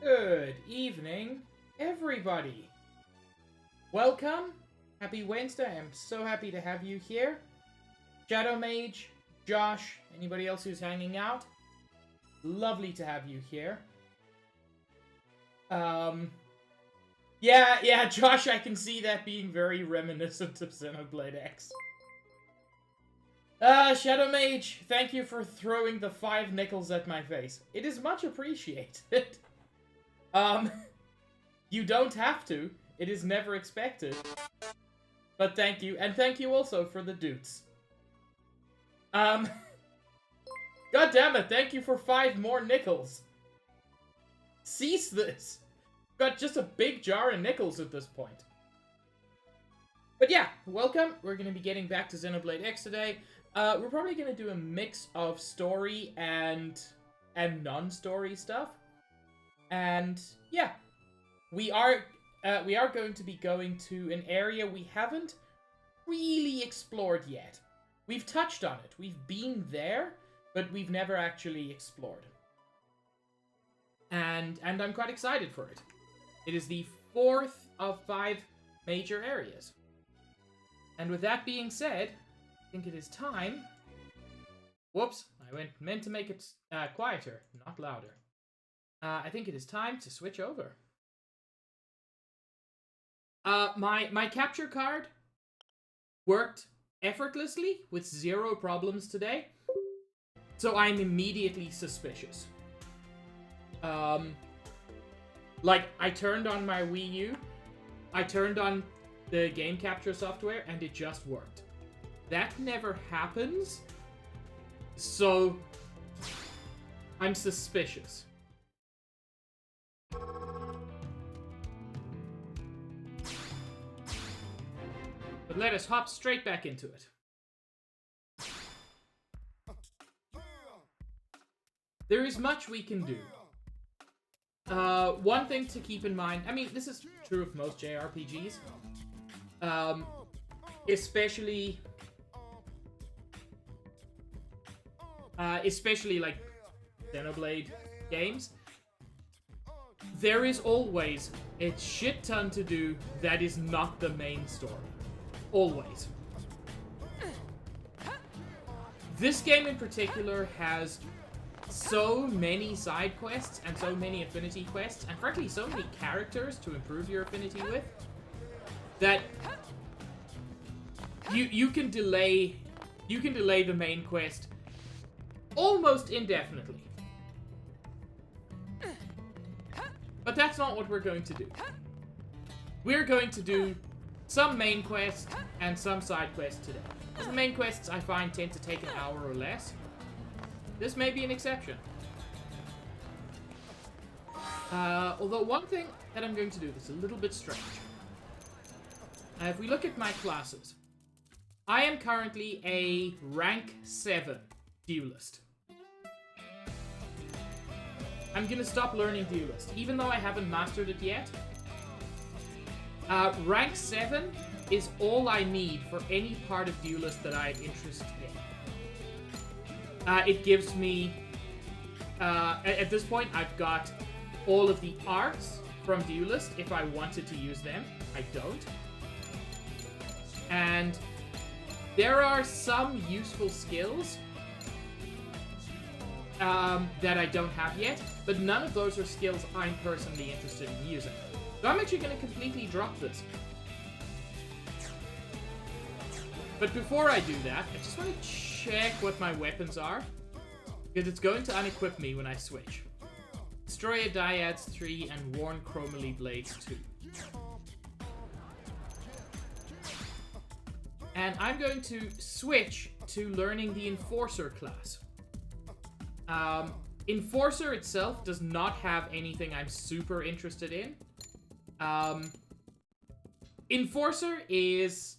Good evening, everybody. Welcome. Happy Wednesday. I'm so happy to have you here. Shadow Mage, Josh, anybody else who's hanging out. Lovely to have you here. Yeah, Josh, I can see that being very reminiscent of Xenoblade X. Shadow Mage, thank you for throwing the 5 nickels at my face. It is much appreciated. You don't have to. It is never expected. But thank you, and thank you also for the dudes. God damn it, thank you for 5 more nickels. Cease this. Got just a big jar of nickels at this point. But yeah, welcome. We're going to be getting back to Xenoblade X today. We're probably going to do a mix of story and non-story stuff. And yeah, we are going to be going to an area we haven't really explored yet. We've touched on it. We've been there, but we've never actually explored. And I'm quite excited for it. It is the 4th of 5 major areas. And with that being said, I think it is time... Whoops, I meant to make it quieter, not louder. I think it is time to switch over. My capture card worked effortlessly with 0 problems today, so I'm immediately suspicious. Like, I turned on my Wii U, I turned on the game capture software, and it just worked. That never happens, so I'm suspicious. But let us hop straight back into it. There is much we can do. One thing to keep in mind, I mean, this is true of most JRPGs, especially like Xenoblade games. There is always a shit ton to do that is not the main story. Always. This game in particular has so many side quests and so many affinity quests, and frankly so many characters to improve your affinity with, that you can delay the main quest almost indefinitely. But that's not what we're going to do. We're going to do some main quests and some side quests today. The main quests, I find, tend to take an hour or less. This may be an exception. Although one thing that I'm going to do that's a little bit strange. If we look at my classes, I am currently a rank 7 duelist. I'm gonna stop learning duelist, even though I haven't mastered it yet. Rank 7 is all I need for any part of duelist that I am interested in. It gives me... at this point, I've got all of the arts from duelist if I wanted to use them. I don't. And there are some useful skills that I don't have yet, but none of those are skills I'm personally interested in using. So I'm actually going to completely drop this. But before I do that, I just want to check what my weapons are, because it's going to unequip me when I switch. Destroy a Dyads 3 and Worn Chromaly Blades 2. And I'm going to switch to learning the Enforcer class. Enforcer itself does not have anything I'm super interested in. Enforcer is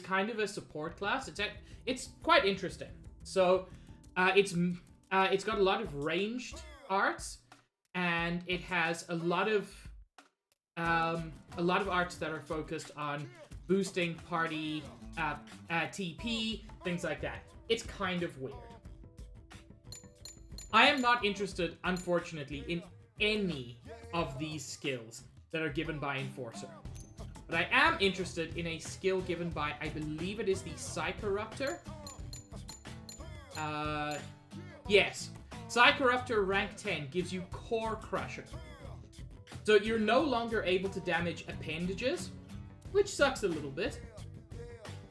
kind of a support class. It's quite interesting. So it's got a lot of ranged arts, and it has a lot of arts that are focused on boosting party TP, things like that. It's kind of weird. I am not interested, unfortunately, in any of these skills that are given by Enforcer. But I am interested in a skill given by, I believe it is the Psychoruptor. Yes. Psychoruptor rank 10 gives you Core Crusher. So you're no longer able to damage appendages, which sucks a little bit.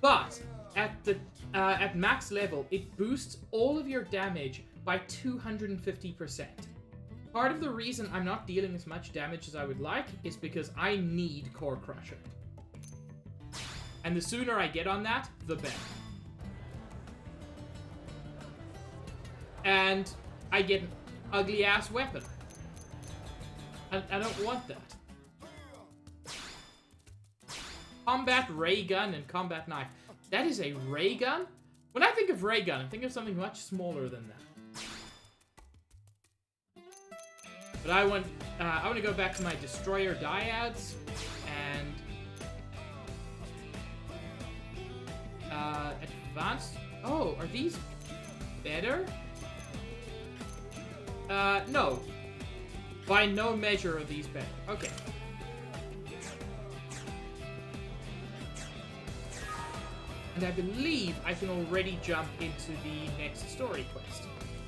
But at max level, it boosts all of your damage by 250%. Part of the reason I'm not dealing as much damage as I would like is because I need Core Crusher. And the sooner I get on that, the better. And I get an ugly-ass weapon. I don't want that. Combat ray gun and combat knife. That is a ray gun? When I think of ray gun, I think of something much smaller than that. But I want to go back to my destroyer dyads and advanced. Oh, are these better? No. By no measure are these better. Okay. And I believe I can already jump into the next story quest.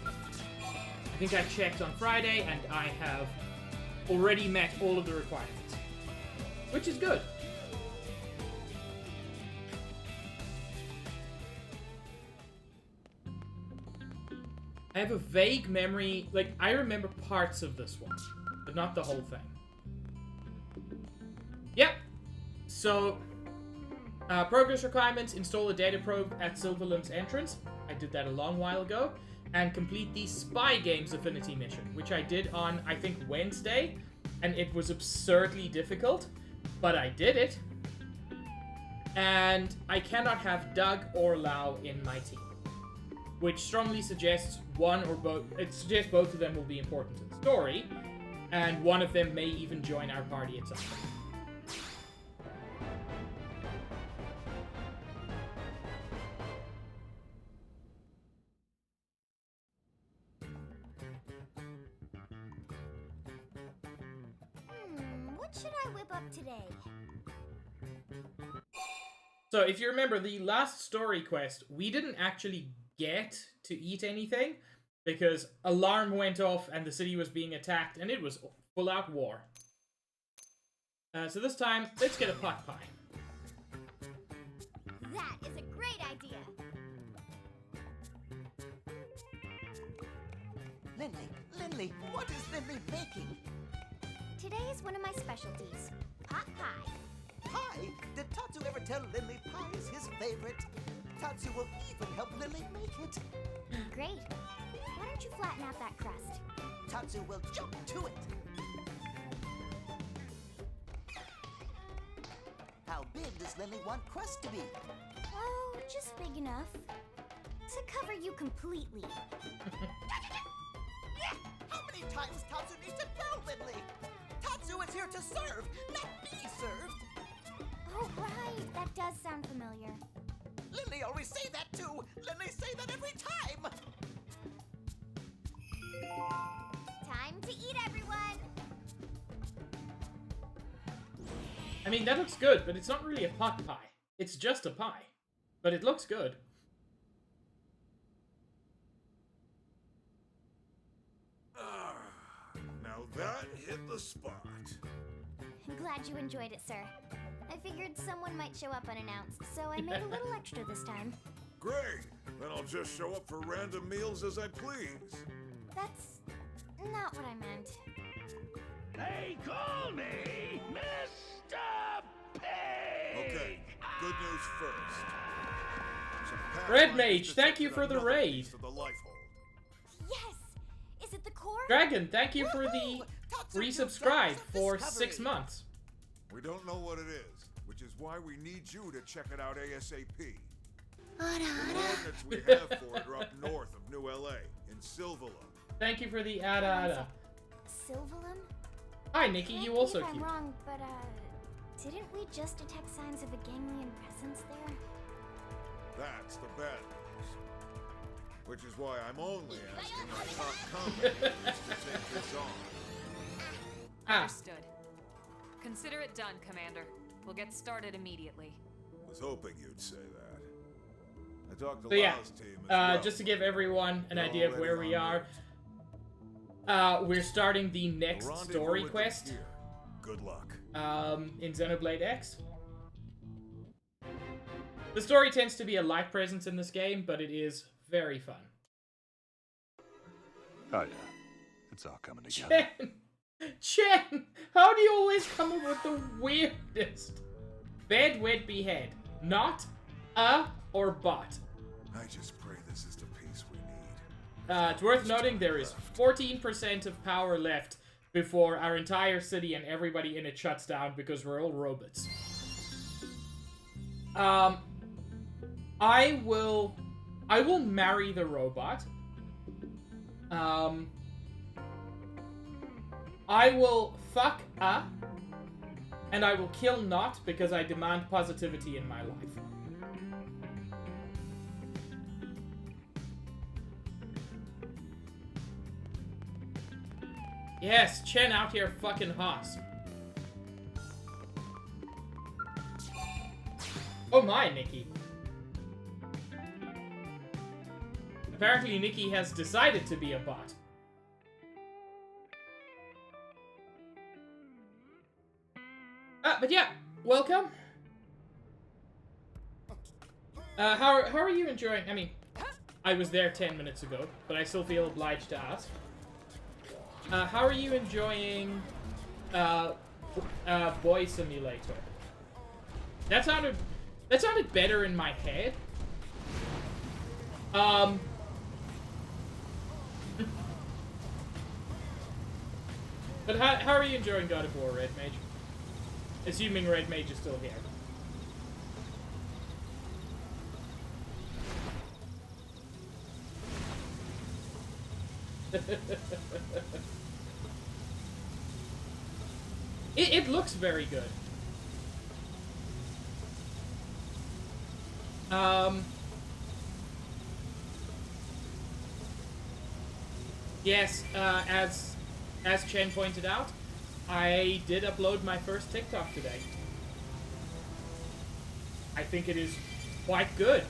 I think I checked on Friday, and I have already met all of the requirements. Which is good. I have a vague memory, like, I remember parts of this one, but not the whole thing. Yep. So, progress requirements, install a data probe at Silverlimb's entrance. I did that a long while ago. And complete the Spy Games Affinity mission, which I did on, I think, Wednesday. And it was absurdly difficult, but I did it. And I cannot have Doug or Lau in my team, which strongly suggests one or both. It suggests both of them will be important to the story, and one of them may even join our party at some point. What should I whip up today? So, if you remember the last story quest, we didn't actually get to eat anything because alarm went off and the city was being attacked and it was full-out war. So this time, let's get a pot pie. That is a great idea. Lindley, what is Lindley making? Today is one of my specialties, pot pie. Pie? Did Tatsu ever tell Lindley pie is his favorite? Tatsu will even help Lindley make it. Great. Why don't you flatten out that crust? Tatsu will jump to it. How big does Lindley want crust to be? Oh, just big enough to cover you completely. Yeah! How many times Tatsu needs to tell Lindley? Tatsu is here to serve, not be served. Oh, right. That does sound familiar. Lindley always say that too. Lindley say that every time. Time to eat, everyone. I mean, that looks good, but it's not really a pot pie. It's just a pie. But it looks good. Now that hit the spot. I'm glad you enjoyed it, sir. I figured someone might show up unannounced, so I made a little extra this time. Great! Then I'll just show up for random meals as I please. That's not what I meant. They call me Mr. Pig! Okay, good news first. Some Red pathfinders Mage, thank you for the detected another raid. piece of the life hold. Yes! Is it the core? Dragon, thank you for the Tatsu, resubscribe you've done for some 6 discovery. months. We don't know what it is, which is why we need you to check it out ASAP. The coordinates we have for it are up north of New LA, in Silverlum. Thank you for the ada. Silverlum? Hi, Nikki, Correct you me also if I'm cute. wrong, but didn't we just detect signs of a ganglion presence there? That's the bad news. Which is why I'm only asking our top combat to take this on. Understood. Consider it done, Commander. We'll get started immediately. Was hoping you'd say that. I talked to So yeah, Lau's team as well. just to give everyone an They're idea of where already we on are, we're starting the route. next Rendezvous story with them quest here. Good luck. in Xenoblade X. The story tends to be a light presence in this game, but it is very fun. Oh yeah, it's all coming together. Chen, how do you always come up with the weirdest? Bed, wed, behead. Not a or but. I just pray this is the peace we need. It's worth noting there is 14% of power left before our entire city and everybody in it shuts down because we're all robots. I will marry the robot. I will fuck and I will kill not because I demand positivity in my life. Yes, Chen out here fucking Haas. Oh my, Nikki. Apparently Nikki has decided to be a bot. But yeah, welcome. How are you enjoying? I mean, I was there 10 minutes ago, but I still feel obliged to ask. How are you enjoying Boy Simulator? That sounded better in my head. But how are you enjoying God of War, Red Mage? Assuming Red Mage is still here. It looks very good. Yes, as Chen pointed out, I did upload my first TikTok today. I think it is quite good.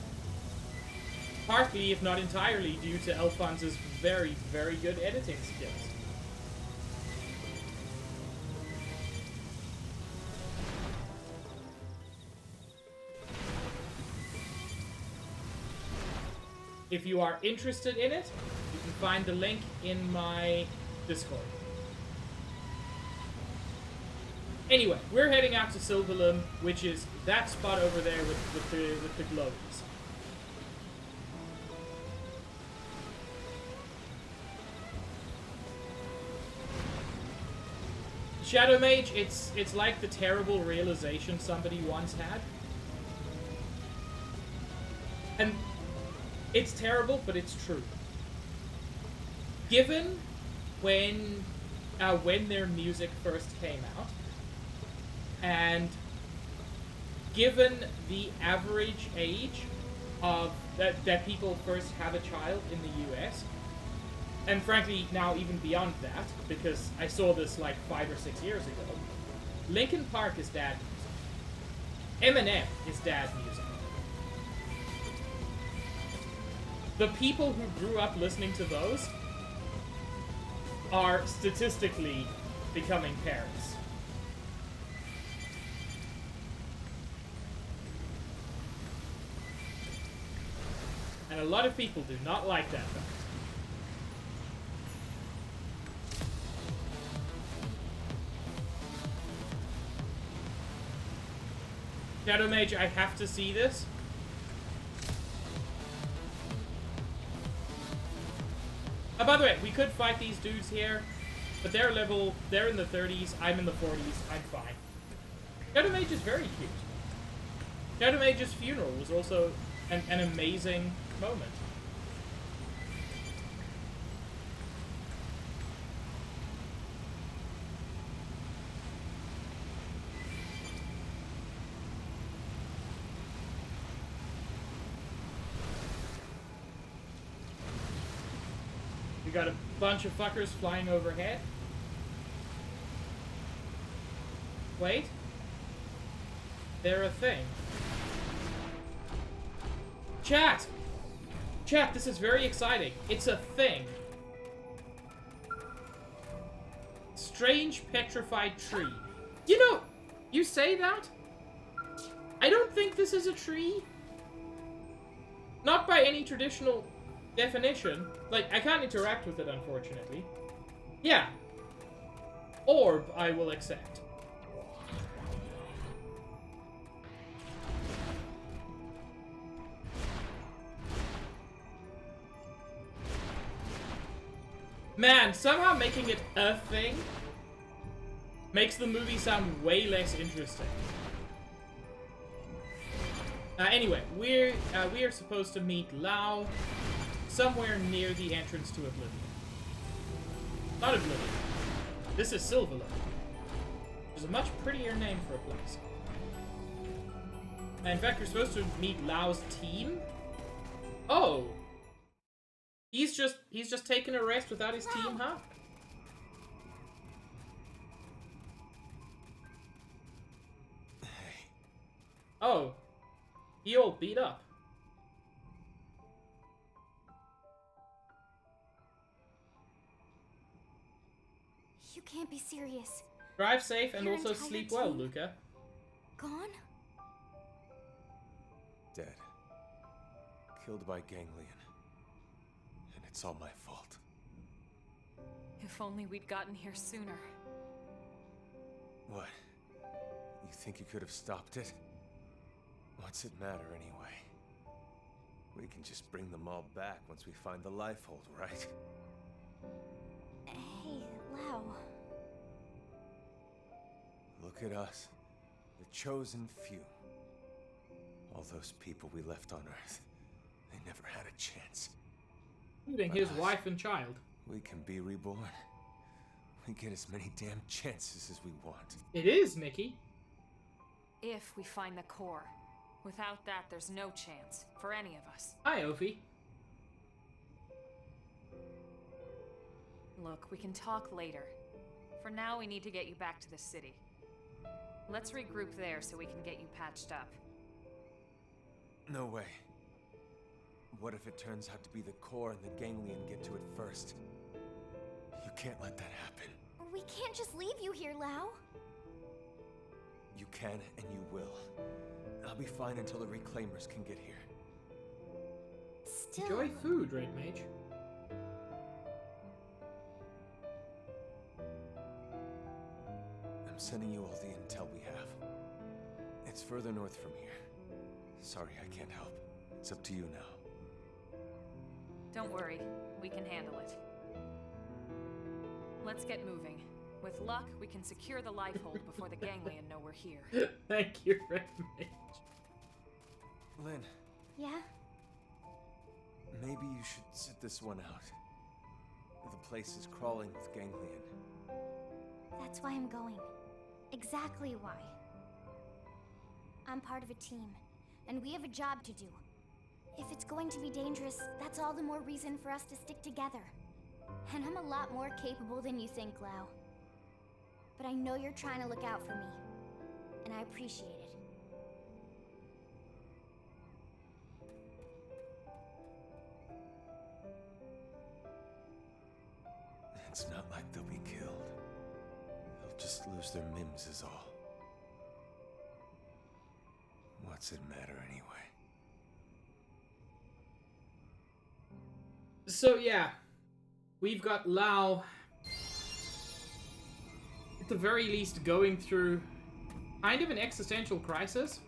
Partly, if not entirely, due to Alphonse's very, very good editing skills. If you are interested in it, you can find the link in my Discord. Anyway, we're heading out to Silverlum, which is that spot over there with the globes. Shadow Mage, it's like the terrible realization somebody once had. And it's terrible, but it's true. Given when their music first came out, and given the average age of that people first have a child in the US, and frankly now even beyond that, because I saw this like 5 or 6 years ago, Linkin Park is dad music. Eminem is dad music. The people who grew up listening to those are statistically becoming parents. And a lot of people do not like that fact. Shadow Mage, I have to see this. By the way, we could fight these dudes here, but they're in the 30s, I'm in the 40s, I'm fine. Shadow Mage is very cute. Shadow Mage's funeral was also an amazing moment. We got a bunch of fuckers flying overhead. Wait. They're a thing. Chat! Chat, this is very exciting. It's a thing. Strange petrified tree. You know, you say that? I don't think this is a tree. Not by any traditional definition. Like, I can't interact with it, unfortunately. Yeah. Orb, I will accept. Man, somehow making it a thing makes the movie sound way less interesting. Anyway, we are supposed to meet Lao somewhere near the entrance to Oblivion. Not Oblivion. This is Silverlow. Which is a much prettier name for a place. In fact, you're supposed to meet Lao's team. Oh. He's just taking a rest without his team, huh? Oh. He all beat up. You can't be serious. Drive safe and Your also entire sleep well, team? Luca. Gone? Dead. Killed by ganglion. And it's all my fault. If only we'd gotten here sooner. What? You think you could have stopped it? What's it matter anyway? We can just bring them all back once we find the lifehold, right? Hey, Lau. Look at us. The chosen few. All those people we left on Earth. They never had a chance. Including his wife and child. We can be reborn. We get as many damn chances as we want. It is, Mickey. If we find the core. Without that, there's no chance for any of us. Hi, Ophi. Look, we can talk later. For now, we need to get you back to the city. Let's regroup there so we can get you patched up. No way. What if it turns out to be the core and the ganglion get to it first? You can't let that happen. We can't just leave you here, Lau. You can and you will. I'll be fine until the reclaimers can get here. Still... Enjoy food, Red Mage. I'm sending you all the intel we have. It's further north from here. Sorry, I can't help. It's up to you now. Don't worry, we can handle it. Let's get moving. With luck, we can secure the lifehold before the ganglion know we're here. Thank you, Red Mage. Lynn, Yeah? maybe you should sit this one out. The place is crawling with ganglion. That's why I'm going. Exactly why. I'm part of a team, and we have a job to do. If it's going to be dangerous, that's all the more reason for us to stick together. And I'm a lot more capable than you think, Lau. But I know you're trying to look out for me, and I appreciate it. It's not like they'll be killed. They'll just lose their mims is all. What's it matter anyway? So yeah, we've got Lau, at the very least, going through kind of an existential crisis.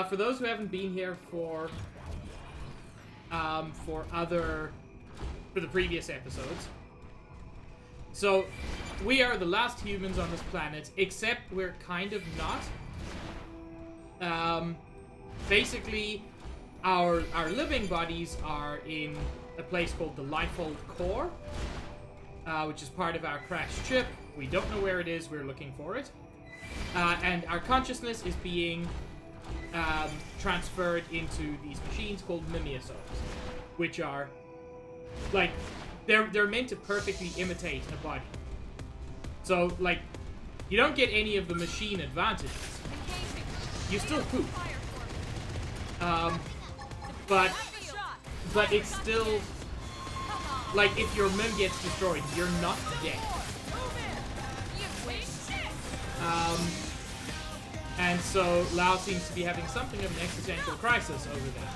For those who haven't been here for the previous episodes. So, we are the last humans on this planet, except we're kind of not. Basically, our living bodies are in a place called the Lifehold Core, which is part of our crashed ship. We don't know where it is, we're looking for it. And our consciousness is being transferred into these machines called mimeosomes, which are, like, they're meant to perfectly imitate a body. So, like, You don't get any of the machine advantages. You still poop. But it's still, like, if your mim gets destroyed, you're not dead. And so Lao seems to be having something of an existential crisis over there.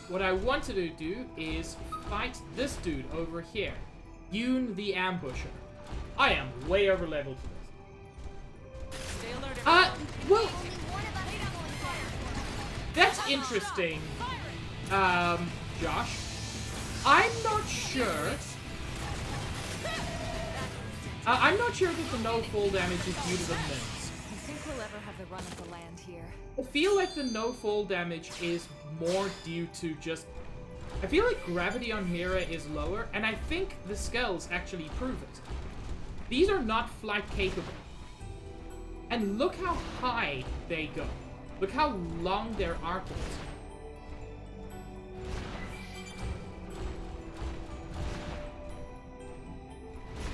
What I wanted to do is fight this dude over here. Yoon the Ambusher. I am way over leveled for this. Well, that's interesting, Josh. I'm not sure. I'm not sure that the no fall damage is due to the mims. You think we'll ever have the run of the land here? I feel like the no fall damage is more due to just... I feel like gravity on Mira is lower, and I think the skulls actually prove it. These are not flight capable. And look how high they go. Look how long their arc is.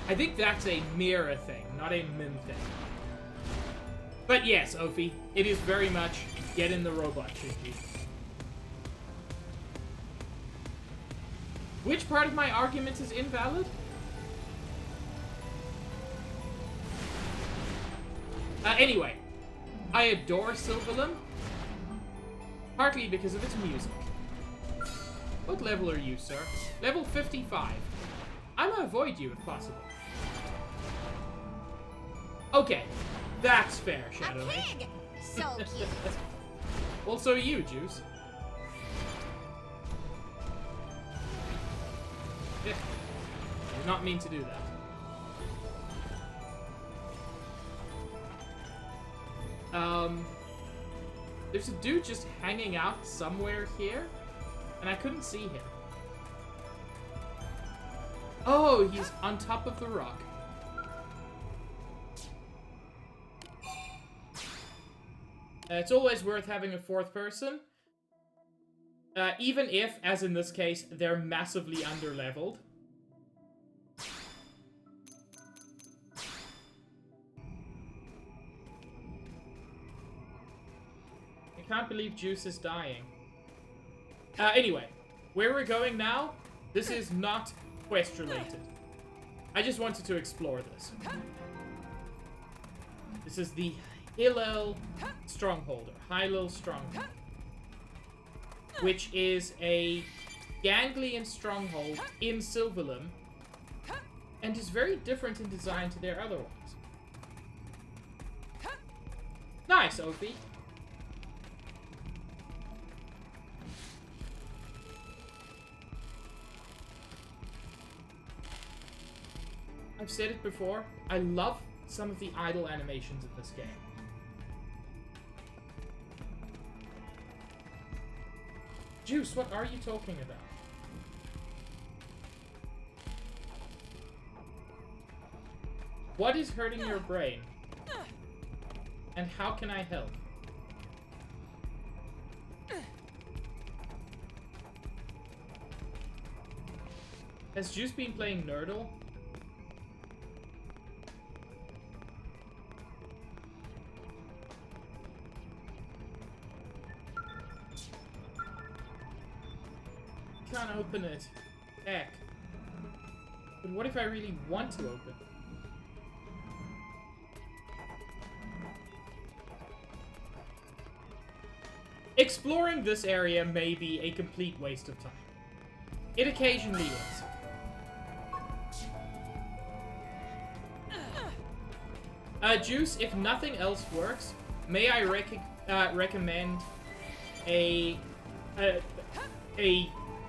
I think that's a Mira thing, not a Mim thing. But yes, Ophi, it is very much get in the robot, Shinji. Which part of my argument is invalid? Anyway, I adore Sylvalim, partly because of its music. What level are you, sir? Level 55. I'm gonna avoid you if possible. Okay, that's fair, Shadow Mage. Pig! So cute. Also you, Juice. I did not mean to do that. There's a dude just hanging out somewhere here, and I couldn't see him. Oh, he's on top of the rock. It's always worth having a fourth person. Even if, as in this case, they're massively underleveled. I can't believe Juice is dying. Anyway, where we're going now, this is not quest related. I just wanted to explore this. This is the Hillel Stronghold, or Hillel Stronghold, which is a ganglion stronghold in Sylvalim, and is very different in design to their other ones. Nice, Ophi. I've said it before, I love some of the idle animations in this game. Juice, what are you talking about? What is hurting your brain? And how can I help? Has Juice been playing Nerdle? Can't open it. Heck. But what if I really want to open it? Exploring this area may be a complete waste of time. It occasionally is. Juice, if nothing else works, may I recommend a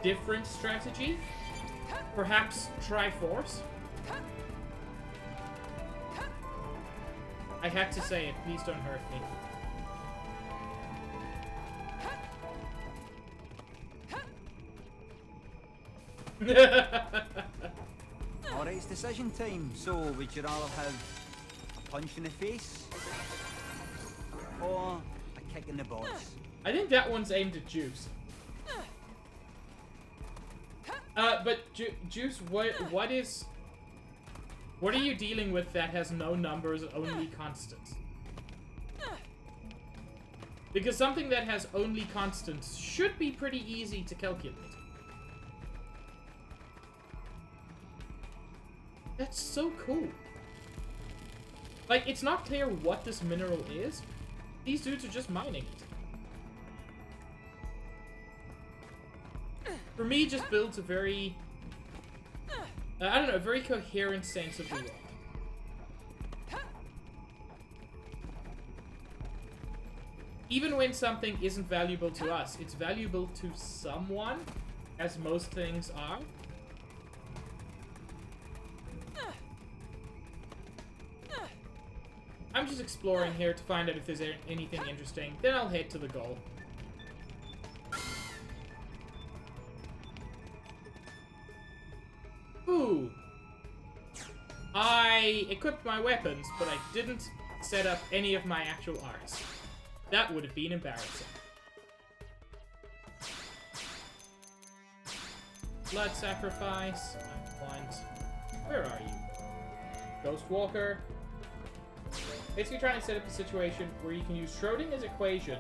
different strategy? Perhaps Triforce? I had to say it, please don't hurt me. Alright, it's decision time. So, would you rather have a punch in the face or a kick in the balls? I think that one's aimed at Juice. But Juice, what are you dealing with that has no numbers, only constants? Because something that has only constants should be pretty easy to calculate. That's so cool. Like, it's not clear what this mineral is. These dudes are just mining it. For me, it just builds a very... I don't know, a very coherent sense of the world. Even when something isn't valuable to us, it's valuable to someone, as most things are. I'm just exploring here to find out if there's anything interesting. Then I'll head to the goal. Ooh. I equipped my weapons, but I didn't set up any of my actual arts. That would have been embarrassing. Blood sacrifice. I want... Where are you? Ghost Walker. Basically trying to set up a situation where you can use Schrodinger's equation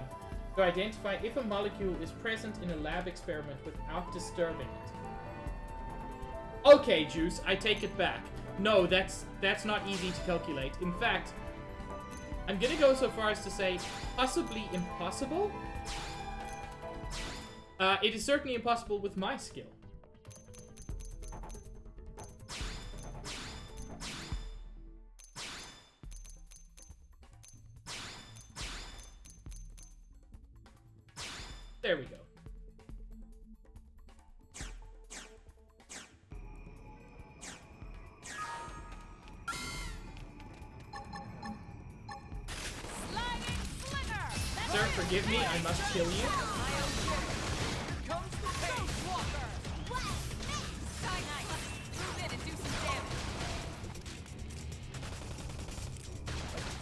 to identify if a molecule is present in a lab experiment without disturbing it. Okay, Juice, I take it back. No, that's not easy to calculate. In fact, I'm gonna go so far as to say possibly impossible. It is certainly impossible with my skill. There we go. Sir, forgive me, I must kill you.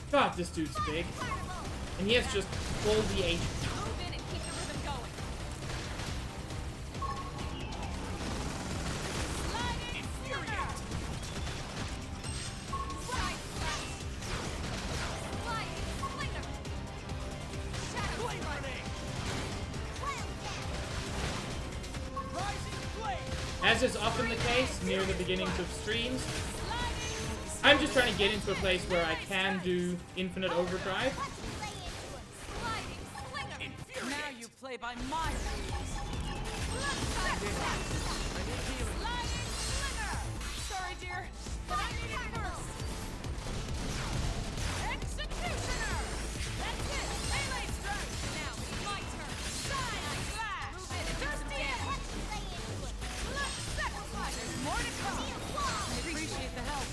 God, this dude's big. And he has just all the agents. As is often the case near the beginnings of streams, I'm just trying to get into a place where I can do infinite overdrive. Now you play by my rules. Sorry, dear, but I need it first. Executioner! That's it! Melee strike! Now it's my turn. Side slash! Move in and do some damage. Blood sacrifice! There's more to come. I appreciate the help.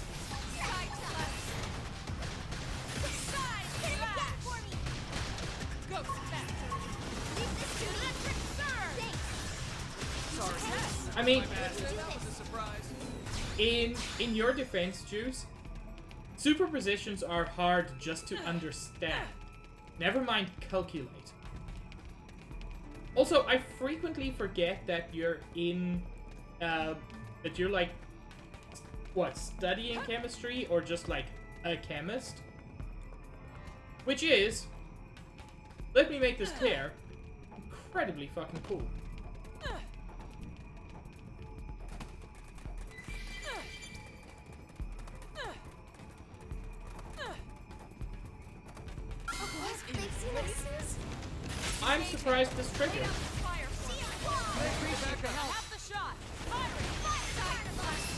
Side slash! Side slash! Ghost back! Leave this to electric surge! Sorry. Yes. I mean, That was a surprise. in your defense, Juice, superpositions are hard just to understand. Never mind calculate. Also, I frequently forget that you're in, that you're like, what, studying chemistry or just like a chemist? Which is, let me make this clear, incredibly fucking cool. I'm surprised this triggered. Half the shot.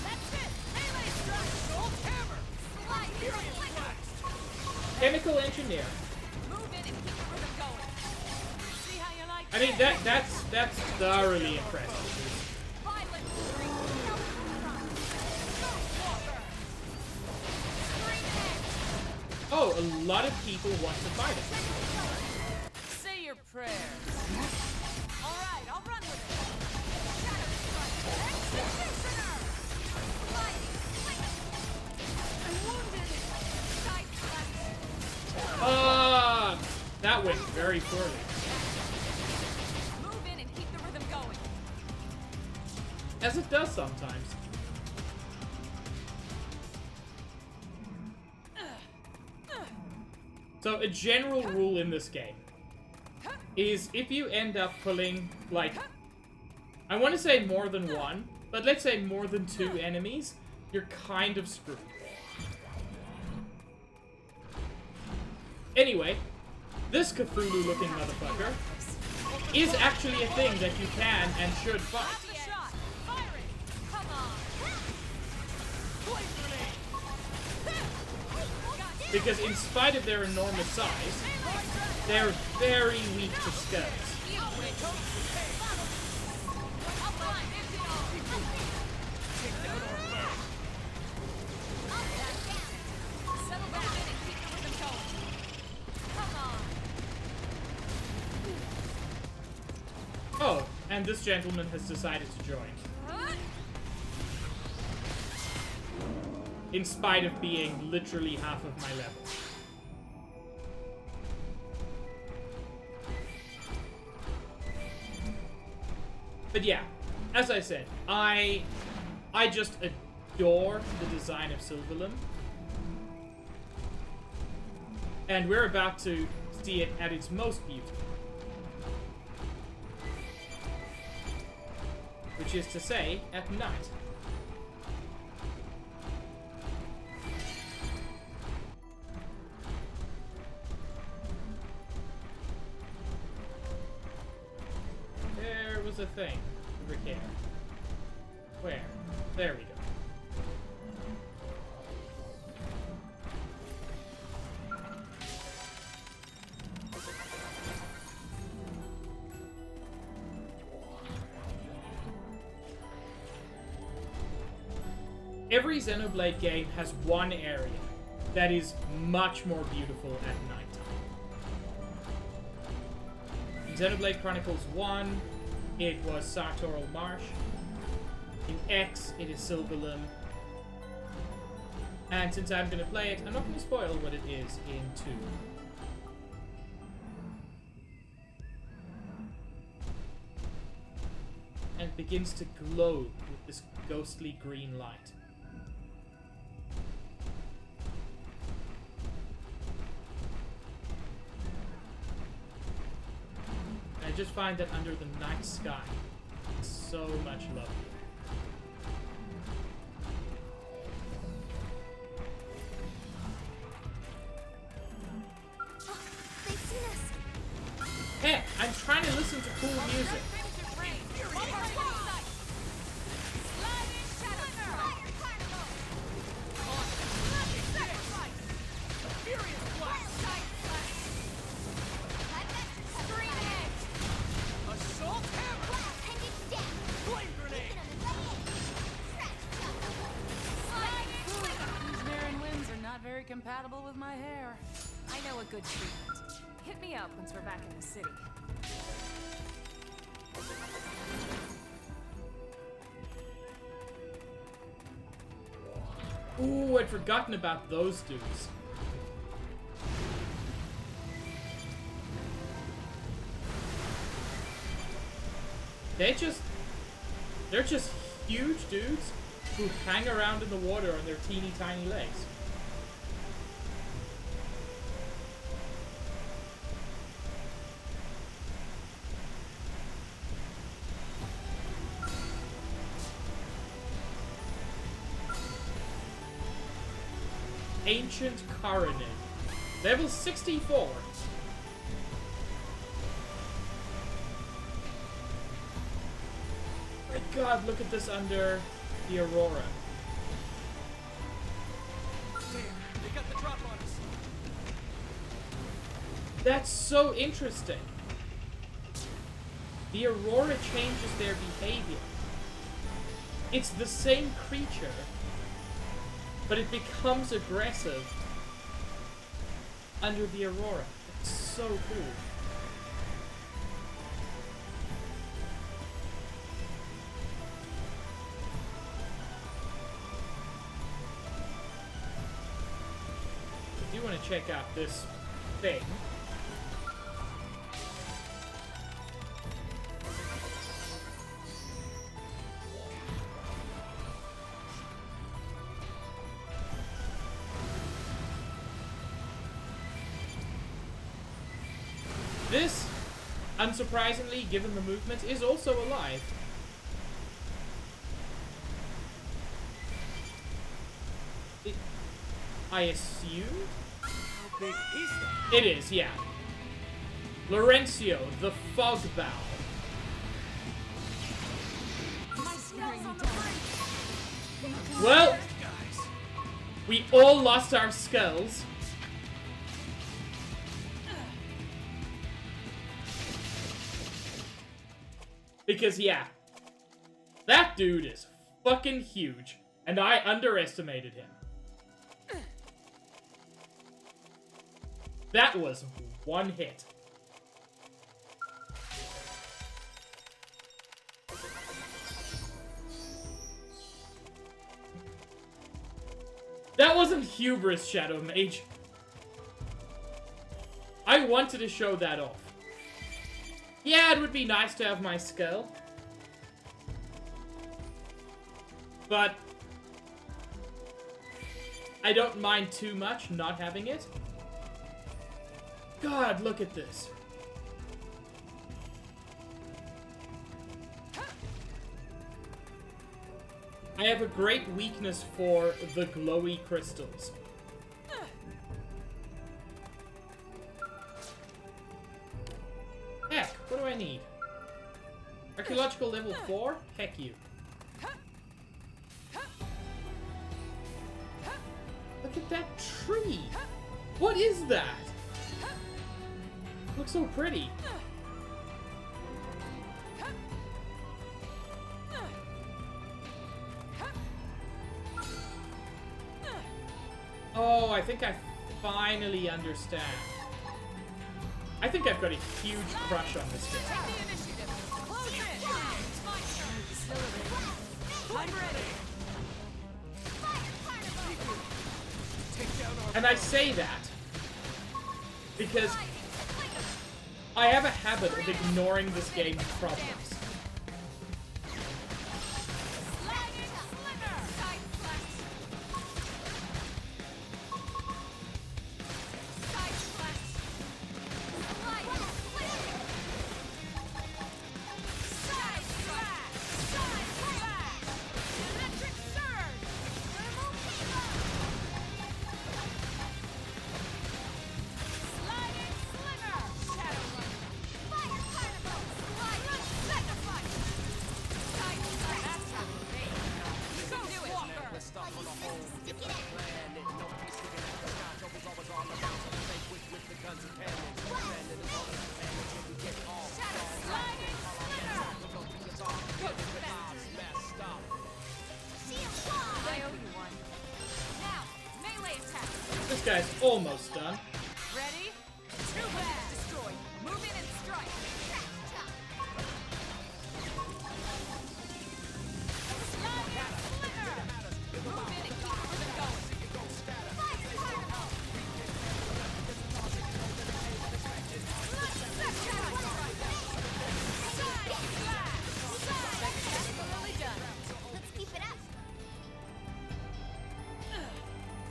That's it. Melee strike. Gold hammer. Chemical engineer. Move in and keep the rhythm going. See how you like I mean, that's thoroughly impressive. Violent streak. Oh, a lot of people want to fight it. Say your prayers. All right, I'll run with it. Shadow strike. Executioner. I'm wounded. Side slash. That went very poorly. Move in and keep the rhythm going. As it does sometimes. So a general rule in this game is if you end up pulling, like, I want to say more than one, but let's say more than 2 enemies, you're kind of screwed. Anyway, this Cthulhu-looking motherfucker is actually a thing that you can and should fight. Because in spite of their enormous size, they're very weak to skulls. Oh, and this gentleman has decided to join. In spite of being literally half of my level. But yeah, as I said, I just adore the design of Sylvalum. And we're about to see it at its most beautiful. Which is to say, at night. There was a thing over here. Where? There we go. Every Xenoblade game has one area that is much more beautiful at nighttime. In Xenoblade Chronicles 1, it was Sartorial Marsh. In X, it is Sylvalum. And since I'm going to play it, I'm not going to spoil what it is in 2. And it begins to glow with this ghostly green light. I just find that under the night sky, it's so much lovelier. Oh, they've seen us. Hey, I'm trying to listen to cool music. Compatible with my hair. I know a good treatment. Hit me up once we're back in the city. Ooh, I'd forgotten about those dudes. They're just huge dudes who hang around in the water on their teeny tiny legs. Ancient Coronet. Level 64. My god, look at this under the Aurora. Damn, they got the drop on us. That's so interesting. The Aurora changes their behavior. It's the same creature, but it becomes aggressive under the Aurora. It's so cool. I do want to check out this thing. unsurprisingly, given the movement, is also alive. I assume? How big is that? It is, yeah. Laurencio, the Fog Bow. Well, we all lost our skulls. Because, yeah, that dude is fucking huge, and I underestimated him. That was one hit. That wasn't hubris, Shadow Mage. I wanted to show that off. Yeah, it would be nice to have my skull. But I don't mind too much not having it. God, look at this. I have a great weakness for the glowy crystals. Heck, what do I need? Archaeological level 4? Heck you. Look at that tree! What is that? Looks so pretty. Oh, I think I finally understand. I think I've got a huge crush on this game. And I say that because I have a habit of ignoring this game's problems. This guy's almost done. Ready? Two bags destroyed. Move in and strike.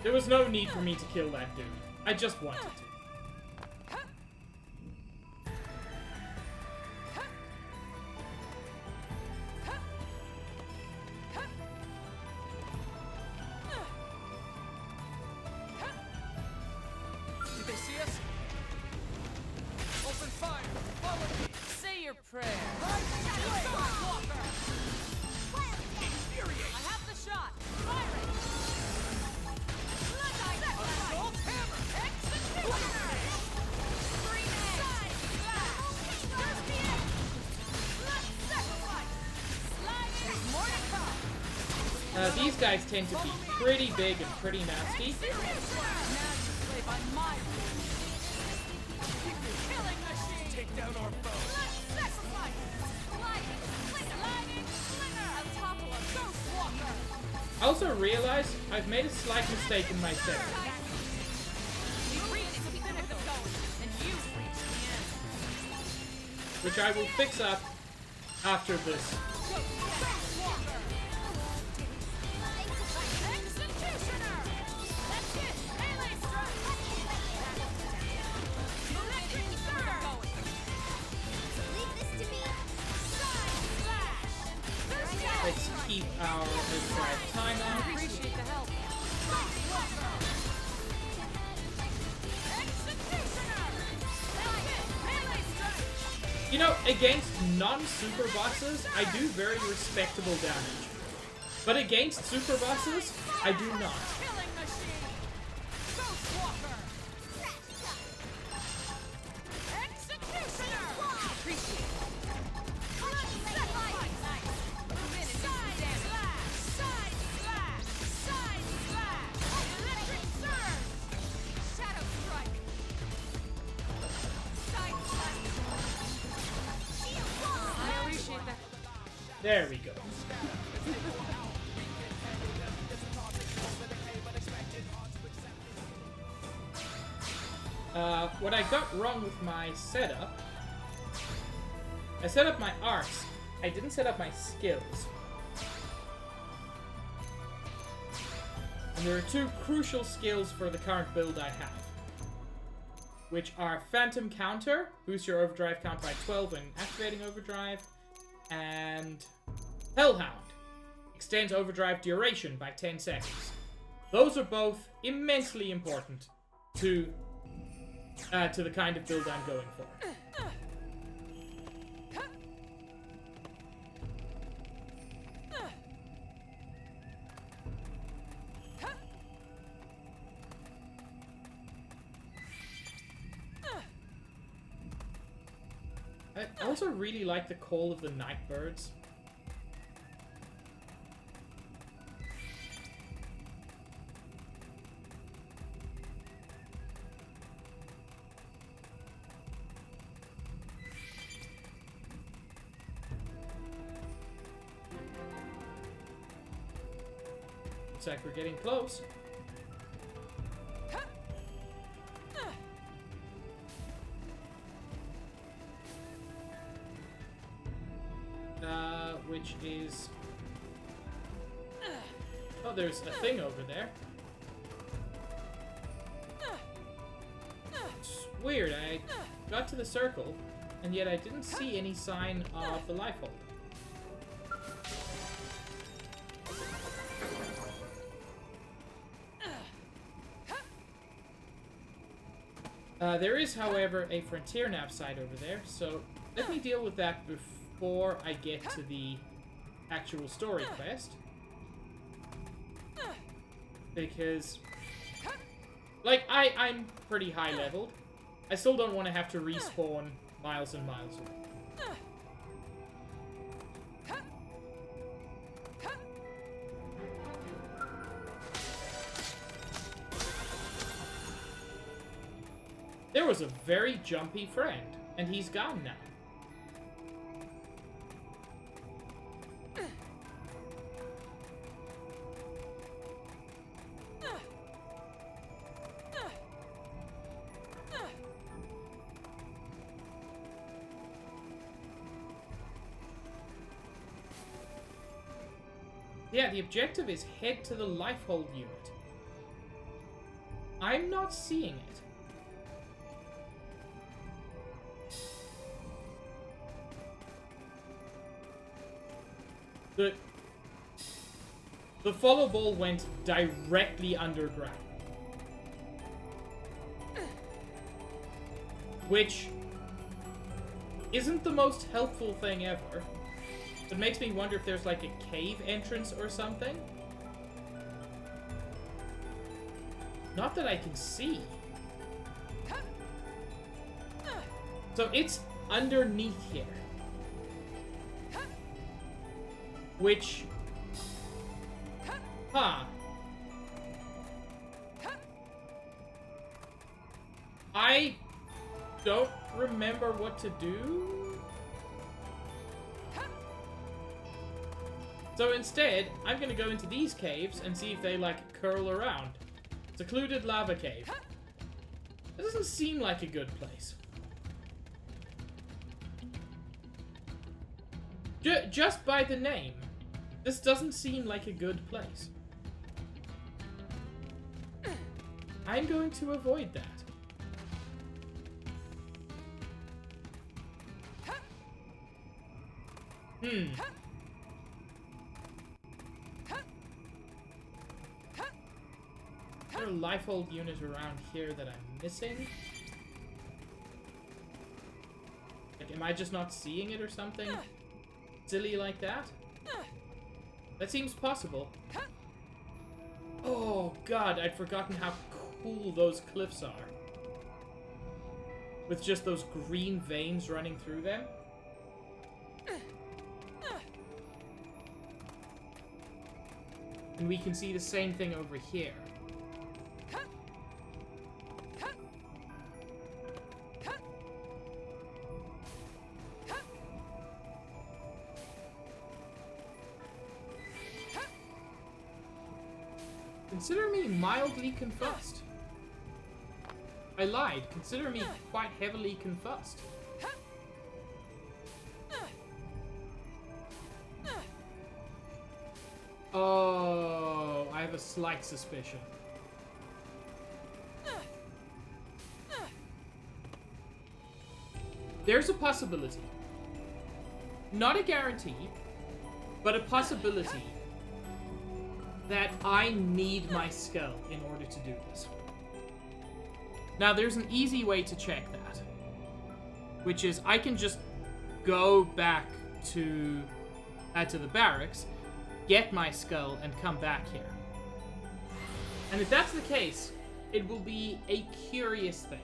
There was no need for me to kill that dude. I just wanted to. Did they see us? Open fire! Follow me! Say your prayer! I have the shot! Fire it! Assault hammer! Executioner! Three eggs! Just the end! Let's sacrifice! Sliding! More to come! These guys tend to be pretty big and pretty nasty. Now you play by my rules. Killing machine! Take down our foe! Let's sacrifice! Sliding! Slinger! I'll topple a ghost walker! I also realized I've made a slight mistake in my set. We reached the pinnacle, and you reached the end. Which I will fix up after this. Executioner! That's it! Melee strike! Electric surge! keep our overdrive time on. Appreciate the help. You know, against non-super bosses, I do very respectable damage. But against super bosses, I do not. Killing machine. Ghost Walker. Executioner. Appreciate it. I appreciate that. There we go. What I got wrong with my setup, I set up my arts. I didn't set up my skills. And there are two crucial skills for the current build I have, which are Phantom Counter, boosts your overdrive count by 12 when activating overdrive, and Hellhound, extends overdrive duration by 10 seconds. Those are both immensely important to the kind of build I'm going for. I also really like the call of the night birds. Looks like we're getting close. Which is... Oh, there's a thing over there. It's weird, I got to the circle, and yet I didn't see any sign of the life hold. There is, however, a Frontier Nav site over there, so let me deal with that before I get to the actual story quest. Because, like, I'm pretty high leveled. I still don't want to have to respawn miles and miles away. There was a very jumpy friend, and he's gone now. Yeah, the objective is head to the lifehold unit. I'm not seeing it. The follow ball went directly underground. Which isn't the most helpful thing ever. It makes me wonder if there's like a cave entrance or something. Not that I can see. So it's underneath here. Which... Huh. I don't remember what to do. So instead, I'm gonna go into these caves and see if they, like, curl around. Secluded lava cave. That doesn't seem like a good place. Just by the name, this doesn't seem like a good place. I'm going to avoid that. a lifehold unit around here that I'm missing? Like, am I just not seeing it or something silly like that? That seems possible. Oh god, I'd forgotten how cool those cliffs are. With just those green veins running through them. And we can see the same thing over here. Consider me mildly confussed. I lied. Consider me quite heavily confussed. Oh, I have a slight suspicion. There's a possibility. Not a guarantee, but a possibility that I need my skull in order to do this. Now, there's an easy way to check that, which is I can just go back to the barracks, get my skull, and come back here. And if that's the case, it will be a curious thing.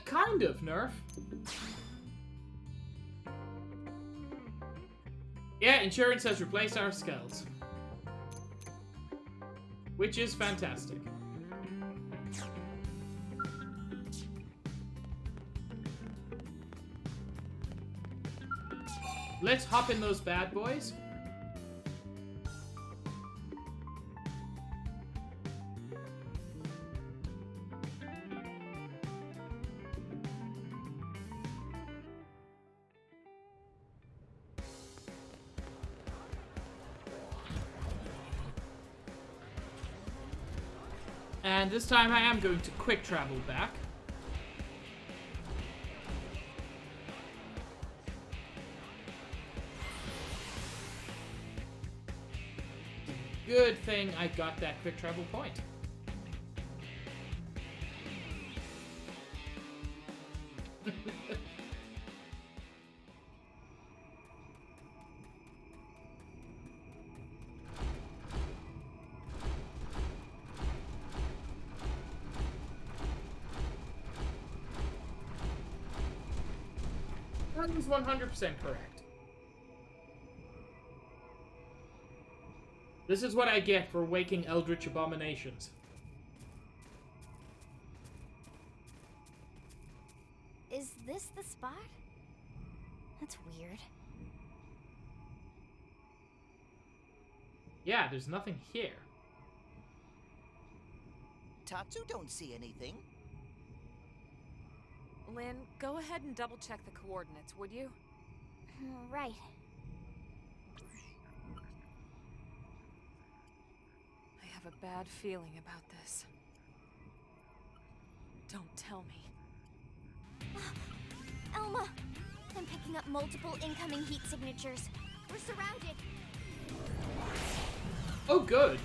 Kind of, Nerf. Yeah, insurance has replaced our skulls. Which is fantastic. Let's hop in those bad boys. And this time I am going to quick travel back. Good thing I got that quick travel point. That was 100% correct. This is what I get for waking eldritch abominations. Is this the spot? That's weird. Yeah, there's nothing here. Tatsu don't see anything. Lynn, go ahead and double-check the coordinates, would you? Right. I have a bad feeling about this. Don't tell me. Elma! I'm picking up multiple incoming heat signatures. We're surrounded. Oh, good.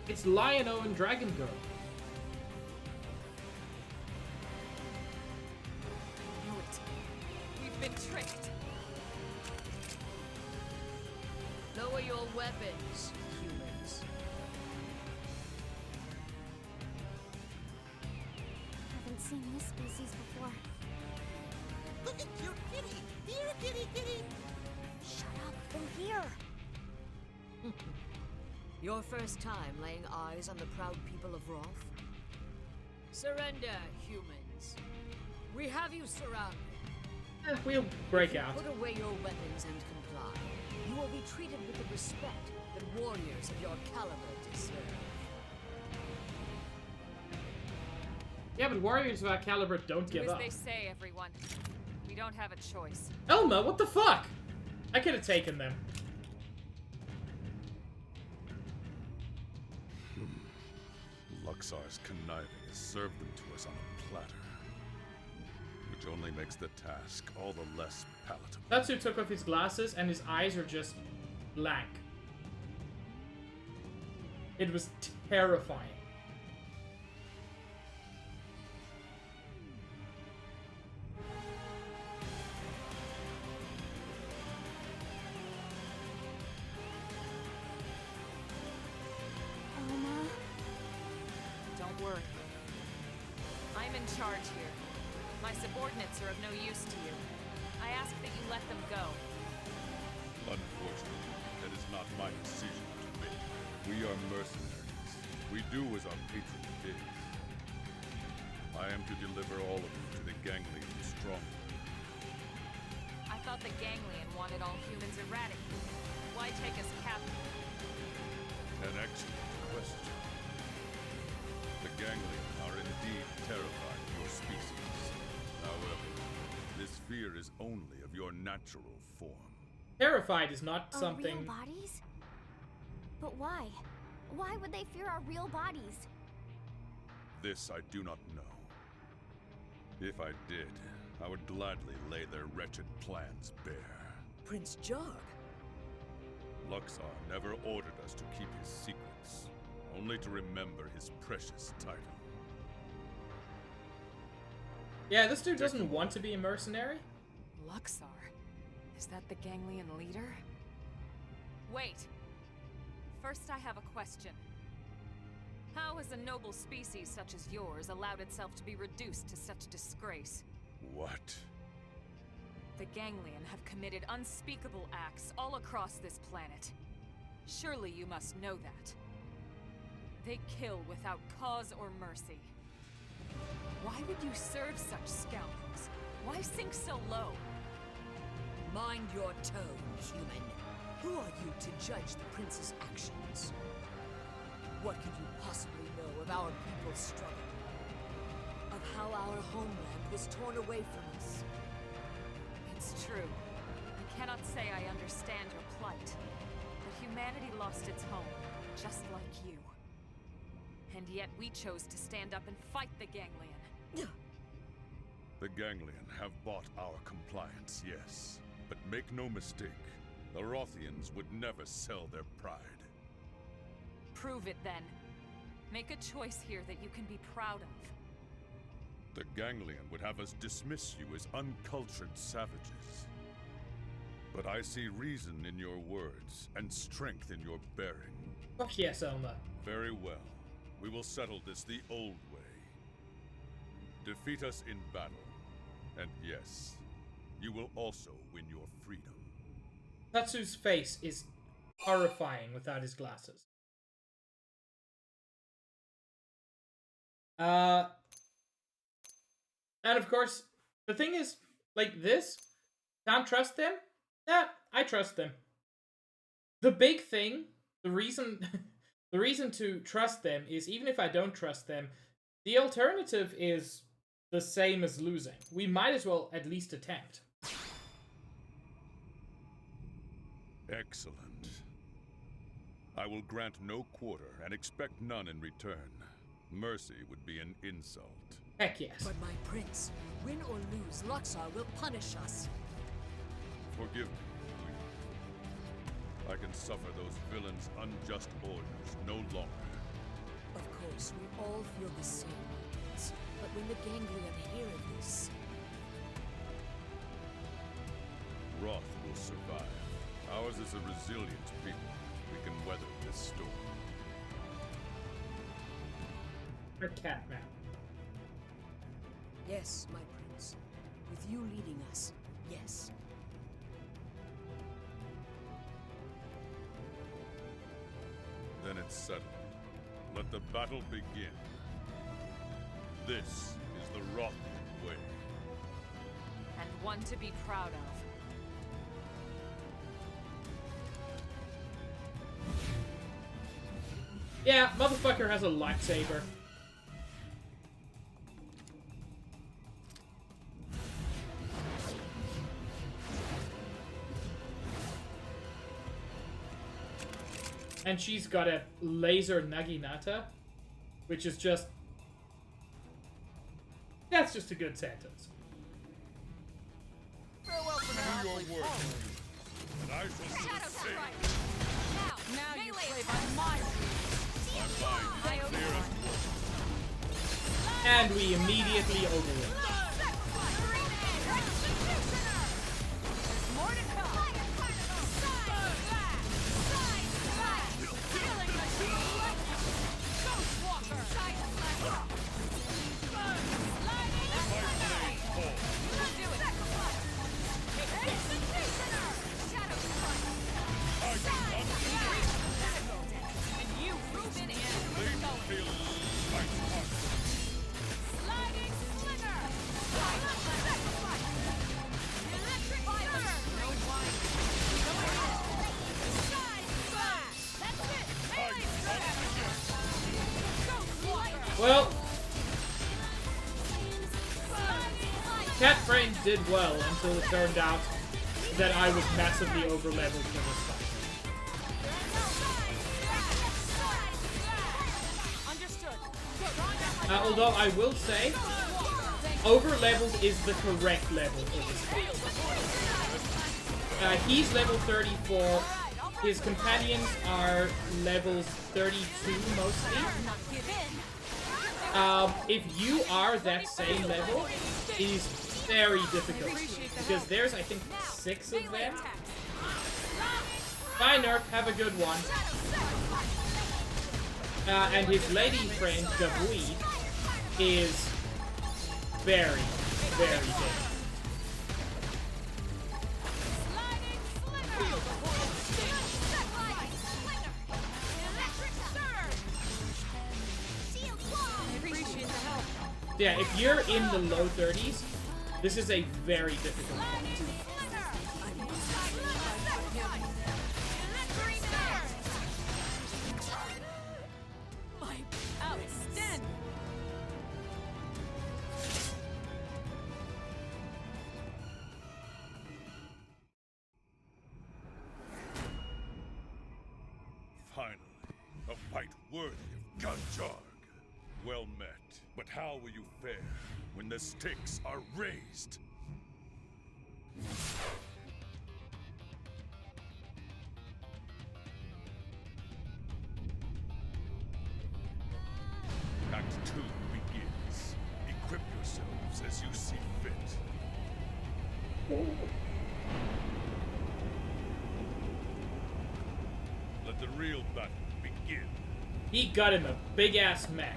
It's Lion-O and Dragon Girl. I knew it. We've been tricked. Lower your weapons, humans. Haven't seen this species before. Look at cute kitty. Here, kitty, kitty. Shut up, they're here. Your first time laying eyes on the proud people of Rolf? Surrender, humans. We have you surrounded. We'll break out. Put away your weapons and comply. You will be treated with the respect that warriors of your caliber deserve. Yeah, but warriors of our caliber don't Do give as up. they say, everyone. We don't have a choice. Elma, what the fuck? I could have taken them. Luxar's conniving has served them to us on a platter, which only makes the task all the less palatable. Tatsu took off his glasses and his eyes are just blank. It was terrifying. Don't worry. I'm in charge here. My subordinates are of no use to you. I ask that you let them go. Unfortunately, that is not my decision to make. We are mercenaries. We do as our patron bids. I am to deliver all of you to the Ganglion Stronghold. I thought the Ganglion wanted all humans eradicated. Why take us captive? An excellent question. The Ganglion are indeed terrified of your species. However, this fear is only of your natural form. Terrified is not something... Real bodies? But why? Why would they fear our real bodies? This I do not know. If I did, I would gladly lay their wretched plans bare. Prince Jarg. Luxar never ordered us to keep his secrets, only to remember his precious title. Yeah, this dude doesn't want to be a mercenary. Luxar? Is that the Ganglion leader? Wait. First, I have a question. How has a noble species such as yours allowed itself to be reduced to such disgrace? What? The Ganglion have committed unspeakable acts all across this planet. Surely you must know that. They kill without cause or mercy. Why would you serve such scoundrels? Why sink so low? Mind your tone, human. Who are you to judge the prince's actions? What could you possibly know of our people's struggle? Of how our homeland was torn away from us? It's true. I cannot say I understand your plight. But humanity lost its home, just like you. And yet we chose to stand up and fight the Ganglion. The Ganglion have bought our compliance, yes. But make no mistake, the Rothians would never sell their pride. Prove it then. Make a choice here that you can be proud of. The Ganglion would have us dismiss you as uncultured savages. But I see reason in your words and strength in your bearing. Fuck yes, Elma. Very well. We will settle this the old way. Defeat us in battle. And yes, you will also win your freedom. Tatsu's face is horrifying without his glasses. And of course, the thing is, like this, can't trust them? Nah, I trust them. The big thing, the reason the reason to trust them is, even if I don't trust them, the alternative is the same as losing. We might as well at least attempt. Excellent. I will grant no quarter and expect none in return. Mercy would be an insult. Heck yes. But my prince, win or lose, Luxar will punish us. Forgive me, please. I can suffer those villains' unjust orders no longer. Of course, we all feel the same, my prince. But when the Ganglion hear of this... Roth will survive. Ours is a resilient people. We can weather this storm. A cat map. Yes, my prince. With you leading us, yes. Then it's settled. Let the battle begin. This is the Rothian way. And one to be proud of. Yeah, motherfucker has a lightsaber. And she's got a laser Naginata, which is just... That's just a good sentence. Farewell for now. Do your work, and I shall do the same. Now you play by my rules. And we immediately overwhelm. Well, Cat Brain did well until it turned out that I was massively over-leveled for this fight. Although I will say, over-leveled is the correct level for this fight. He's level 34. His companions are levels 32 mostly. If you are that same level, it is very difficult. Because there's, I think, 6 of them. Bye, Nerf. Have a good one. And his lady friend, Gabui, is very, very big. Yeah, if you're in the low 30s, this is a very difficult fight. Finally, a fight worthy of Gunjarg. Well met. But how will you fare when the stakes are raised? Act 2 begins. Equip yourselves as you see fit. Let the real battle begin. He got him a big-ass mech.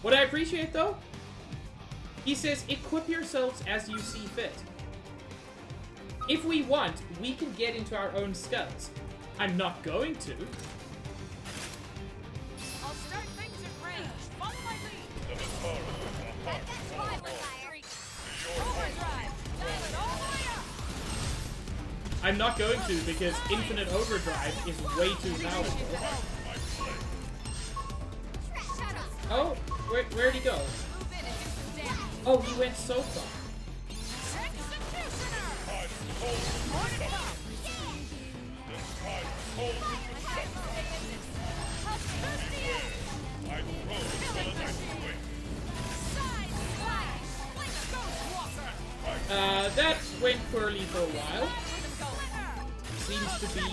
What I appreciate, though, he says, equip yourselves as you see fit. If we want, we can get into our own skulls. I'm not going to. I'll start things at range. Follow my lead. Overdrive. Dial it all the way up. I'm not going to because infinite overdrive is way too powerful. Oh, where'd he go? Oh, he went so far. That went poorly for a while. Seems to be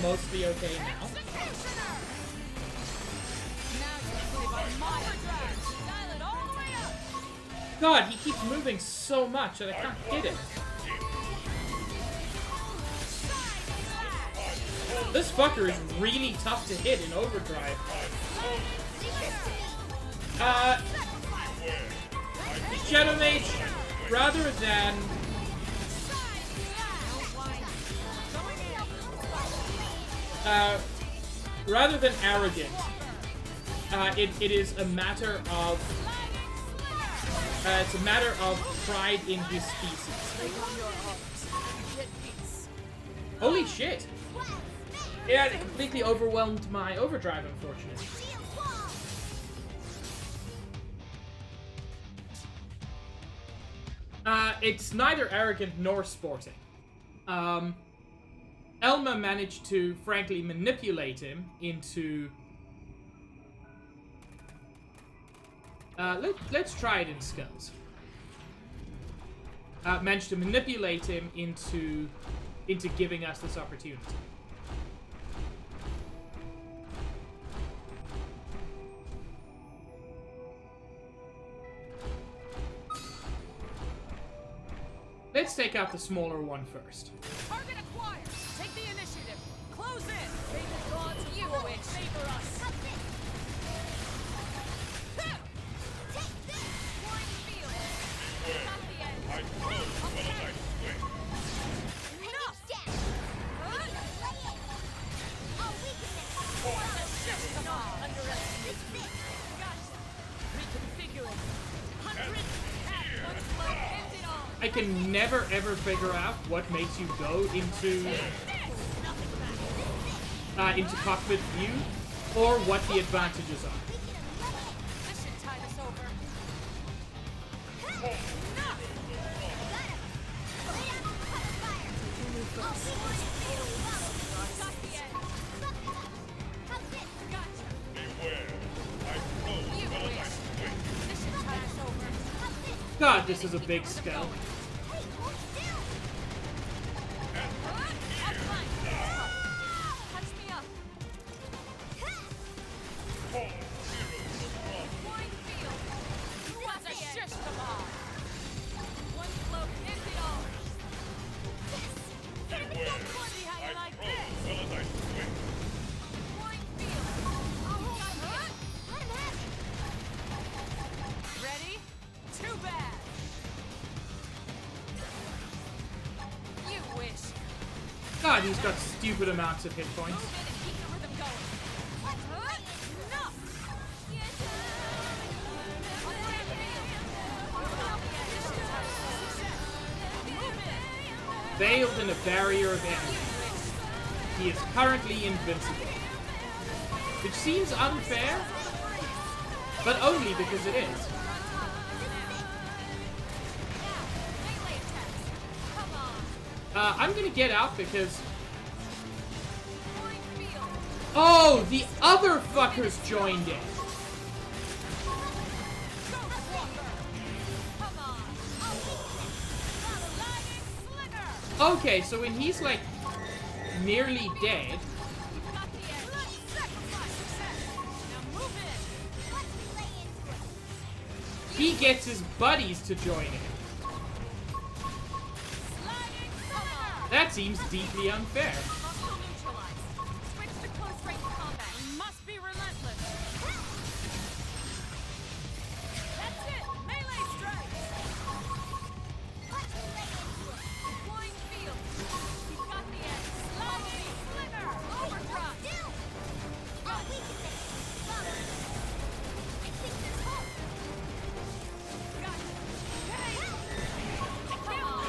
mostly okay now. God, he keeps moving so much that I can't hit him. This fucker is really tough to hit in overdrive. Shadow Mage, rather than arrogant, it is a matter of it's a matter of pride in his species. Holy shit! Yeah, it completely overwhelmed my overdrive, unfortunately. It's neither arrogant nor sporting. Elma managed to, frankly, manipulate him into... let's try it in Skulls. Managed to manipulate him into giving us this opportunity. Let's take out the smaller one first. Target acquired. Take the initiative. Close in. May the gods of war favor us. Take this. Wine field. Not the end. Enough. Come on. Underestimate. Gotcha. Reconfiguring. 100. One flow ends it all. I can never ever figure out what makes you go into cockpit view, or what the advantages are. This should tide us over. God, this is a big scale. Ready? Too bad. You wish. God, he's got stupid amounts of hit points. Move in and keep the rhythm going. Enough. Veiled in a barrier of energy. He is currently invincible. Which seems unfair, but only because it is. I'm gonna get out because... Oh, the other fuckers joined in. Okay, so when he's like nearly dead, he gets his buddies to join in. That seems deeply unfair. Switch to close range combat. We must be relentless. That's it. Melee strike. Deploying field. He's got the edge. Sliding slinger. Overdrive. I think there's hope. Gotcha. Come on.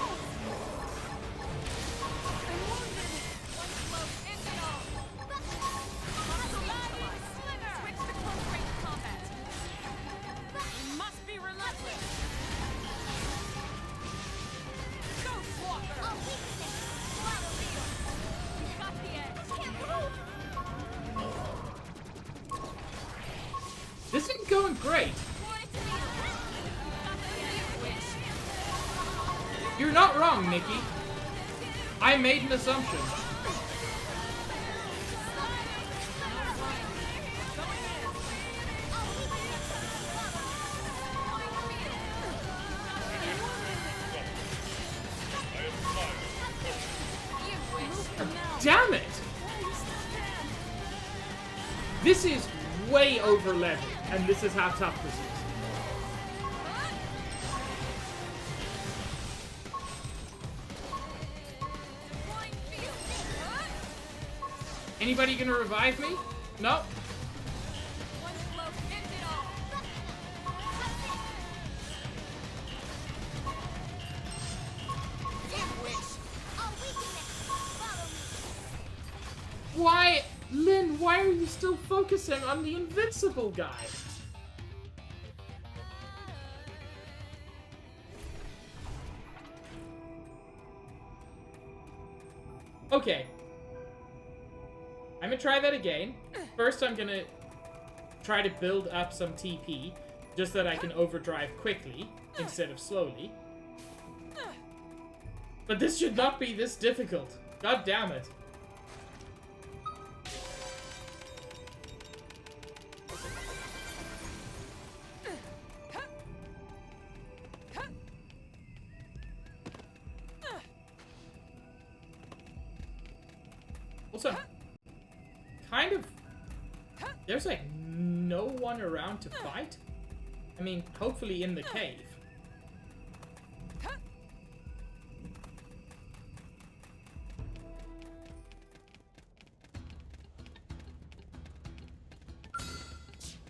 This isn't going great. You're not wrong, Nikki. I made an assumption. Damn it! This is way over leveled, and this is how tough this is. Anybody gonna revive me? No? Why, Lynn, why are you still focusing on the invincible guy? Okay. I'm gonna try that again. First, I'm gonna try to build up some TP, just that I can overdrive quickly, instead of slowly. But this should not be this difficult. God damn it. Also, kind of, there's like no one around to fight. I mean, hopefully in the cave.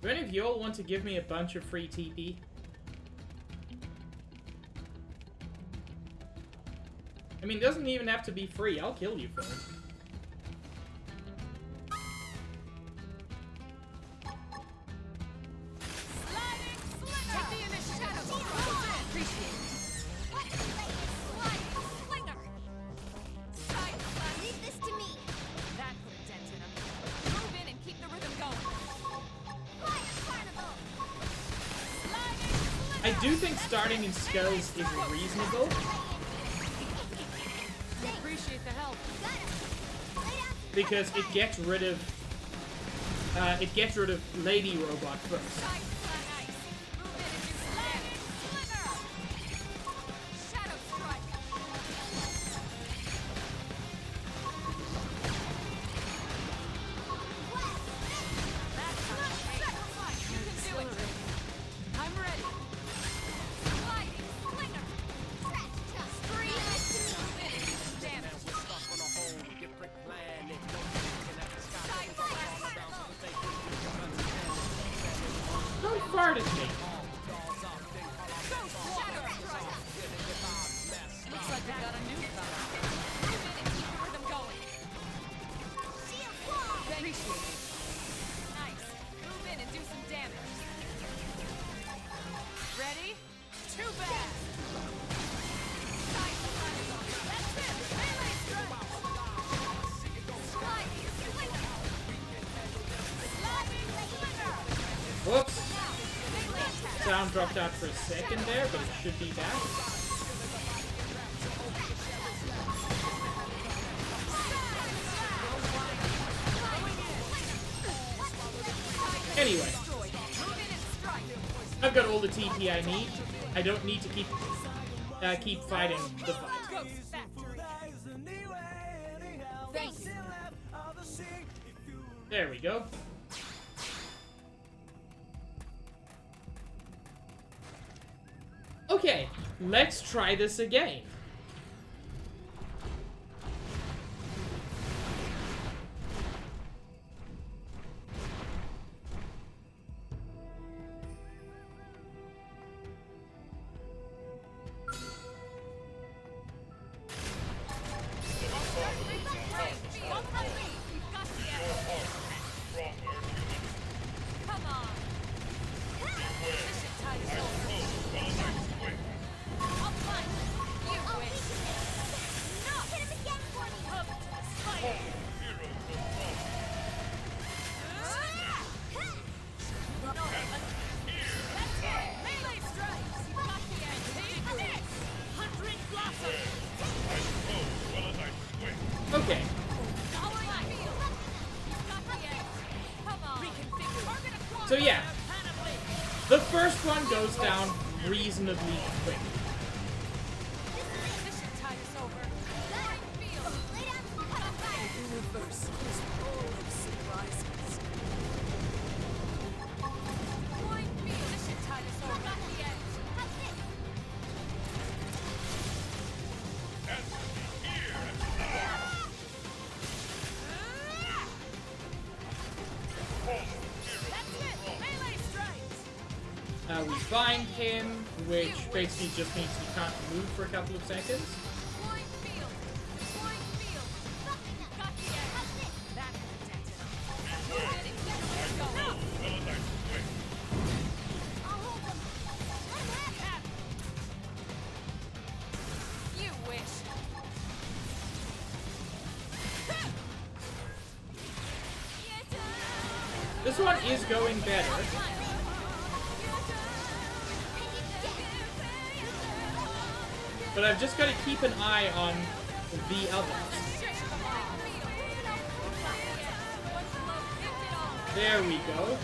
Do any of you all want to give me a bunch of free TP? I mean, it doesn't even have to be free. I'll kill you for it. I do think starting in skills is reasonable. Appreciate the help. Because it gets rid of Lady Robot first. Don't fart at me. Looks like we got a new fella. Move in and keep the rhythm going. Appreciate it. Nice. Move in and do some damage. Ready? Too bad. That's it. Melee strike. Sliding slinger. Sliding slinger. Whoops. Sound dropped out for a second there, but it should be back. Anyway, I've got all the TP I need. I don't need to keep fighting the fight. There we go. Okay, let's try this again. Okay. So yeah, the first one goes down reasonably quick. We bind him, which basically just means he can't move for a couple of seconds. This one is going better. But I've just got to keep an eye on the others. There we go.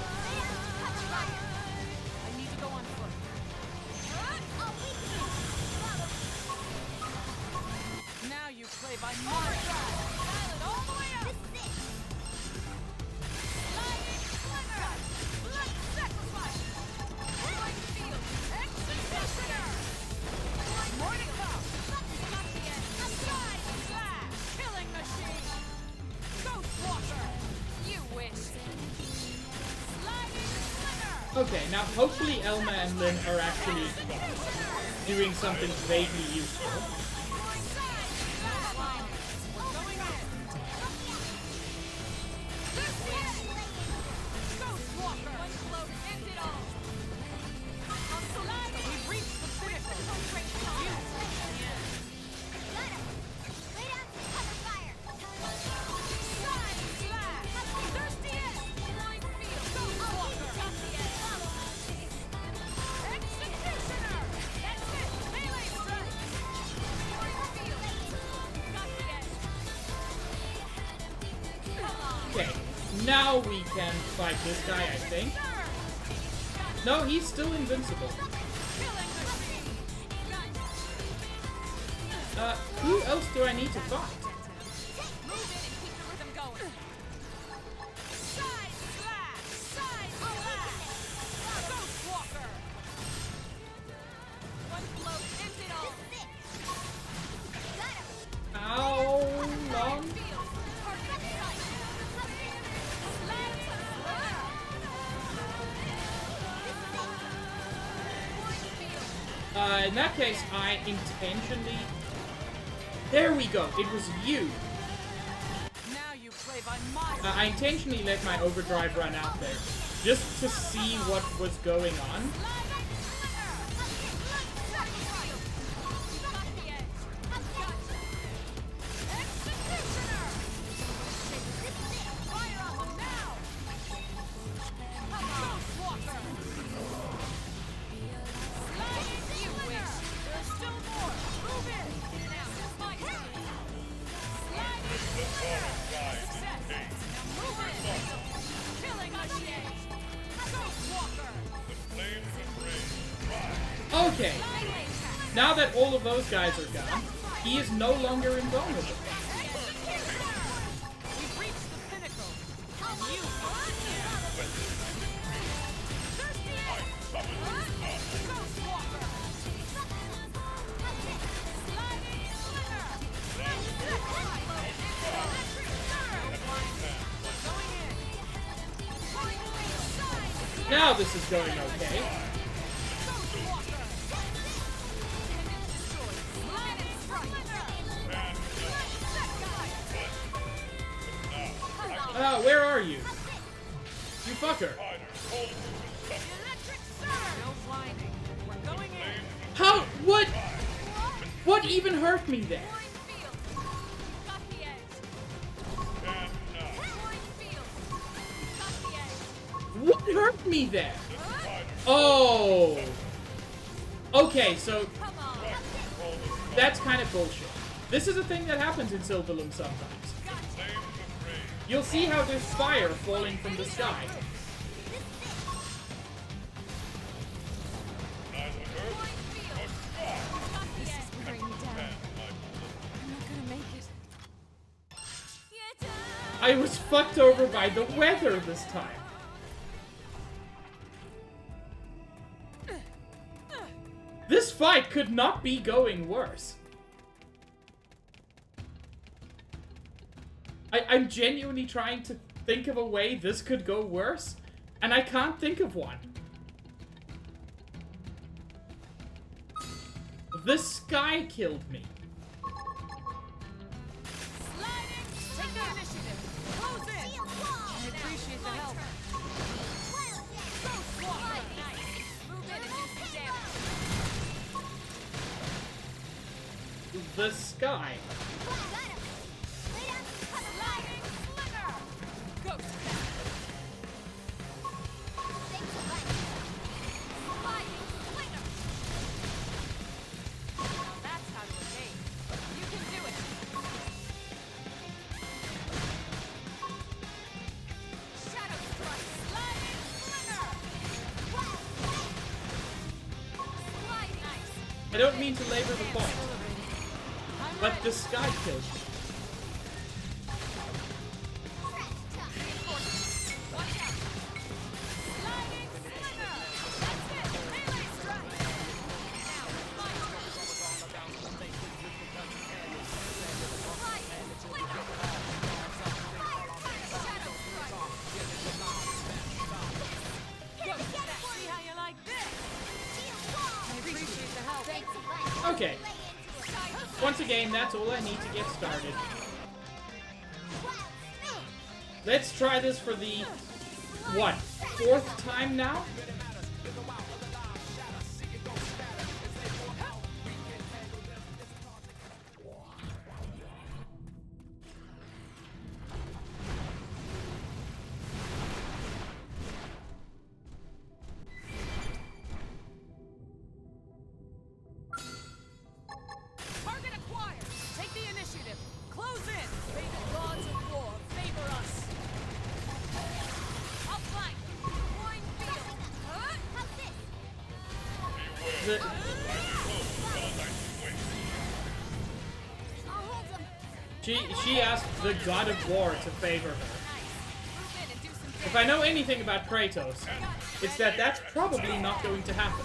Now you play by my style. All the way up. Sliding slinger. Blood sacrifice. Point field. Executioner. Mordecai. Side slash. Killing machine. Ghost walker. You wish. Sliding slinger. Okay, now hopefully Elma and Lynn are actually doing something vaguely useful. Okay, now we can fight this guy, I think. No, he's still invincible. Who else do I need to fight? How long? In that case, I intentionally... There we go, it was you. Now you play by my I intentionally let my overdrive run out there, just to see what was going on. Okay, now that all of those guys are gone, he is no longer invulnerable. We've reached the pinnacle. You Now this is going okay. Where are you? You fucker. How? What? What even hurt me there? What hurt me there? Oh. Okay, so that's kind of bullshit. This is a thing that happens in Silverloom sometimes. You'll see how there's fire falling from the sky. This is wearing me down. I'm not gonna make it. I was fucked over by the weather this time. This fight could not be going worse. I'm genuinely trying to think of a way this could go worse, and I can't think of one. The sky killed me. take the initiative. Close in. I appreciate the help. Move in and do some damage. The sky. I don't mean to labor the point, but the sky killed. Okay. Once again, that's all I need to get started. Let's try this for the, what, 4th time now? She asked the God of War to favor her. If I know anything about Kratos, it's that that's probably not going to happen.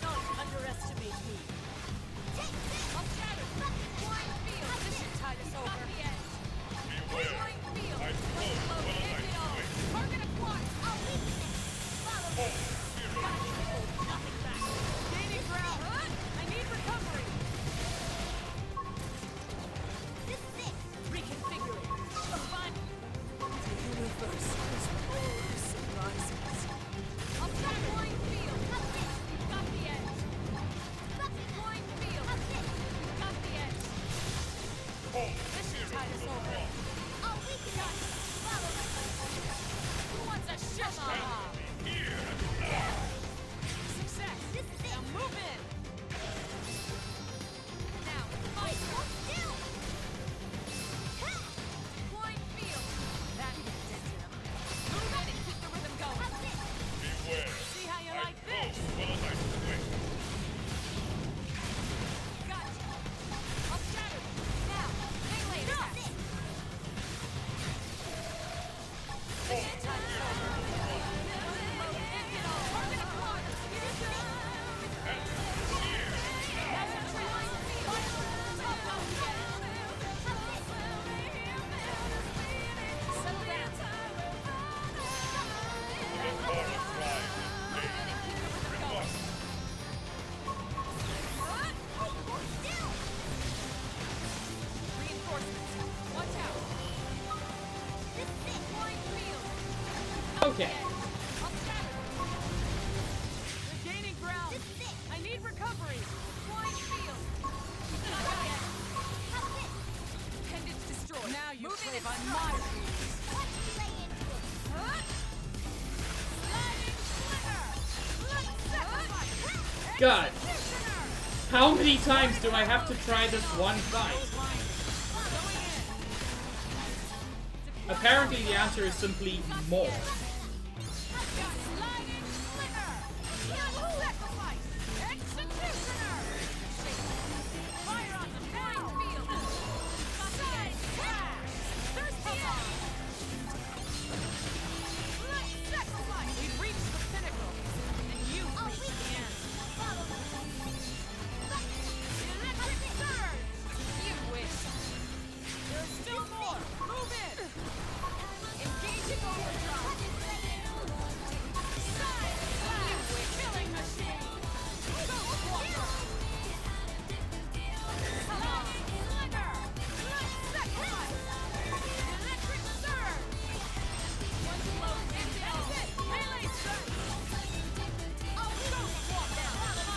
Don't underestimate me. Gaining ground. I need recovery. Reconfiguring. Fine. The universe has more surprises. I'll try point field. Got the edge. Point field. Got the edge. This should tide us over. Oh, we got it. Who wants a shot? Success. Now move in. Now, fight. Point field. That did him. Move in and keep the rhythm going. See how you like this? Gotcha. I'll shatter you. Now, melee attack. Target acquired. Settle down. Reinforcements. Watch out. Point field. Okay. I'll scatter. They're gaining ground. I need recovery. Point field. Pendants destroyed. Now you live on my rules. God. How many times do I have to try this one fight? Apparently the answer is simply more.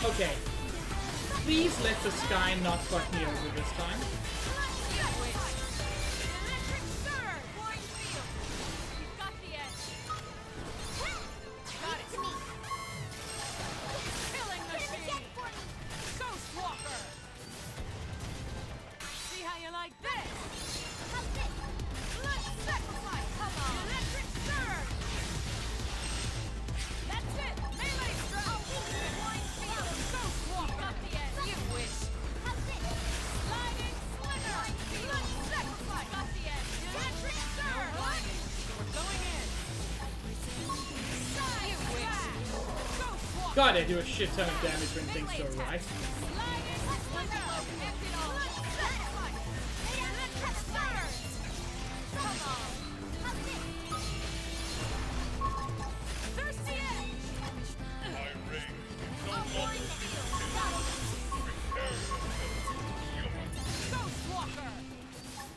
Okay. Please let the sky not fuck me over this time. Got the edge. God, I do a shit ton of damage when things go right.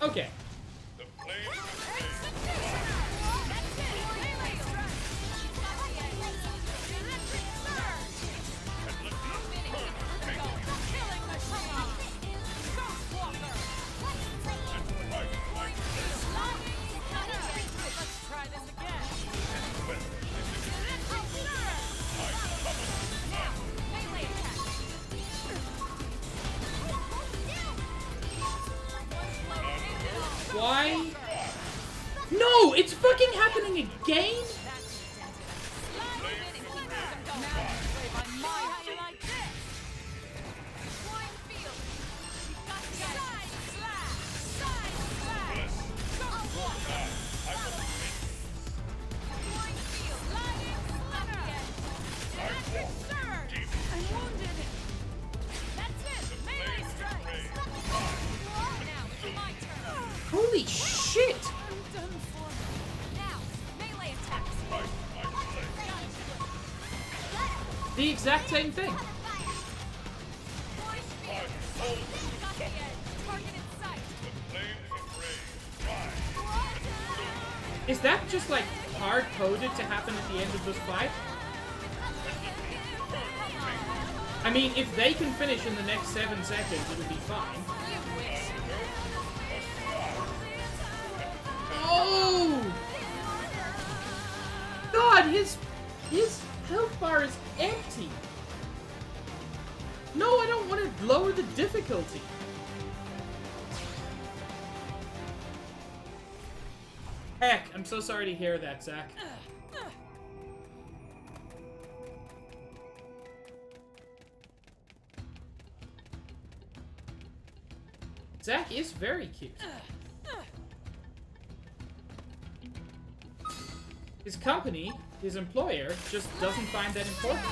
Okay. Why? No, it's fucking happening again? Holy shit! The exact same thing. Is that just like hard-coded to happen at the end of this fight? I mean, if they can finish in the next 7 seconds, it'll be fine. Oh! God, his health bar is empty. No, I don't want to lower the difficulty. Heck, I'm so sorry to hear that, Zach. Zach is very cute. His company, his employer, just doesn't find that important.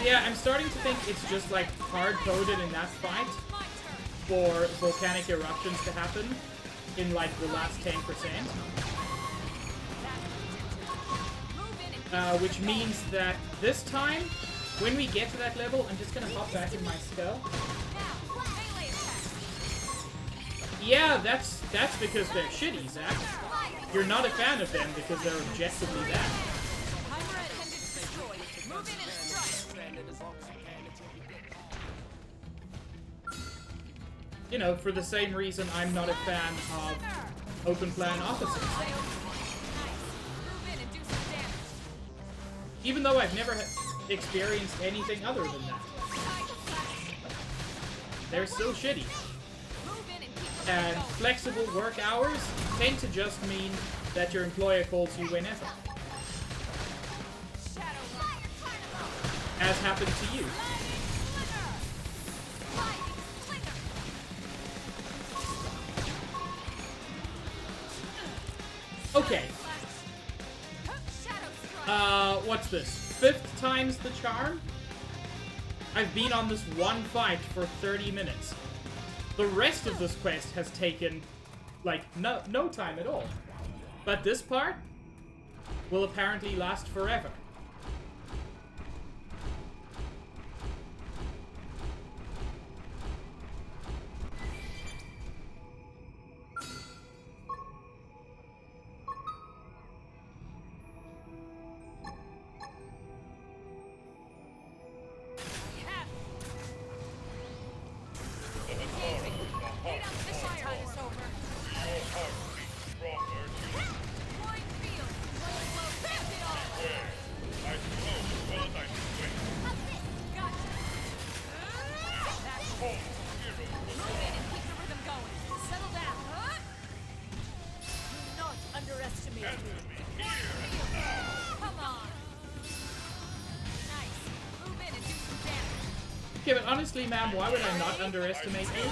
Yeah, I'm starting to think it's just like hard-coded in that fight for volcanic eruptions to happen in like the last 10%. Which means that this time, when we get to that level, I'm just gonna hop back in my skull. Yeah, that's because they're shitty, Zach. You're not a fan of them because they're objectively bad. You know, for the same reason I'm not a fan of open plan officers. Even though I've never experienced anything other than that. They're still shitty. And flexible work hours tend to just mean that your employer calls you whenever. As happened to you. Okay. What's this? 5th time's the charm? I've been on this one fight for 30 minutes. The rest of this quest has taken, like, no time at all. But this part will apparently last forever. Okay, but honestly, ma'am, why would I not underestimate you?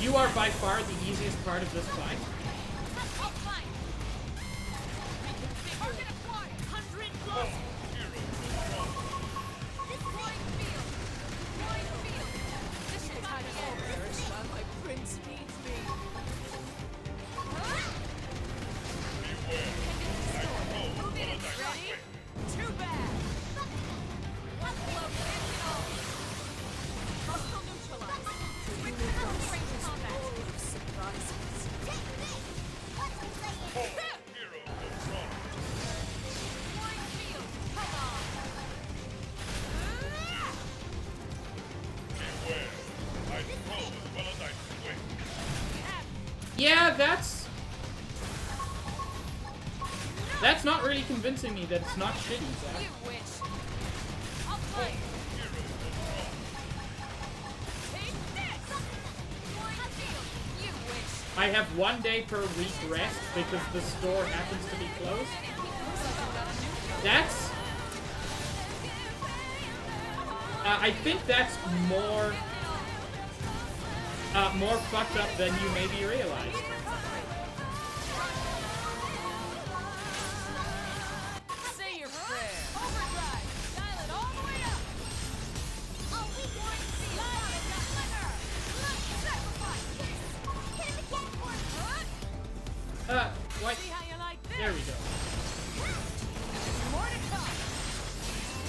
You are by far the easiest part of this fight. Yeah, that's not really convincing me that it's not shitty, Zach. I have 1 day per week rest because the store happens to be closed. That's... I think that's more fucked up than you maybe realized. Say your prayer. Overdrive. Dial it all the way up. Oh, we want to see lion slinger. Let's sacrifice. Hit him again for What? See how you like this? There we go. More to come.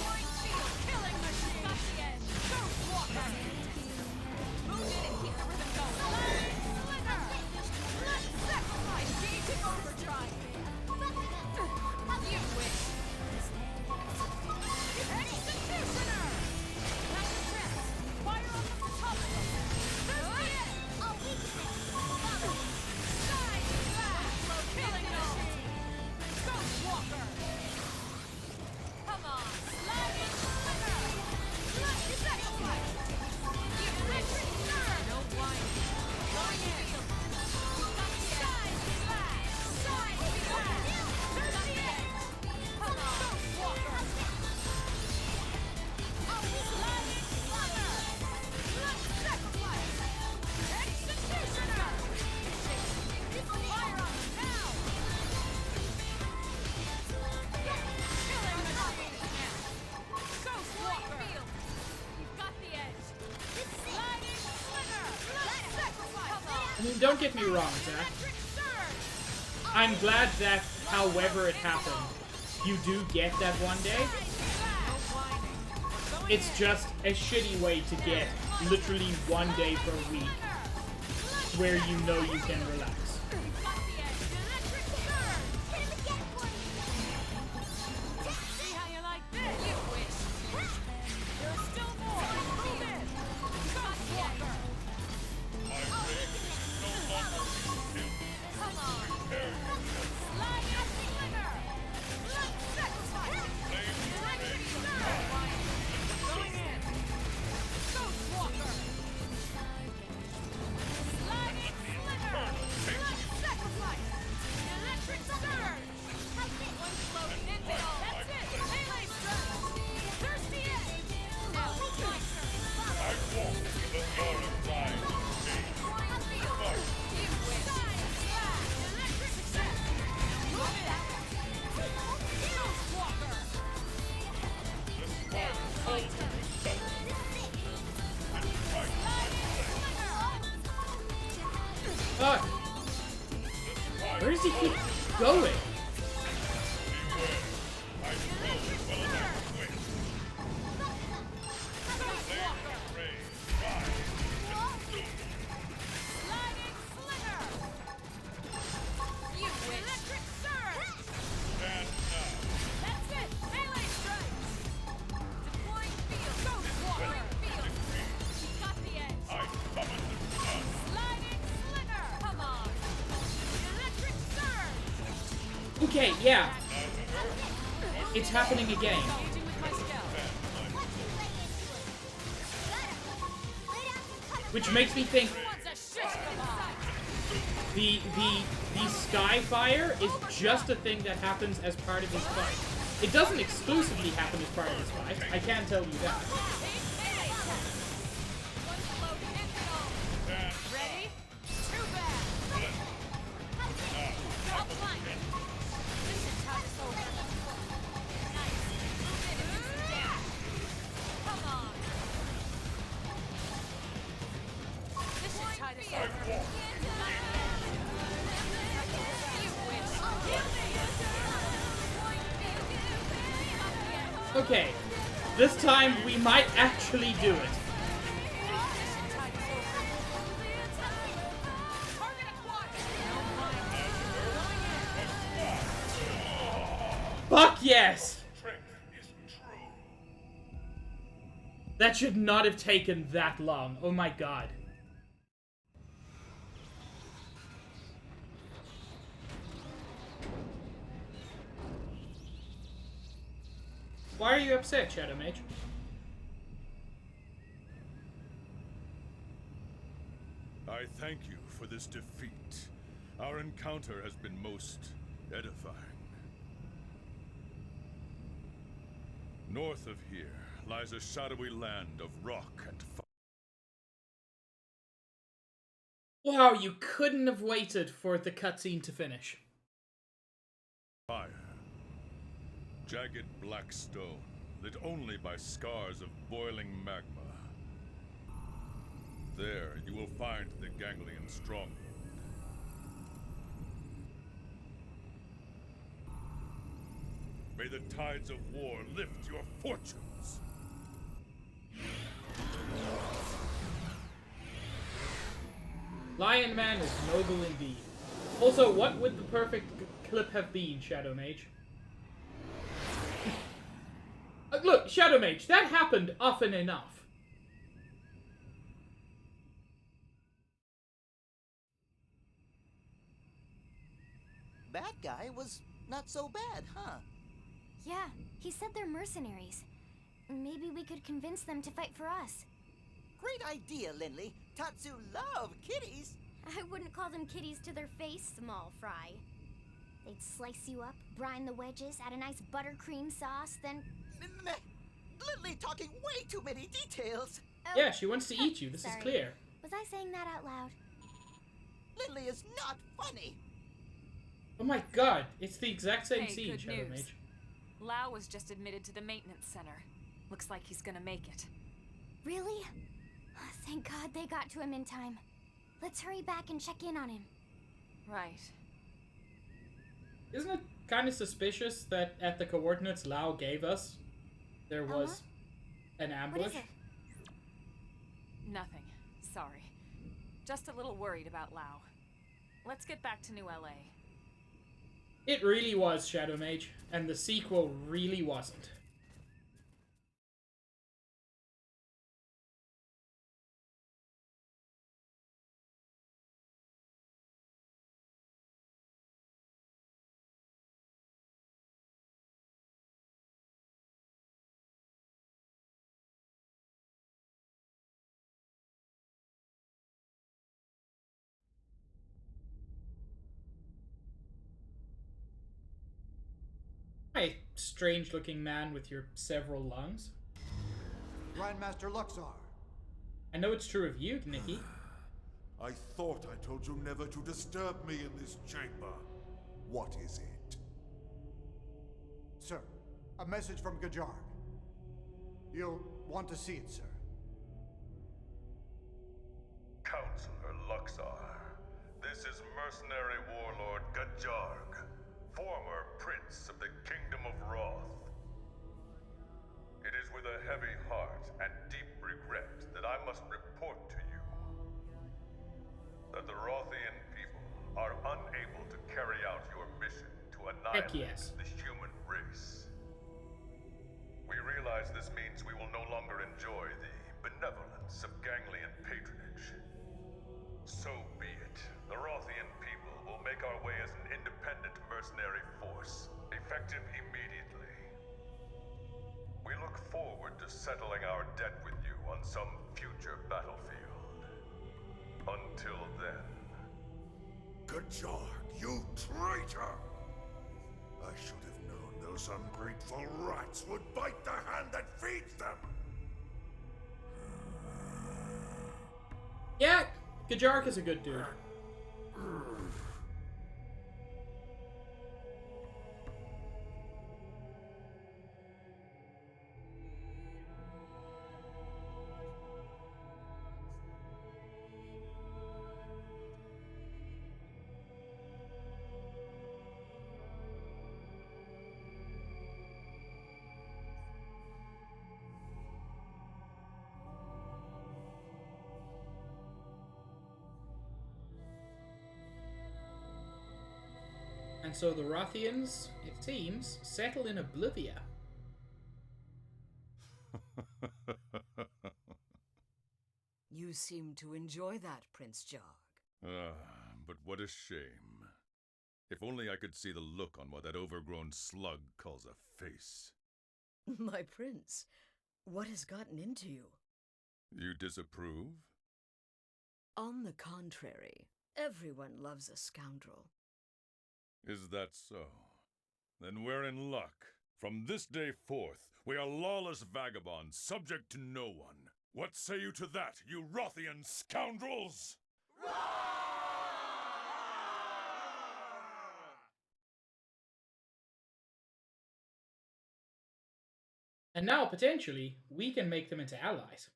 Point shield. Killing machine. Got the end. Ghost walker. Move in and keep the rhythm going. Lion slinger. Let's sacrifice. Engaging overdrive. You wish. Executioner. Now the chest. Fire on the top of them. There's the end. Oh, we can. Side blast. Killing machine. Ghost walker. Come on. Lion slinger. Let's sacrifice. You electric nerve. No whining. Going in. Side blast. Side blast. There's the end. Come on. Ghost walker. Oh, lion slinger. Let's sacrifice. Executioner. Fire on now. Killing machine. Ghost walker. You've got the edge. Lion slinger. Let's sacrifice. I mean, don't get me wrong, Zach. I'm glad that, however it happened, you do get that 1 day. It's just a shitty way to get literally 1 day per week where you know you can relax. See how you like this? You wish. There's still more. Move in. Ghost walker. Come on. Lion slinger. Let's sacrifice. Electric nerve. Going in. Ghost walker. Lion slinger. Let's sacrifice. Electric surge. One float. End it all. That's it. Melee strike. Thirsty edge. Now it's my turn. I walk with the guard of time. You win. Electric set. Move it. Ghost walker. Now it's my turn. Fuck! Where does he keep going? Sliding slinger. You win. Electric surge. That's it. Melee strike. Deploying field. Ghost walker. Field. You got the edge. Sliding slinger. Come on. Electric surge. Okay, yeah. It's happening again. Engaging with my scout. Which makes me think Wants a shish kebab. the Skyfire is just a thing that happens as part of his fight. It doesn't exclusively happen as part of his fight. I can tell you that. Okay. This time we might actually do it. Fuck yes! That should not have taken that long. Oh my god. Why are you upset, Shadow Mage? I thank you for this defeat. Our encounter has been most edifying. North of here lies a shadowy land of rock and fire. Wow, you couldn't have waited for the cutscene to finish. Jagged black stone, lit only by scars of boiling magma. There you will find the Ganglion stronghold. May the tides of war lift your fortunes! Lion Man is noble indeed. Also, what would the perfect clip have been, Shadow Mage? Look, Shadow Mage, that happened often enough. Bad guy was not so bad, huh? Yeah, he said they're mercenaries. Maybe we could convince them to fight for us. Great idea, Lindley. Tatsu love kitties. I wouldn't call them kitties to their face, small fry. They'd slice you up, brine the wedges, add a nice buttercream sauce, then... Lindley talking way too many details. Oh, Yeah, she wants to eat you. This is sorry. clear. Was I saying that out loud? Lindley is not funny. Oh my god, it's the exact same Hey, scene, good Shadow news. Mage. Lao was just admitted to the maintenance center. Looks like he's gonna make it. Really? Oh, thank God they got to him in time. Let's hurry back and check in on him. Right. Isn't it kind of suspicious that at the coordinates Lao gave us, there was an ambush? What is it? Nothing. Sorry. Just a little worried about Lao. Let's get back to New LA. It really was, Shadow Mage, and the sequel really wasn't. Hi, strange-looking man with your several lungs. Grandmaster Luxar. I know it's true of you, Nikki. I thought I told you never to disturb me in this chamber. What is it? Sir, a message from Gajarg. You'll want to see it, sir. Counselor Luxar, this is mercenary warlord Gajarg, former prince of the Kingdom of Roth. It is with a heavy heart and deep regret that I must report to you that the Rothian people are unable to carry out your mission to annihilate yes. the human race. We realize this means we will no longer enjoy the benevolence of Ganglion patronage. So be it. The Rothian people will make our way as an independent mercenary force, effective immediately. We look forward to settling our debt with you on some future battlefield. Until then... Gajarg, you traitor! I should have known those ungrateful rats would bite the hand that feeds them! Yeah, Gajarg is a good dude. so the Rothians, it seems, settle in Oblivia. You seem to enjoy that, Prince Jarg. But what a shame. If only I could see the look on what that overgrown slug calls a face. My prince, what has gotten into you? You disapprove? On the contrary, everyone loves a scoundrel. Is that so? Then we're in luck. From this day forth, we are lawless vagabonds, subject to no one. What say you to that, you Rothian scoundrels? And now, potentially, we can make them into allies.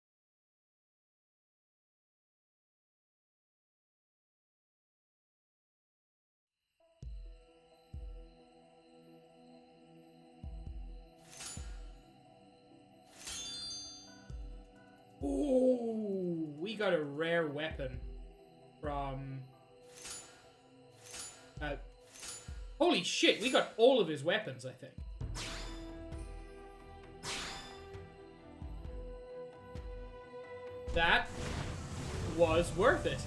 Ooh, we got a rare weapon from... holy shit, we got all of his weapons, I think. That was worth it.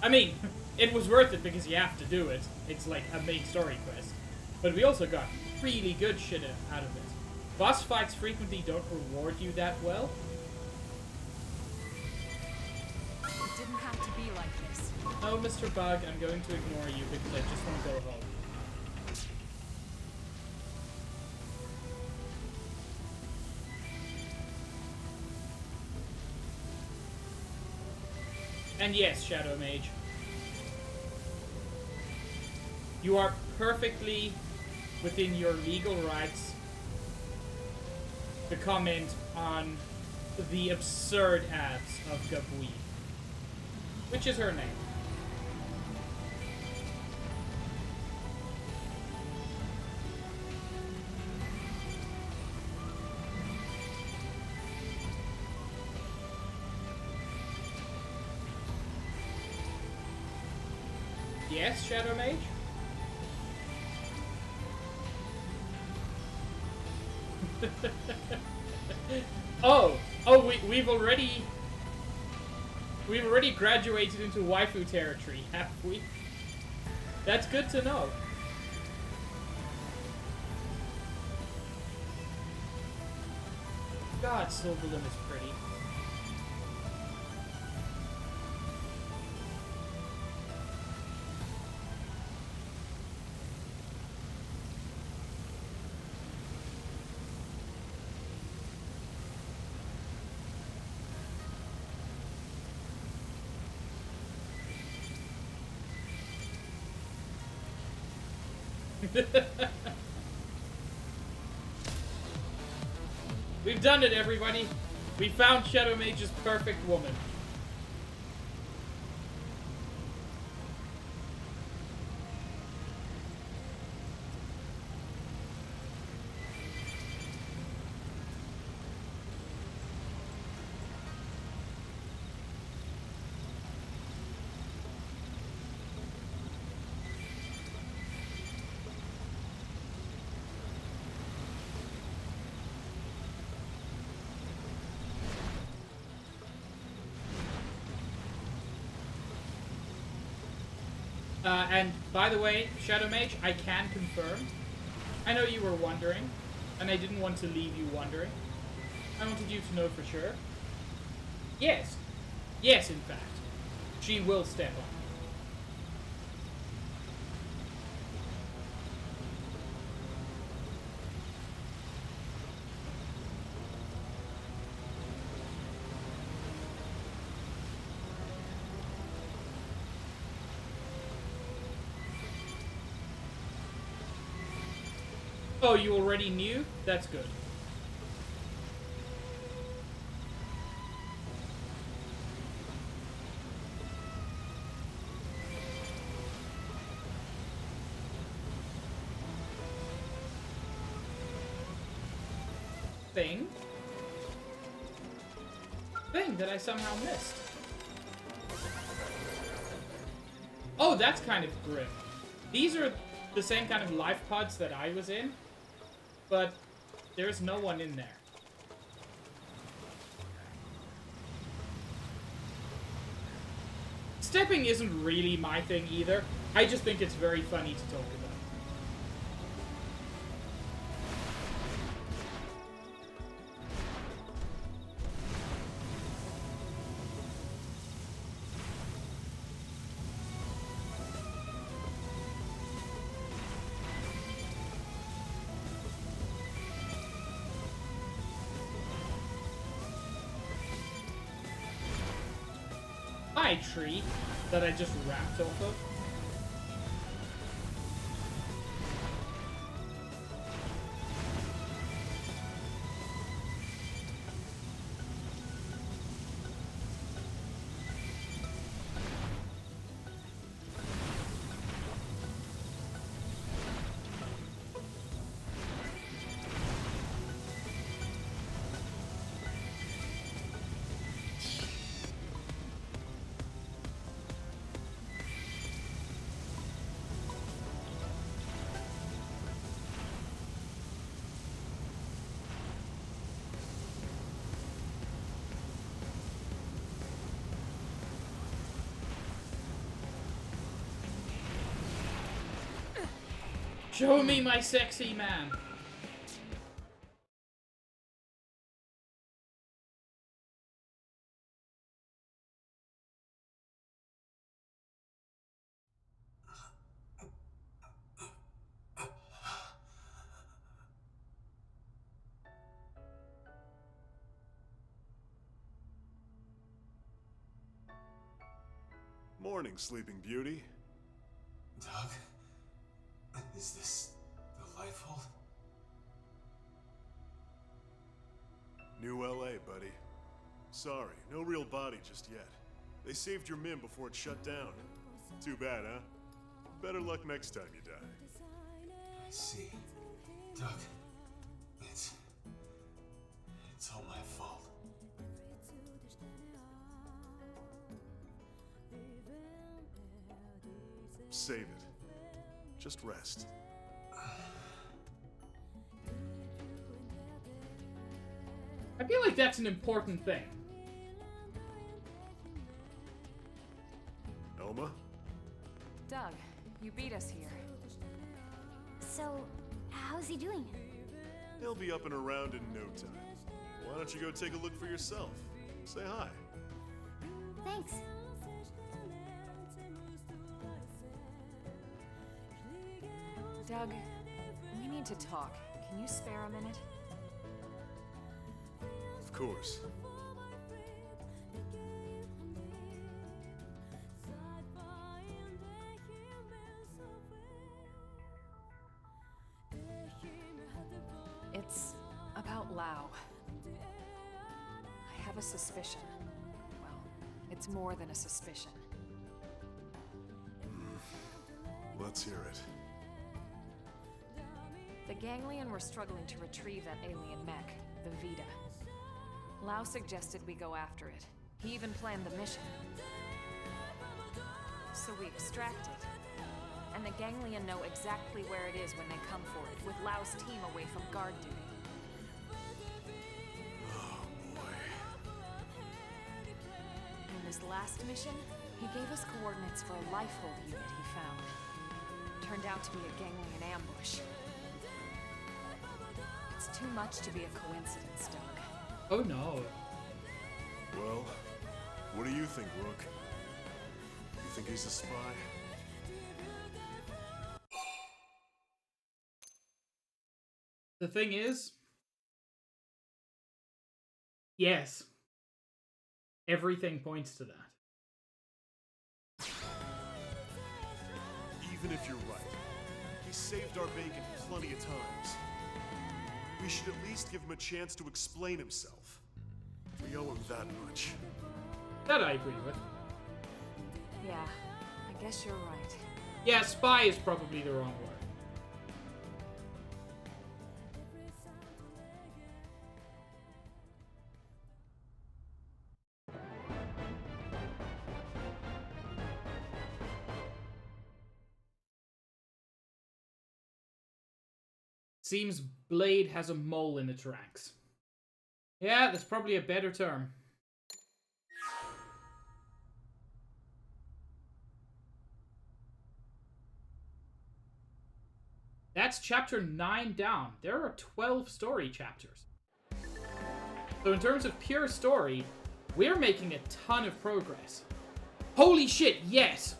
I mean, it was worth it because you have to do it. It's like a main story quest. But we also got really good shit out of it. Boss fights frequently don't reward you that well. It didn't have to be like this. Oh, Mr. Bug, I'm going to ignore you because I just want to go home. And yes, Shadow Mage. You are perfectly within your legal rights to comment on the absurd abs of Gabui. Which is her name. Yes, Shadow Mage? We've already graduated into waifu territory, have we? That's good to know. God, Silverlim is pretty. We've done it, everybody. We found Shadow Mage's perfect woman. And by the way, Shadow Mage, I can confirm. I know you were wondering, and I didn't want to leave you wondering. I wanted you to know for sure. Yes. Yes, in fact. She will step up. Oh, you already knew? That's good. Thing that I somehow missed. Oh, that's kind of grim. These are the same kind of life pods that I was in, but there's no one in there. Stepping isn't really my thing either. I just think it's very funny to talk about. Hi, tree that I just wrapped off of. Show me my sexy man. Morning, Sleeping Beauty. Doug? Is this the life hold? New LA, buddy. Sorry, no real body just yet. They saved your Mim before it shut down. Too bad, huh? Better luck next time you die. I see. Doug, it's all my fault. Save it. Just rest. I feel like that's an important thing. Elma? Doug, you beat us here. So, how's he doing? He'll be up and around in no time. Why don't you go take a look for yourself? Say hi. Thanks. Doug, we need to talk. Can you spare a minute? Of course. It's about Lao. I have a suspicion. Well, it's more than a suspicion. Let's hear it. The Ganglion were struggling to retrieve that alien mech, the Vita. Lao suggested we go after it. He even planned the mission. So we extract it. And the Ganglion know exactly where it is when they come for it, with Lao's team away from guard duty. Oh, boy. In this last mission, he gave us coordinates for a lifehold unit he found. Turned out to be a Ganglion ambush. It's too much to be a coincidence, Doug. Oh no. Well, what do you think, Rook? You think he's a spy? The thing is, yes. Everything points to that. Even if you're right, he saved our bacon plenty of times. We should at least give him a chance to explain himself. We owe him that much. That I agree with. Yeah, I guess you're right. Yeah, spy is probably the wrong word. Seems Blade has a mole in its ranks. Yeah, that's probably a better term. That's chapter 9 down. There are 12 story chapters. So in terms of pure story, we're making a ton of progress. Holy shit, yes!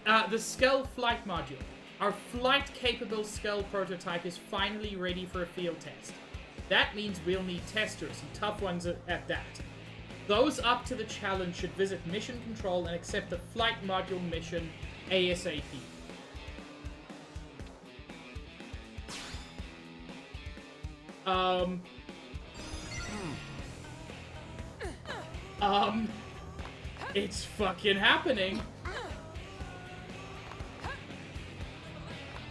The Skell flight module. Our flight-capable Skell prototype is finally ready for a field test. That means we'll need testers, and tough ones at that. Those up to the challenge should visit Mission Control and accept the flight module mission ASAP. It's fucking happening.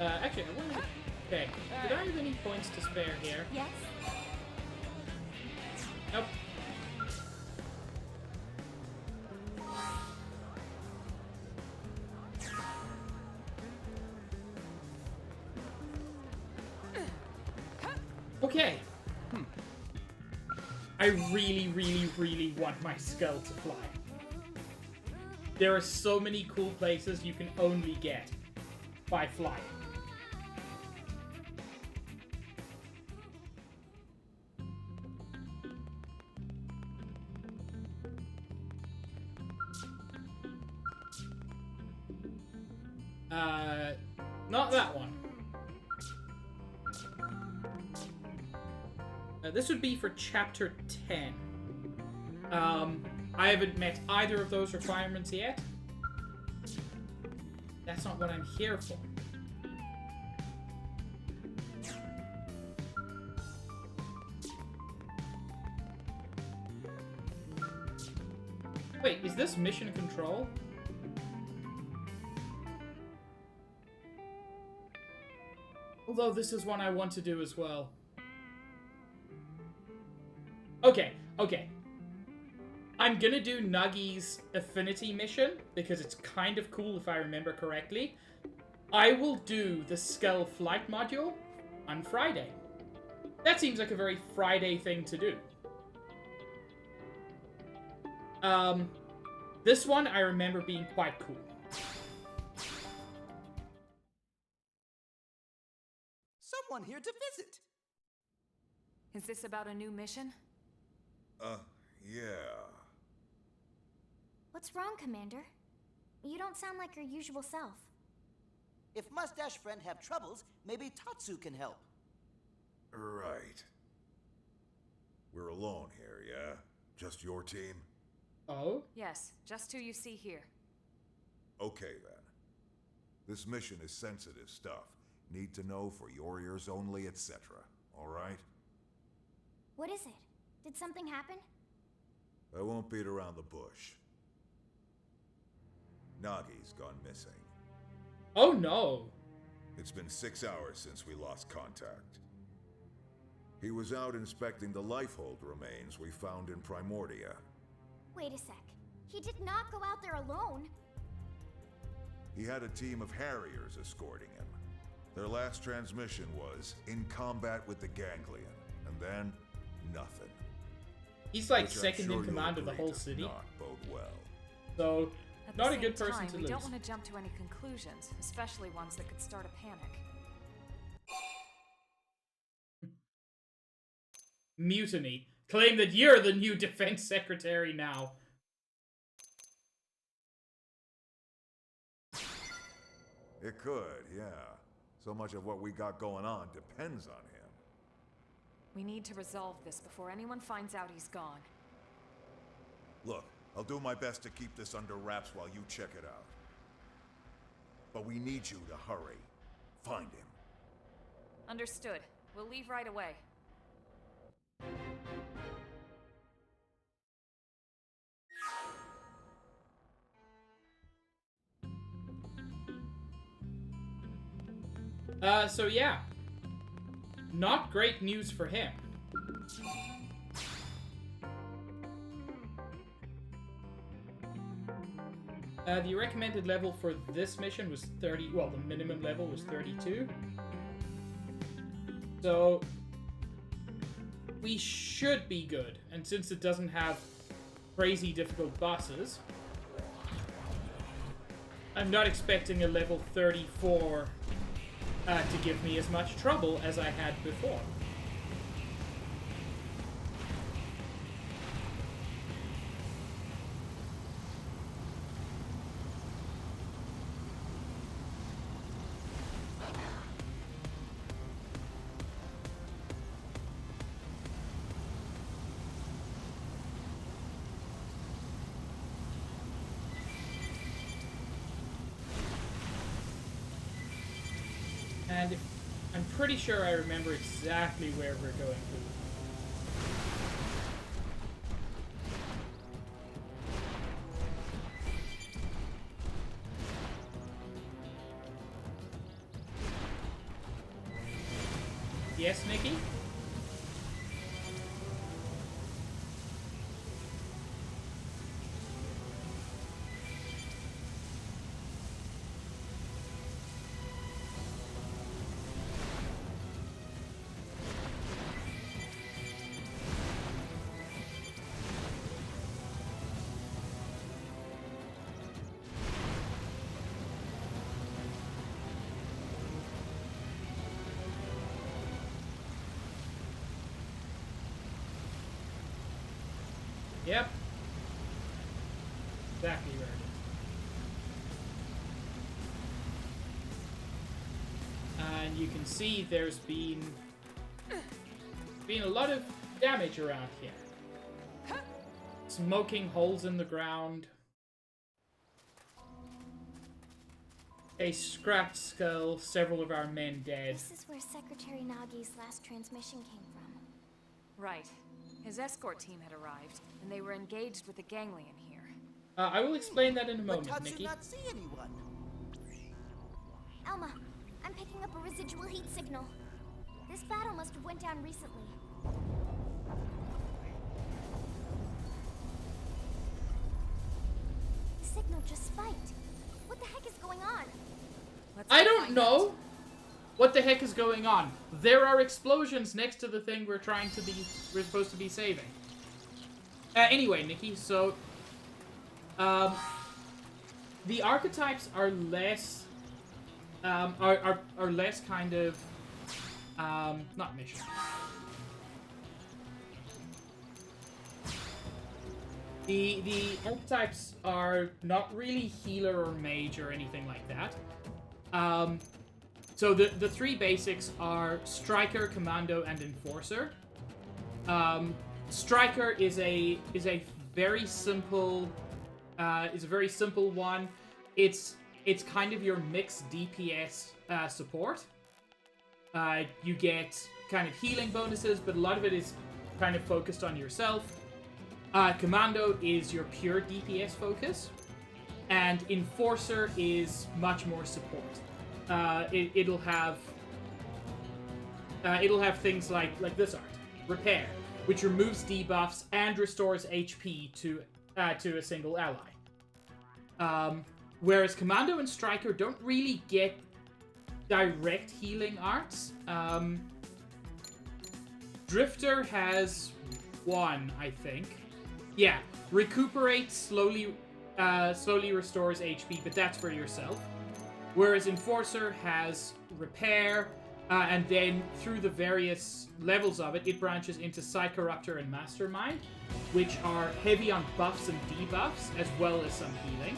Actually, I wonder. Okay, did I have any points to spare here? Yes. Nope. Okay. I really, really, really want my Skull to fly. There are so many cool places you can only get by flying. Not that one. This would be for chapter 10. I haven't met either of those requirements yet. That's not what I'm here for. Wait, is this Mission Control? Although this is one I want to do as well. Okay. I'm gonna do Nagi's Affinity mission, because it's kind of cool if I remember correctly. I will do the Skull flight module on Friday. That seems like a very Friday thing to do. This one I remember being quite cool. Someone here to visit. Is this about a new mission? Yeah. What's wrong, Commander? You don't sound like your usual self. If Mustache Friend have troubles, maybe Tatsu can help. Right. We're alone here, yeah? Just your team? Oh? Yes, just who you see here. Okay, then. This mission is sensitive stuff. Need to know for your ears only, etc. Alright? What is it? Did something happen? I won't beat around the bush. Nagi's gone missing. Oh no! It's been 6 hours since we lost contact. He was out inspecting the lifehold remains we found in Primordia. Wait a sec. He did not go out there alone. He had a team of Harriers escorting him. Their last transmission was in combat with the Ganglion, and then nothing. He's like Which I'm second sure in command you'll of the agree whole does city. Not bode well. So, At not the a good same person time, to we lose. don't want to jump to any conclusions, especially ones that could start a panic. Mutiny. Claim that you're the new defense secretary now. It could, yeah. So much of what we got going on depends on him. We need to resolve this before anyone finds out he's gone. Look, I'll do my best to keep this under wraps while you check it out. But we need you to hurry. Find him. Understood. We'll leave right away. So yeah. Not great news for him. The recommended level for this mission was 30, well, the minimum level was 32. So we should be good. And since it doesn't have crazy difficult bosses, I'm not expecting a level 34 to give me as much trouble as I had before. And I'm pretty sure I remember exactly where we're going to. Yes, Nikki? Yep. Exactly where it is. And you can see there's been a lot of damage around here. Smoking holes in the ground. A scrapped skull, several of our men dead. This is where Secretary Nagi's last transmission came from. Right. His escort team had arrived, and they were engaged with the ganglion here. I will explain that in a moment, But Nikki. not see anyone. Elma, I'm picking up a residual heat signal. This battle must have went down recently. The signal just spiked. What the heck is going on? I don't know what the heck is going on. There are explosions next to the thing we're supposed to be saving. Anyway, Nikki, so the archetypes are less are less kind of not mission. The archetypes are not really healer or mage or anything like that. So the three basics are Striker, Commando, and Enforcer. Striker is a very simple one. It's kind of your mixed DPS support. You get kind of healing bonuses, but a lot of it is kind of focused on yourself. Commando is your pure DPS focus, and Enforcer is much more support. It'll have things like this art, Repair, which removes debuffs and restores HP to a single ally. Whereas Commando and Striker don't really get direct healing arts. Drifter has one, I think. Yeah, Recuperate slowly restores HP, but that's for yourself. Whereas Enforcer has Repair, and then through the various levels of it, it branches into Psychoruptor and Mastermind, which are heavy on buffs and debuffs, as well as some healing.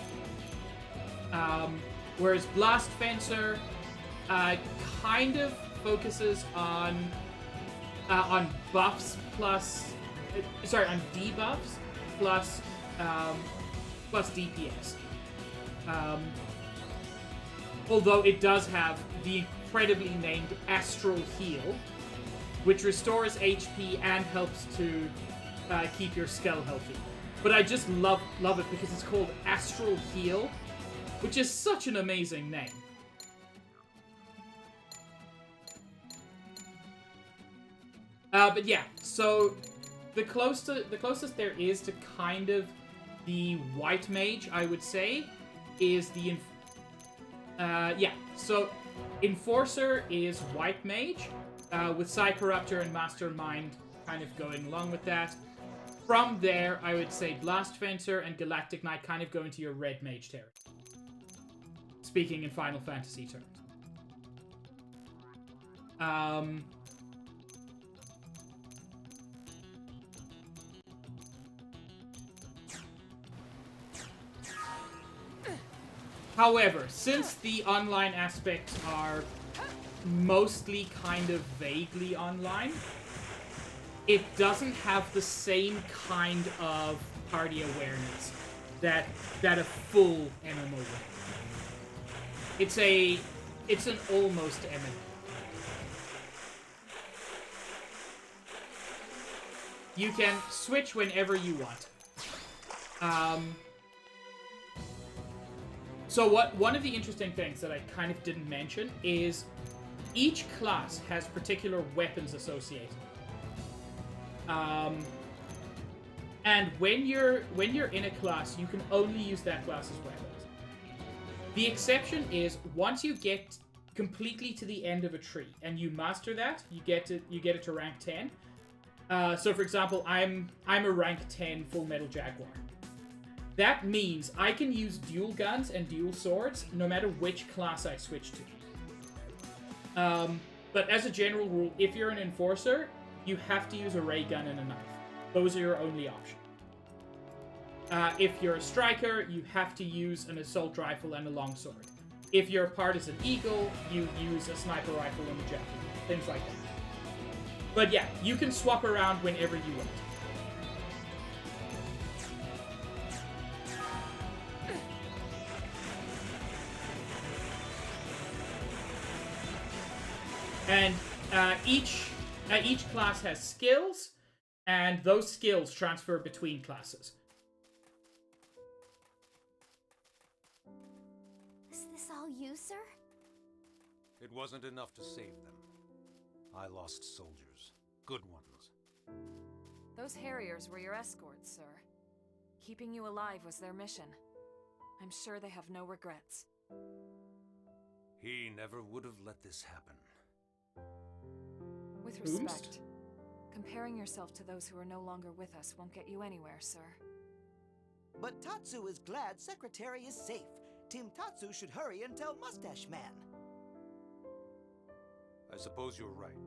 Whereas Blast Fencer kind of focuses on buffs plus... on debuffs plus DPS. Although it does have the incredibly named Astral Heal, which restores HP and helps to keep your skull healthy. But I just love it because it's called Astral Heal, which is such an amazing name. But yeah, so the closest there is to kind of the White Mage, I would say, is the... yeah, so Enforcer is White Mage, with Psycorruptor and Mastermind kind of going along with that. From there, I would say Blast Fencer and Galactic Knight kind of go into your Red Mage territory. Speaking in Final Fantasy terms. However, since the online aspects are mostly kind of vaguely online, it doesn't have the same kind of party awareness that a full MMO would. It's an almost MMO. You can switch whenever you want. So one of the interesting things that I kind of didn't mention is each class has particular weapons associated. And when you're in a class, you can only use that class's weapons. The exception is once you get completely to the end of a tree and you master that, you get it to rank 10. So for example, I'm a rank 10 Full Metal Jaguar. That means I can use dual guns and dual swords no matter which class I switch to. But as a general rule, if you're an Enforcer, you have to use a ray gun and a knife. Those are your only options. If you're a Striker, you have to use an assault rifle and a longsword. If your partisan Eagle, you use a sniper rifle and a javelin. Things like that. But yeah, you can swap around whenever you want. And each class has skills, and those skills transfer between classes. Is this all you, sir? It wasn't enough to save them. I lost soldiers. Good ones. Those Harriers were your escorts, sir. Keeping you alive was their mission. I'm sure they have no regrets. He never would have let this happen. With respect, comparing yourself to those who are no longer with us won't get you anywhere, sir. But Tatsu is glad Secretary is safe. Team Tatsu should hurry and tell Mustache Man. I suppose you're right.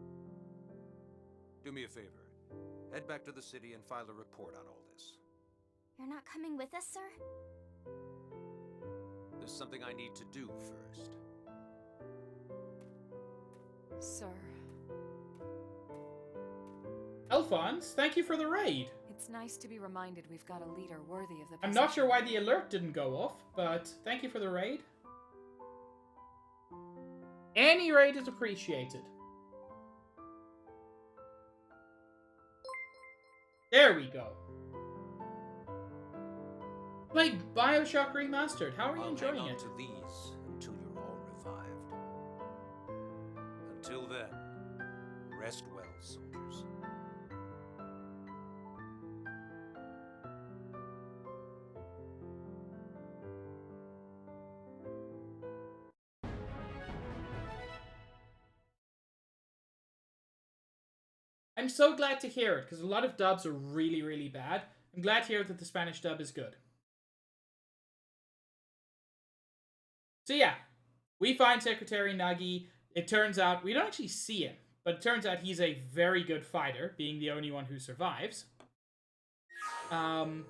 Do me a favor. Head back to the city and file a report on all this. You're not coming with us, sir? There's something I need to do first. Sir. Alphonse, thank you for the raid. It's nice to be reminded we've got a leader worthy of the I'm not sure why the alert didn't go off, but thank you for the raid. Any raid is appreciated. There we go. Played BioShock Remastered. How are you enjoying hang on it? to these until you're all revived. Until then, rest well, soldiers. I'm so glad to hear it, because a lot of dubs are really, really bad. I'm glad to hear that the Spanish dub is good. So yeah, we find Secretary Nagi. It turns out, we don't actually see him, but it turns out he's a very good fighter, being the only one who survives. And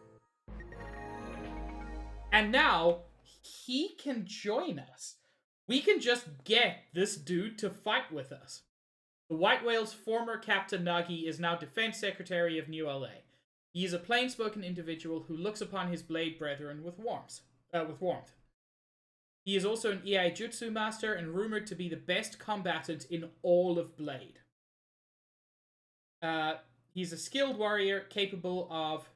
now, he can join us. We can just get this dude to fight with us. The White Whale's former captain Nagi is now Defense Secretary of New LA. He is a plain-spoken individual who looks upon his blade brethren with warmth. He is also an EI Jutsu master and rumored to be the best combatant in all of Blade. He's a skilled warrior capable of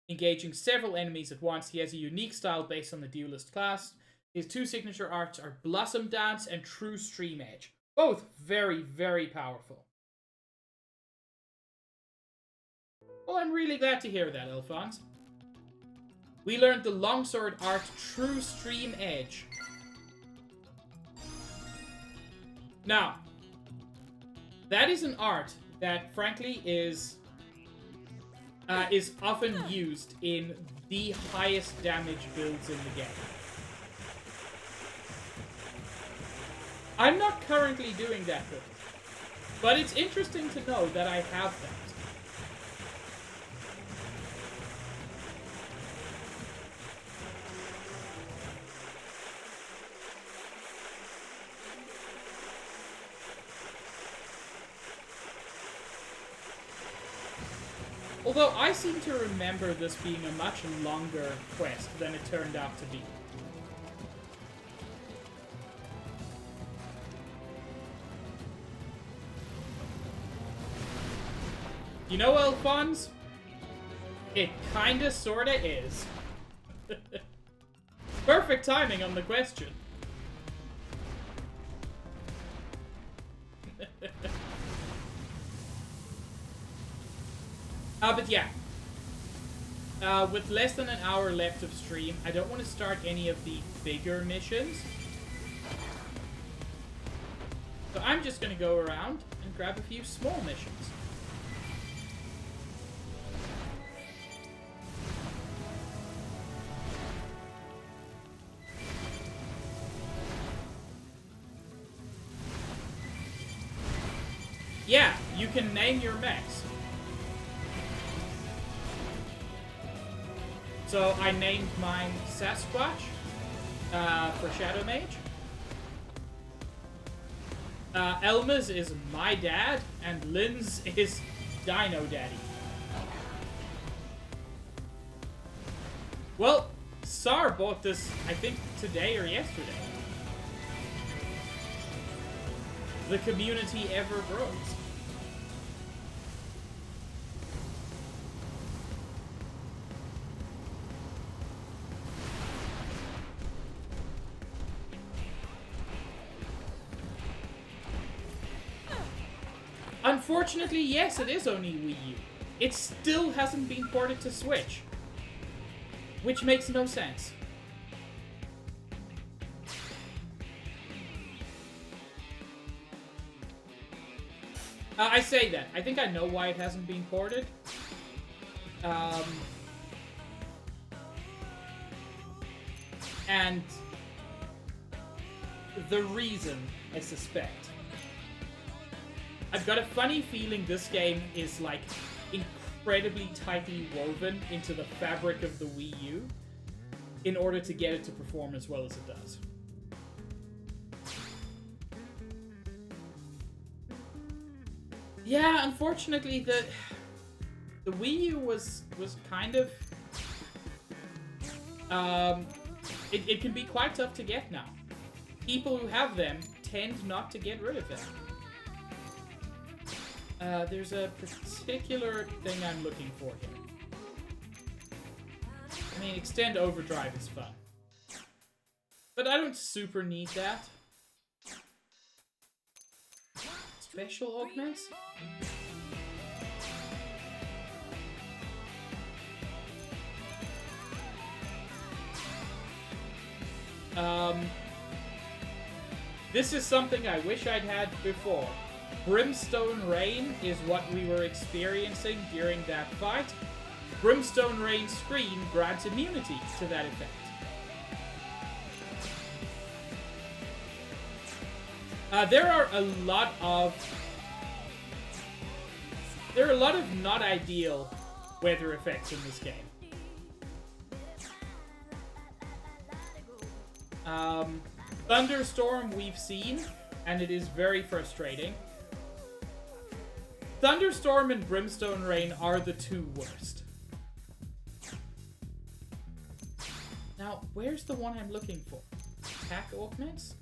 engaging several enemies at once. He has a unique style based on the duelist class. His two signature arts are Blossom Dance and True Stream Edge. Both very, very powerful. Well, I'm really glad to hear that, Alphonse. We learned the longsword art True Stream Edge. Now, that is an art that, frankly, is often used in the highest damage builds in the game. I'm not currently doing that build, but it's interesting to know that I have that. Although I seem to remember this being a much longer quest than it turned out to be. You know, Alphonse? It kinda sorta is. Perfect timing on the question. But yeah. With less than an hour left of stream, I don't want to start any of the bigger missions. So I'm just gonna go around and grab a few small missions. Yeah, you can name your mechs. So I named mine Sasquatch for Shadow Mage. Elma's is my dad, and Lynn's is Dino Daddy. Well, Sar bought this, I think, today or yesterday. The community ever grows. Unfortunately, yes, it is only Wii U. It still hasn't been ported to Switch. Which makes no sense. I say that. I think I know why it hasn't been ported. And the reason, I suspect. I've got a funny feeling this game is, like, incredibly tightly woven into the fabric of the Wii U in order to get it to perform as well as it does. Yeah, unfortunately, the Wii U was kind of... It can be quite tough to get now. People who have them tend not to get rid of them. There's a particular thing I'm looking for here. I mean, Extend Overdrive is fun. But I don't super need that. Special augments? This is something I wish I'd had before. Brimstone Rain is what we were experiencing during that fight. Brimstone Rain's screen grants immunity to that effect. There are a lot of not ideal weather effects in this game. Thunderstorm we've seen, and it is very frustrating. Thunderstorm and Brimstone Rain are the two worst. Now, where's the one I'm looking for? Attack augments?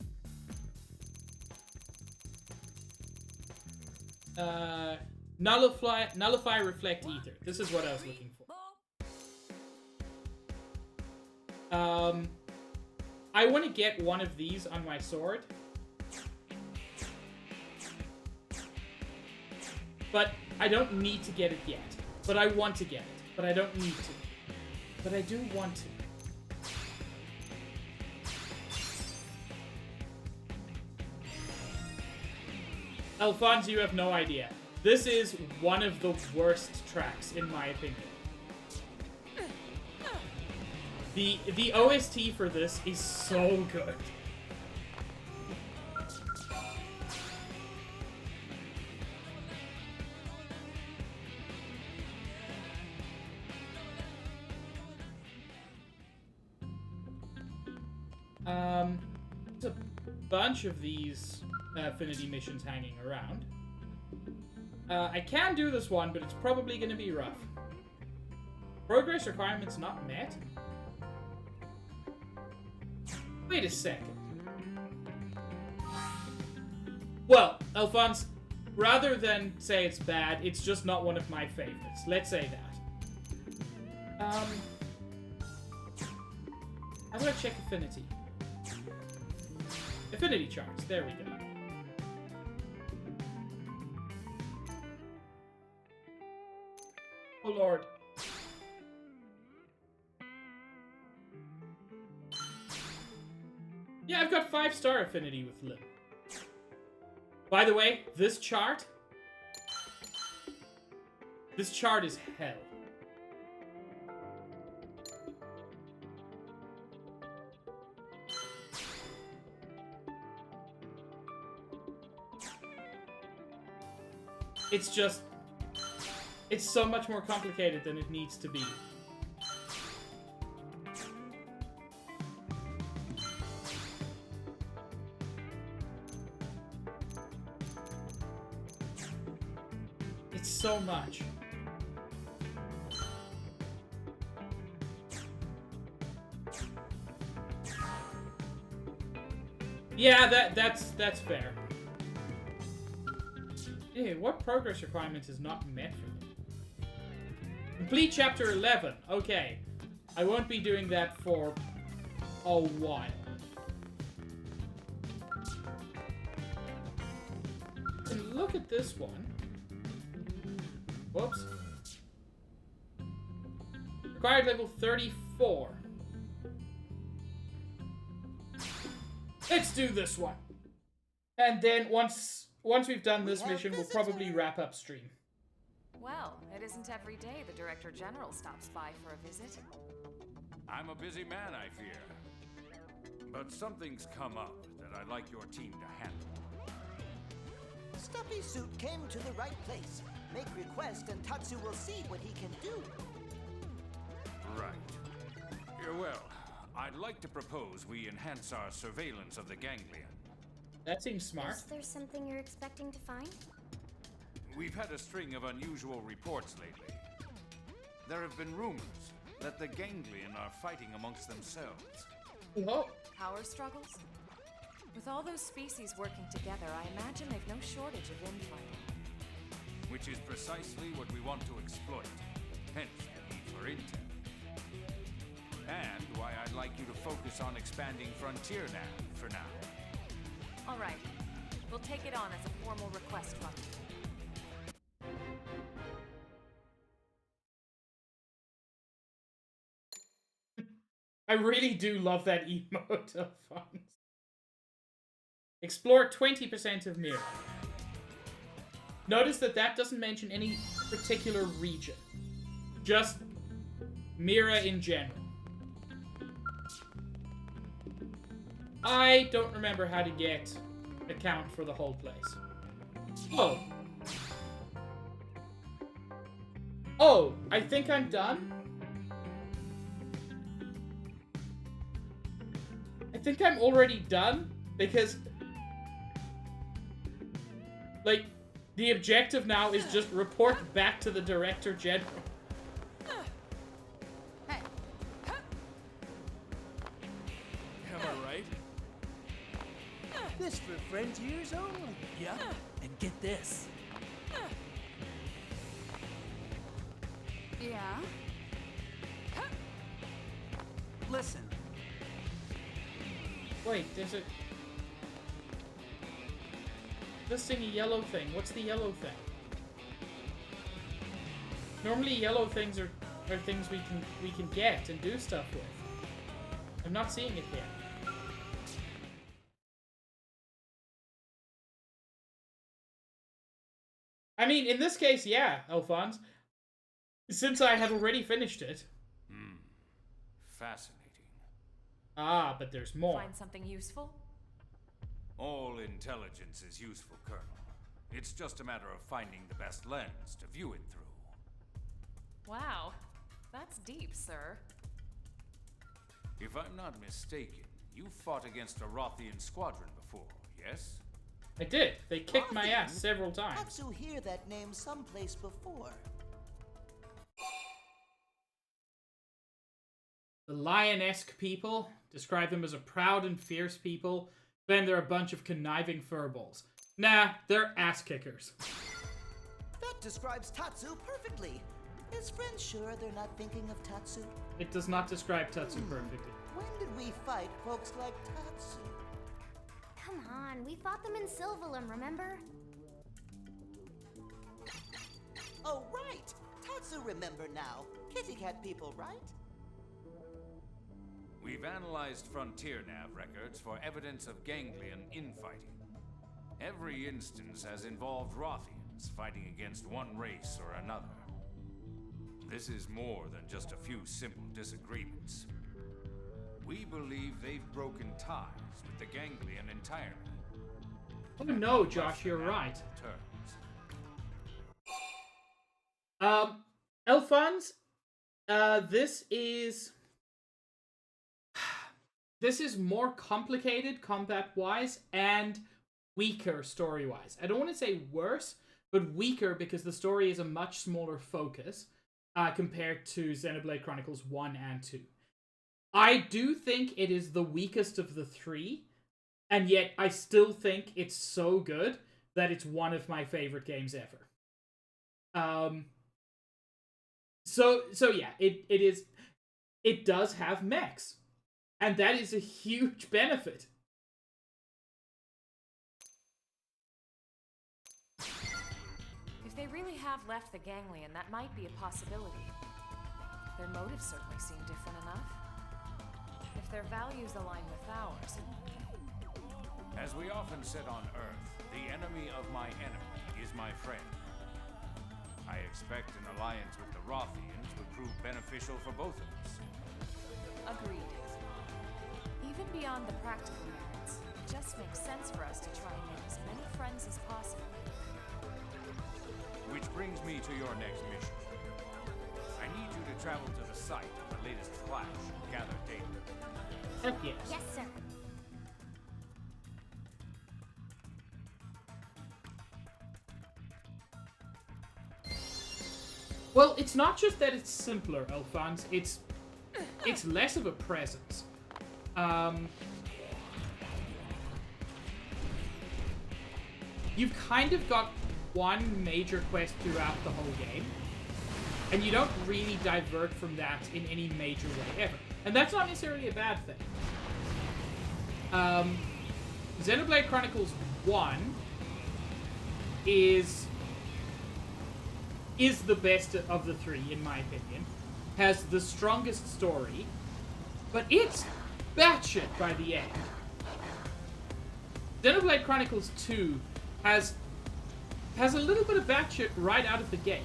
Nullify Reflect Ether. This is what I was looking for. I want to get one of these on my sword. But I don't need to get it yet. But I want to get it. But I don't need to. But I do want to. Alphonse, you have no idea. This is one of the worst tracks, in my opinion. The OST for this is so good. There's a bunch of these Affinity missions hanging around. I can do this one, but it's probably going to be rough. Progress requirements not met? Wait a second. Well, Alphonse, rather than say it's bad, it's just not one of my favorites. Let's say that. How do I check Affinity? Affinity charts, there we go. Oh lord. Yeah, I've got 5-star affinity with Lim. By the way, this chart is hell. It's so much more complicated than it needs to be. It's so much. Yeah, that's fair. Hey, what progress requirement is not met for them? Complete chapter 11. Okay. I won't be doing that for a while. And look at this one. Whoops. Required level 34. Let's do this one. And then once we've done this mission, we'll probably wrap up stream. Well, it isn't every day the Director General stops by for a visit. I'm a busy man, I fear. But something's come up that I'd like your team to handle. Stuffy Suit came to the right place. Make request and Tatsu will see what he can do. Right. Well, I'd like to propose we enhance our surveillance of the ganglion. That seems smart. Is there something you're expecting to find? We've had a string of unusual reports lately. There have been rumors that the ganglion are fighting amongst themselves. Oh. Power struggles? With all those species working together, I imagine they've no shortage of infighting. Which is precisely what we want to exploit. Hence the need for intel. And why I'd like you to focus on expanding Frontier Nav for now. All right. We'll take it on as a formal request from you. I really do love that emote of fun. Explore 20% of Mira. Notice that doesn't mention any particular region. Just Mira in general. I don't remember how to get a count for the whole place. Oh. Oh, I think I'm done. I think I'm already done because, like, the objective now is just report back to the Director General. Hey. Am I right? This for Frontiers only. Yeah, and get this. Yeah? Listen. Wait, there's a... Listing a yellow thing. What's the yellow thing? Normally yellow things are things we can get and do stuff with. I'm not seeing it here. I mean, in this case, yeah, Alphonse. Since I had already finished it. Fascinating. Ah, but there's more. Find something useful? All intelligence is useful, Colonel. It's just a matter of finding the best lens to view it through. Wow, that's deep, sir. If I'm not mistaken, you fought against a Rothian squadron before, yes? I did. They kicked my ass several times. Tatsu hear that name someplace before. The lion-esque people describe them as a proud and fierce people. Then they're a bunch of conniving furballs. Nah, they're ass-kickers. That describes Tatsu perfectly. Is friends sure they're not thinking of Tatsu? It does not describe Tatsu perfectly. When did we fight folks like Tatsu? Come on, we fought them in Sylvalum, remember? Oh, right! Tatsu remember now. Kitty cat people, right? We've analyzed Frontier Nav records for evidence of ganglion infighting. Every instance has involved Rothians fighting against one race or another. This is more than just a few simple disagreements. We believe they've broken ties with the ganglion entirely. Oh no, Josh, you're right. Alphonse, this is more complicated combat-wise and weaker story-wise. I don't want to say worse, but weaker because the story is a much smaller focus compared to Xenoblade Chronicles 1 and 2. I do think it is the weakest of the three, and yet I still think it's so good that it's one of my favorite games ever. So yeah, it does have mechs, and that is a huge benefit. If they really have left the ganglion, that might be a possibility. Their motives certainly seem different enough. If their values align with ours. As we often said on Earth, the enemy of my enemy is my friend. I expect an alliance with the Rothians would prove beneficial for both of us. Agreed. Even beyond the practical merits, it just makes sense for us to try and make as many friends as possible. Which brings me to your next mission. I need you to travel to the site of the latest flash and gather data. Heck yes. Yes, sir. Well, it's not just that it's simpler, Alphonse. It's less of a presence. You've kind of got one major quest throughout the whole game, and you don't really divert from that in any major way ever. And that's not necessarily a bad thing. Xenoblade Chronicles 1 is the best of the three, in my opinion. Has the strongest story, but it's batshit by the end. Xenoblade Chronicles 2 has a little bit of batshit right out of the gate.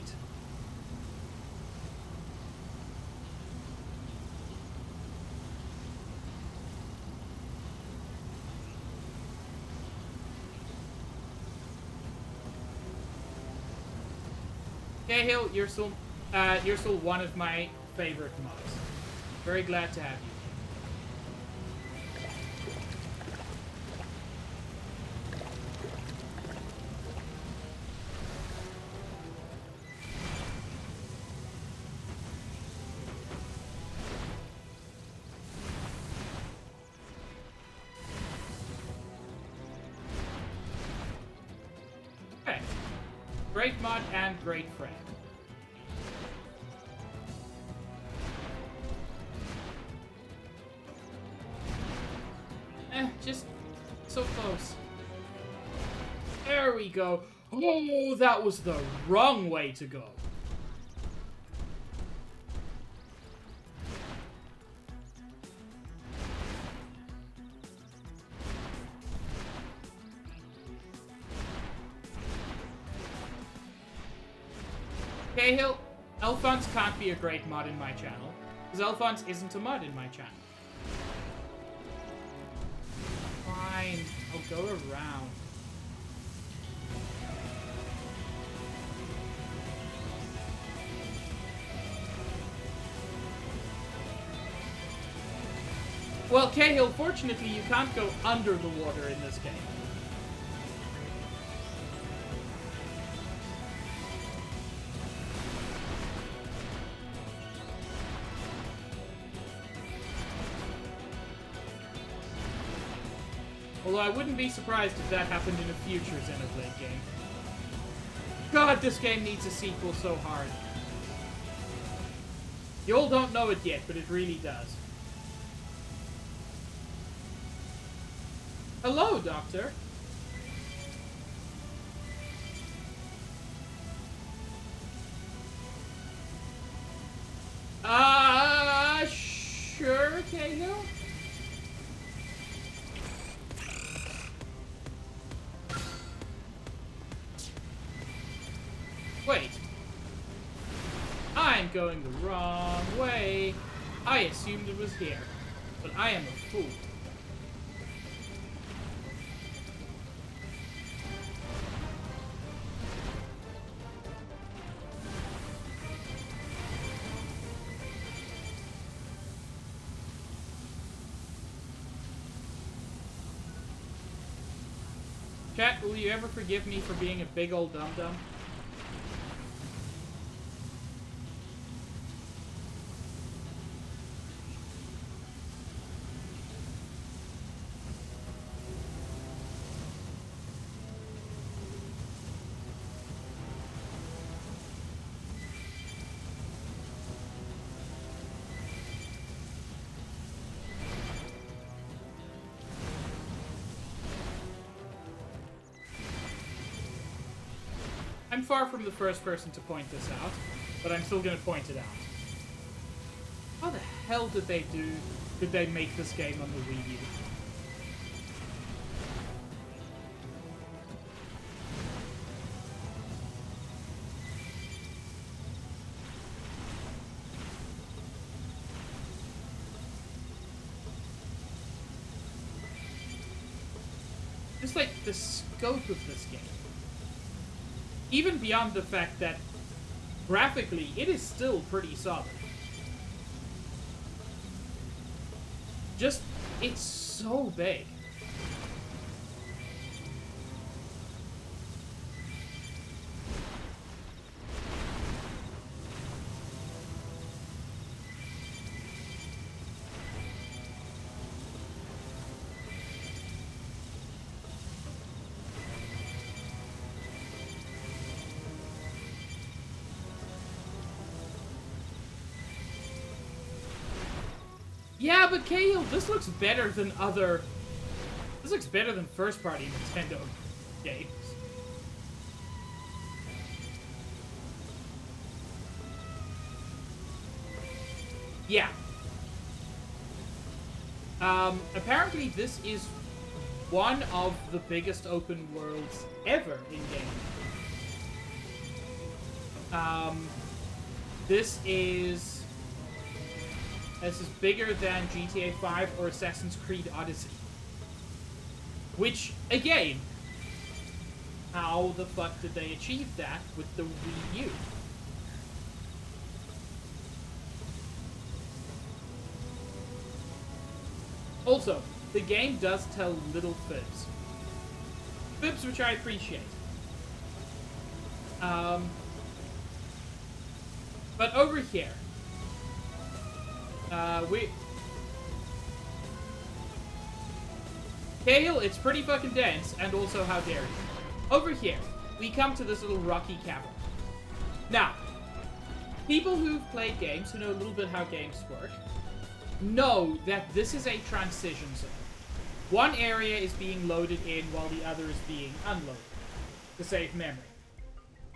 Cahill, you're still one of my favorite mods. Very glad to have you. Okay. Great mod and great friend. Just so close. There we go. Oh, that was the wrong way to go. Cahill, Alphonse can't be a great mod in my channel, because Alphonse isn't a mod in my channel. Fine, I'll go around. Well, Cahill, fortunately you can't go under the water in this game. Although I wouldn't be surprised if that happened in a future Xenoblade game. God, this game needs a sequel so hard. You all don't know it yet, but it really does. Hello, Doctor. Sure, Cahill? Wait. I'm going the wrong way. I assumed it was here, but I am a fool. Chat, will you ever forgive me for being a big old dum-dum? I'm far from the first person to point this out, but I'm still gonna point it out. How the hell did they make this game on the Wii U? Just like the scope of this game. Even beyond the fact that, graphically, it is still pretty solid. Just, it's so big. Yeah, but Cahill, this looks better than other... This looks better than first-party Nintendo games. Yeah. Apparently this is one of the biggest open worlds ever in-game. This is bigger than GTA 5 or Assassin's Creed Odyssey. Which, again, how the fuck did they achieve that with the Wii U? Also, the game does tell little fibs. Fibs which I appreciate. But over here, Cahill, it's pretty fucking dense, and also how dare you. Over here, we come to this little rocky cavern. Now, people who've played games, who know a little bit how games work, know that this is a transition zone. One area is being loaded in while the other is being unloaded to save memory.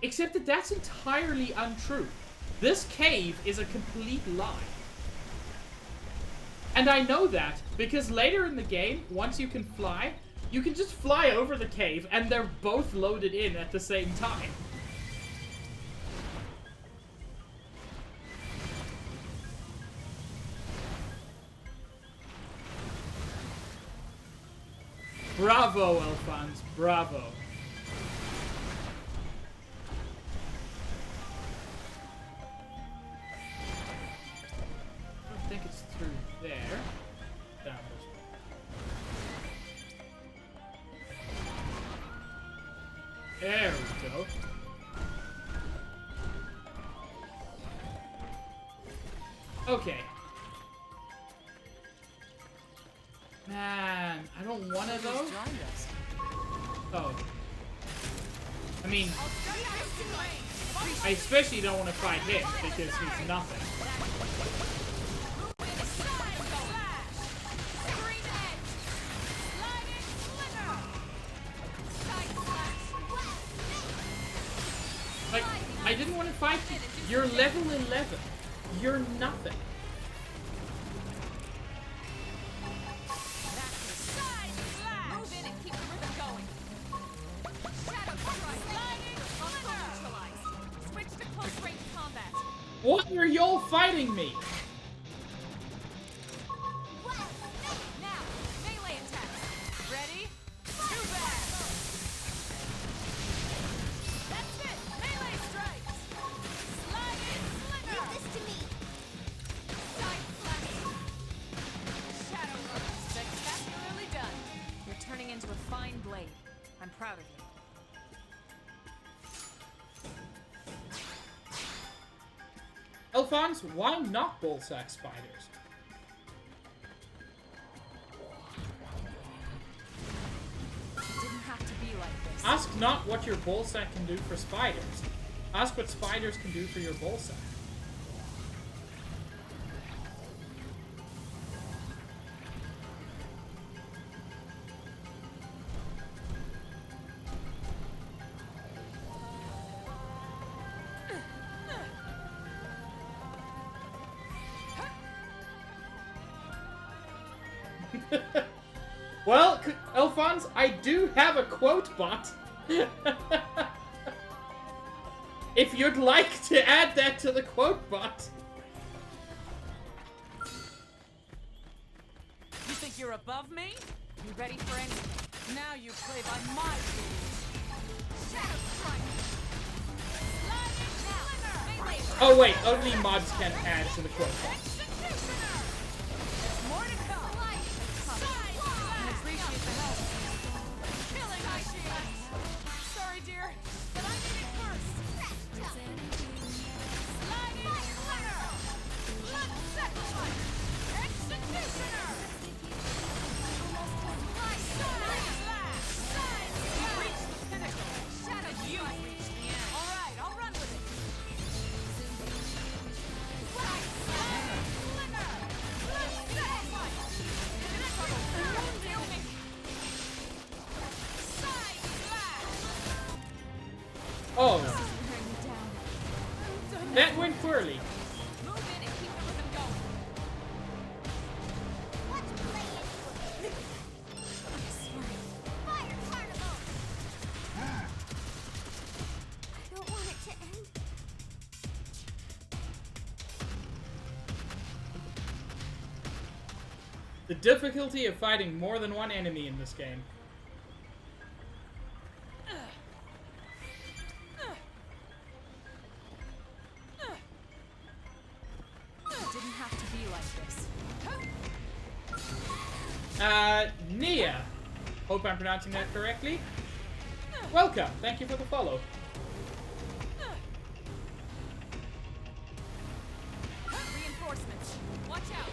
Except that that's entirely untrue. This cave is a complete lie. And I know that because later in the game, once you can fly, you can just fly over the cave and they're both loaded in at the same time. Bravo, Alphonse. Bravo. I don't think it's through there. Down this way. There we go. Okay. Man, I don't want to though. Oh. I mean, I especially don't want to fight him because he's nothing. Like, I didn't want to fight you. You're level 11. You're nothing. What are y'all fighting me? Now, melee attack. Ready? Too bad. That's it. Melee strikes. Sliding slinger. Leave this to me. Side slash. Shadow Rose. Spectacularly done. You're turning into a fine blade. I'm proud of you. Alphonse, why not ballsack spiders? It didn't have to be like this. Ask not what your ballsack can do for spiders. Ask what spiders can do for your ballsack. Well, Alphonse, I do have a quote bot. If you'd like to add that to the quote bot. You think you're above me? You ready for anything? Now you play by my rules. Shadow strike. Sliding now. Melee. Oh wait, only mods can add to the quote bot. More to come. I appreciate the help. Killing sorry, dear, but I did it first. Sliding slinger. Blood sacrifice. Executioner. You've reached the pinnacle. Shadow, you've reached the end. All right, I'll run with it. Oh. That went poorly. Move in and keep the rhythm going. Fire carnival! I don't want it to end. The difficulty of fighting more than one enemy in this game. Didn't have to be like this. Nia. Hope I'm pronouncing that correctly. Welcome. Thank you for the follow. Reinforcements. Watch out.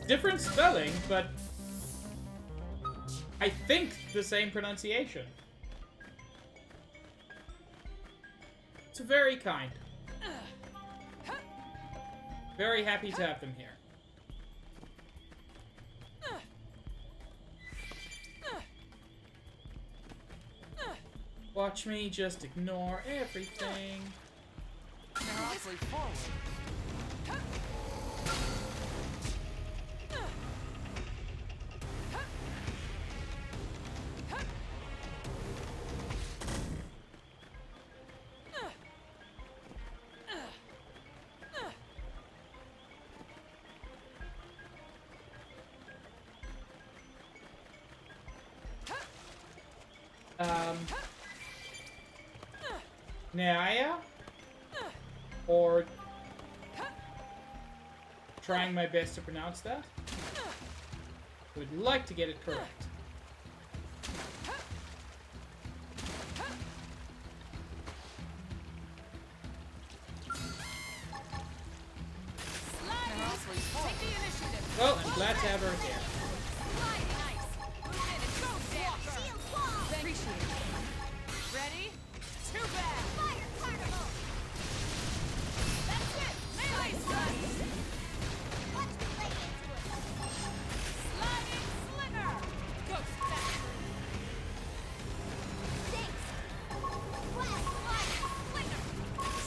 Different spelling, but I think the same pronunciation. It's very kind. Very happy to have them here. Watch me just ignore everything. They're awfully forward. Naya? Or trying my best to pronounce that. I would like to get it correct. Well, I'm glad to have her here. Appreciate it. Ready? Too bad. Fire carnival! That's it. Melee strike. Watch me lay into it! Sliding slinger. Ghost back. Thanks! Blast fire! Slinger.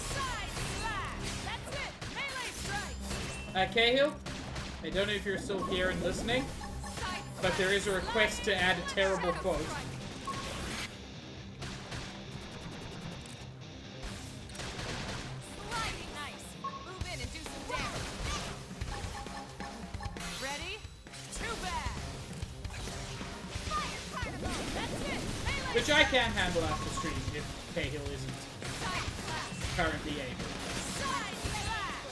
Side slash. That's it. Melee strike. Cahill, I don't know if you're still here and listening, but there is a request to add a terrible quote. Sliding nice. Move in and do some damage. Ready? Too bad. Fire carnival! That's it. Melee Which I can handle after stream if Cahill isn't currently able. side slash.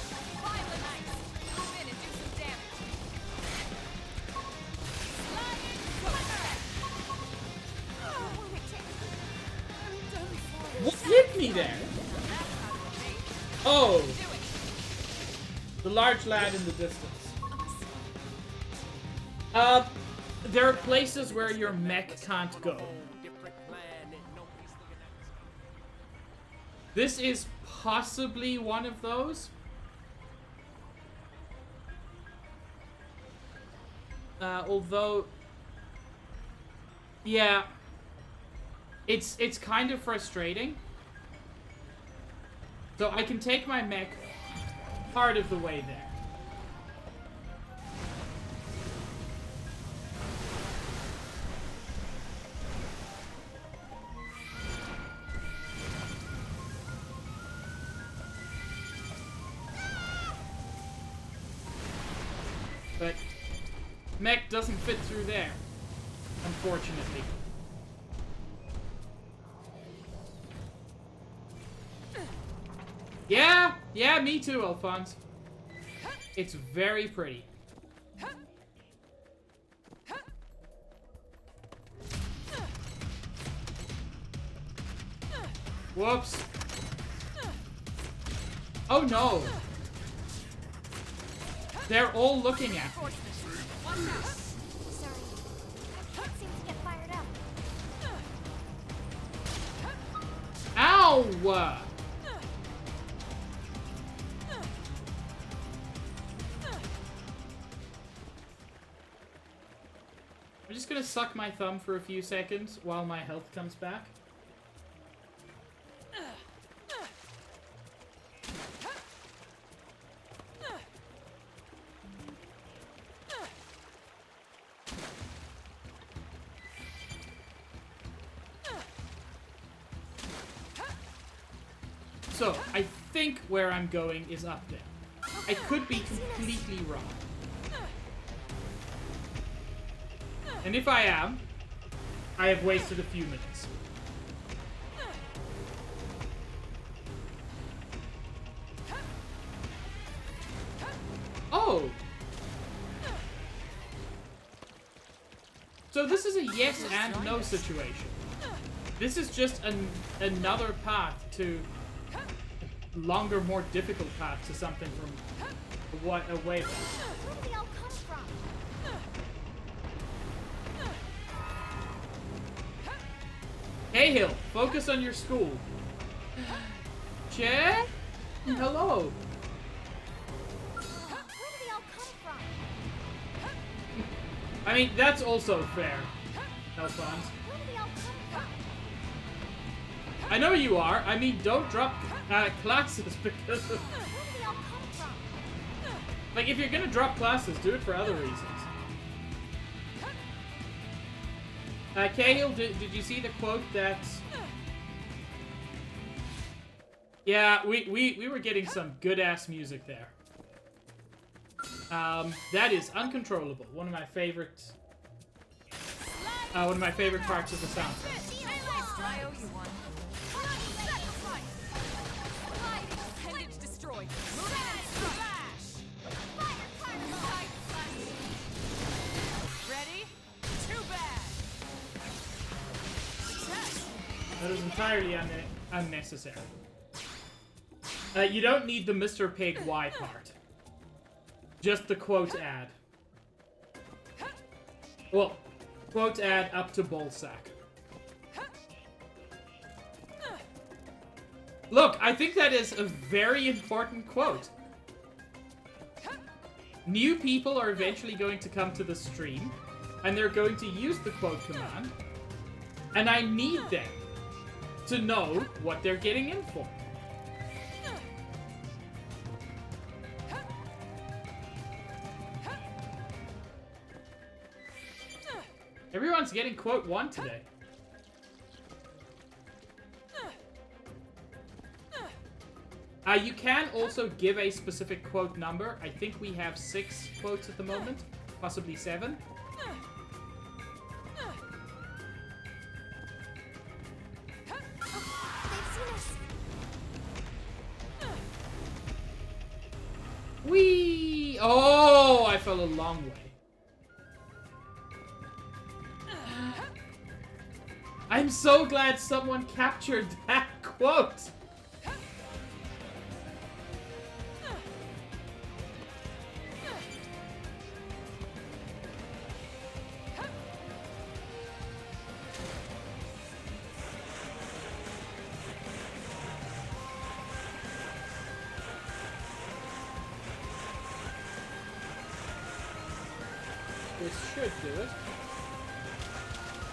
Violent nice. Move in and do some damage. Sliding slinger. What hit me there? Oh! The large lad in the distance. There are places where your mech can't go. This is possibly one of those. Although, yeah, it's kind of frustrating. So I can take my mech part of the way there. But mech doesn't fit through there, unfortunately. Yeah, me too, Alphonse. It's very pretty. Whoops. Oh no. They're all looking at me. Sorry. I can't seem to get fired up. Ow! I'm just gonna suck my thumb for a few seconds while my health comes back. So, I think where I'm going is up there. I could be completely wrong. And if I am, I have wasted a few minutes. Oh! So this is a yes and no situation. This is just another path to... longer, more difficult path to something from what away from. Where do they all come from? Cahill, focus on your school. Che? Hello. Where do they all come from? I mean, that's also fair, Alphonse. Where do they all come from? I know you are. I mean, don't drop classes because of... Where do they all come from? Like, if you're gonna drop classes, do it for other reasons. Cahill, did you see the quote that... Yeah, we were getting some good-ass music there. That is Uncontrollable. One of my favorite... one of my favorite parts of the soundtrack. entirely unnecessary. You don't need the Mr. Pig Y part. Just the quote ad. Well, quote ad up to ballsack. Look, I think that is a very important quote. New people are eventually going to come to the stream, and they're going to use the quote command, and I need them to know what they're getting in for. Everyone's getting quote 1 today. You can also give a specific quote number. I think we have 6 quotes at the moment, possibly 7. Whee! Oh, I fell a long way. I'm so glad someone captured that quote. This should do it.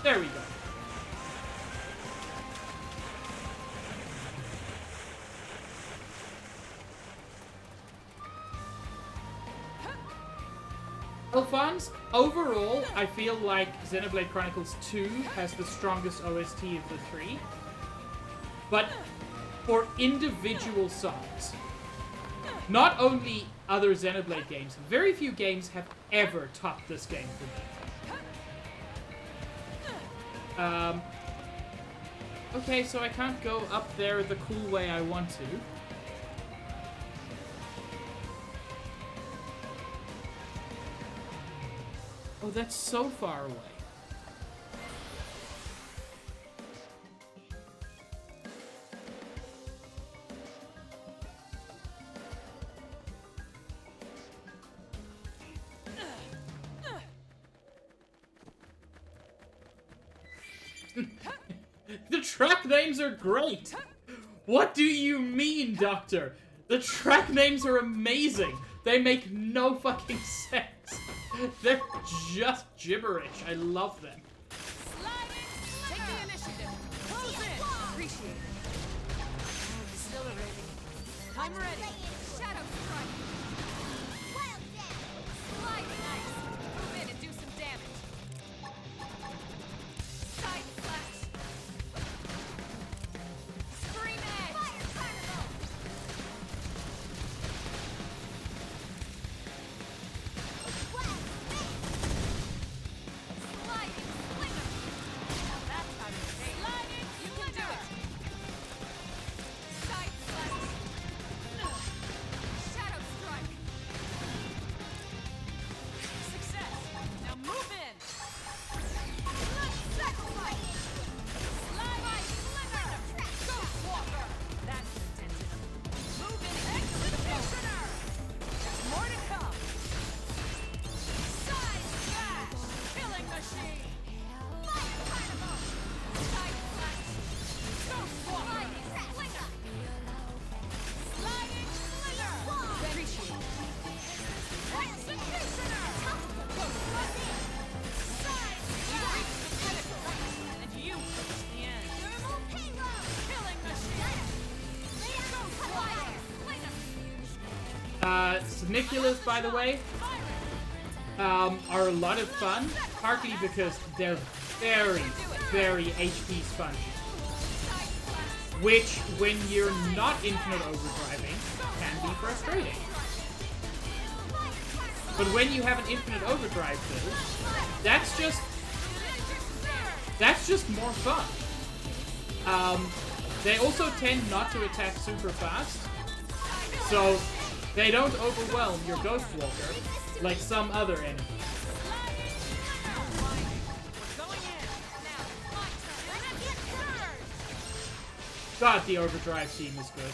There we go. Alphonse, overall, I feel like Xenoblade Chronicles 2 has the strongest OST of the 3. But for individual songs, not only other Xenoblade games, very few games have ever topped this game for me. Okay, so I can't go up there the cool way I want to. Oh, that's so far away. The track names are great! What do you mean, Doctor? The track names are amazing! They make no fucking sense! They're just gibberish. I love them. Take the initiative. Close in. Appreciate it. Exhilarating. I'm ready. Shadow strike. Wild dance. Slide nice. Move in and do some damage. Side slash. Scream edge. Fire carnival. Nicholas, by the way, are a lot of fun, partly because they're very, very HP spongy. Which, when you're not infinite overdriving, can be frustrating. But when you have an infinite overdrive build, that's just more fun. They also tend not to attack super fast, so they don't overwhelm your Ghost Walker like some other enemies. God, the Overdrive theme is good.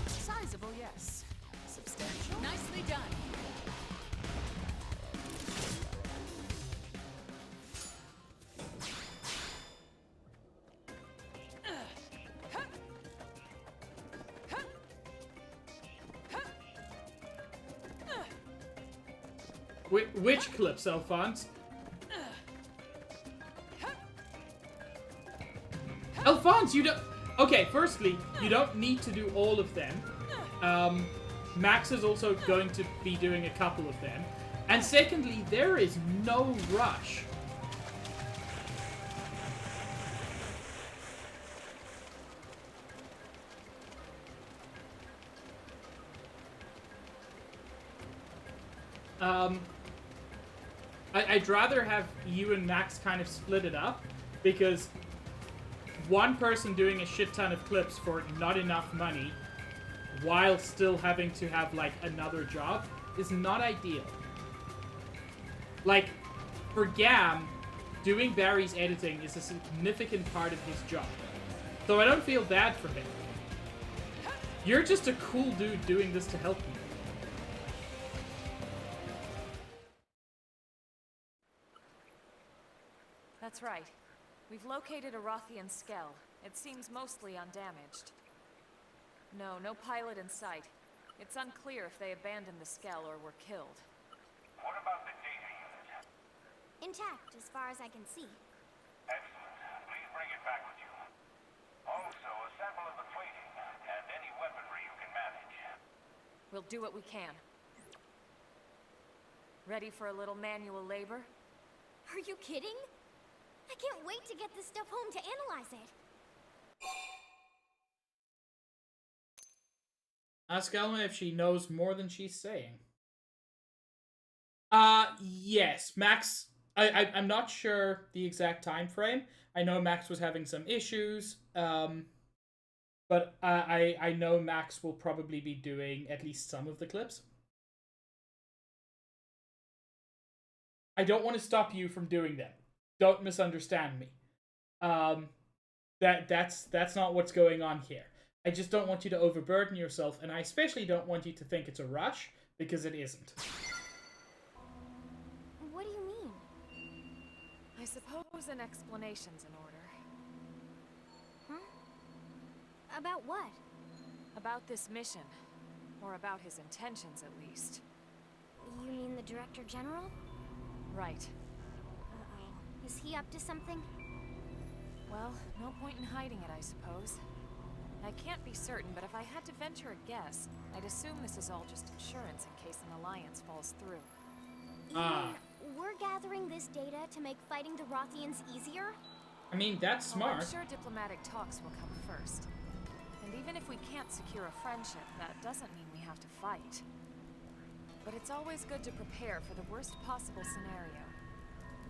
Sizable, yes. Substantial. Nicely done. Which clips, Alphonse? Alphonse, you don't... Okay, firstly, you don't need to do all of them. Max is also going to be doing a couple of them. And secondly, there is no rush. I'd rather have you and Max kind of split it up, because one person doing a shit ton of clips for not enough money while still having to have, like, another job is not ideal. Like, for Gam, doing Barry's editing is a significant part of his job. So I don't feel bad for him. You're just a cool dude doing this to help me. That's right. We've located a Rothian skell. It seems mostly undamaged. No pilot in sight. It's unclear if they abandoned the skell or were killed. What about the data unit? Intact, as far as I can see. Excellent. Please bring it back with you. Also, a sample of the plating and any weaponry you can manage. We'll do what we can. Ready for a little manual labor? Are you kidding? I can't wait to get this stuff home to analyze it. Ask Elma if she knows more than she's saying. Yes, Max. I'm not sure the exact time frame. I know Max was having some issues, but I know Max will probably be doing at least some of the clips. I don't want to stop you from doing them. Don't misunderstand me. That's not what's going on here. I just don't want you to overburden yourself, and I especially don't want you to think it's a rush, because it isn't. What do you mean? I suppose an explanation's in order. Huh? About what? About this mission. Or about his intentions, at least. You mean the Director General? Right. Uh-oh. Is he up to something? Well, no point in hiding it, I suppose. I can't be certain, but if I had to venture a guess, I'd assume this is all just insurance in case an alliance falls through. We're gathering this data to make fighting the Rothians easier? I mean, that's smart. Well, I'm sure diplomatic talks will come first. And even if we can't secure a friendship, that doesn't mean we have to fight. But it's always good to prepare for the worst possible scenario.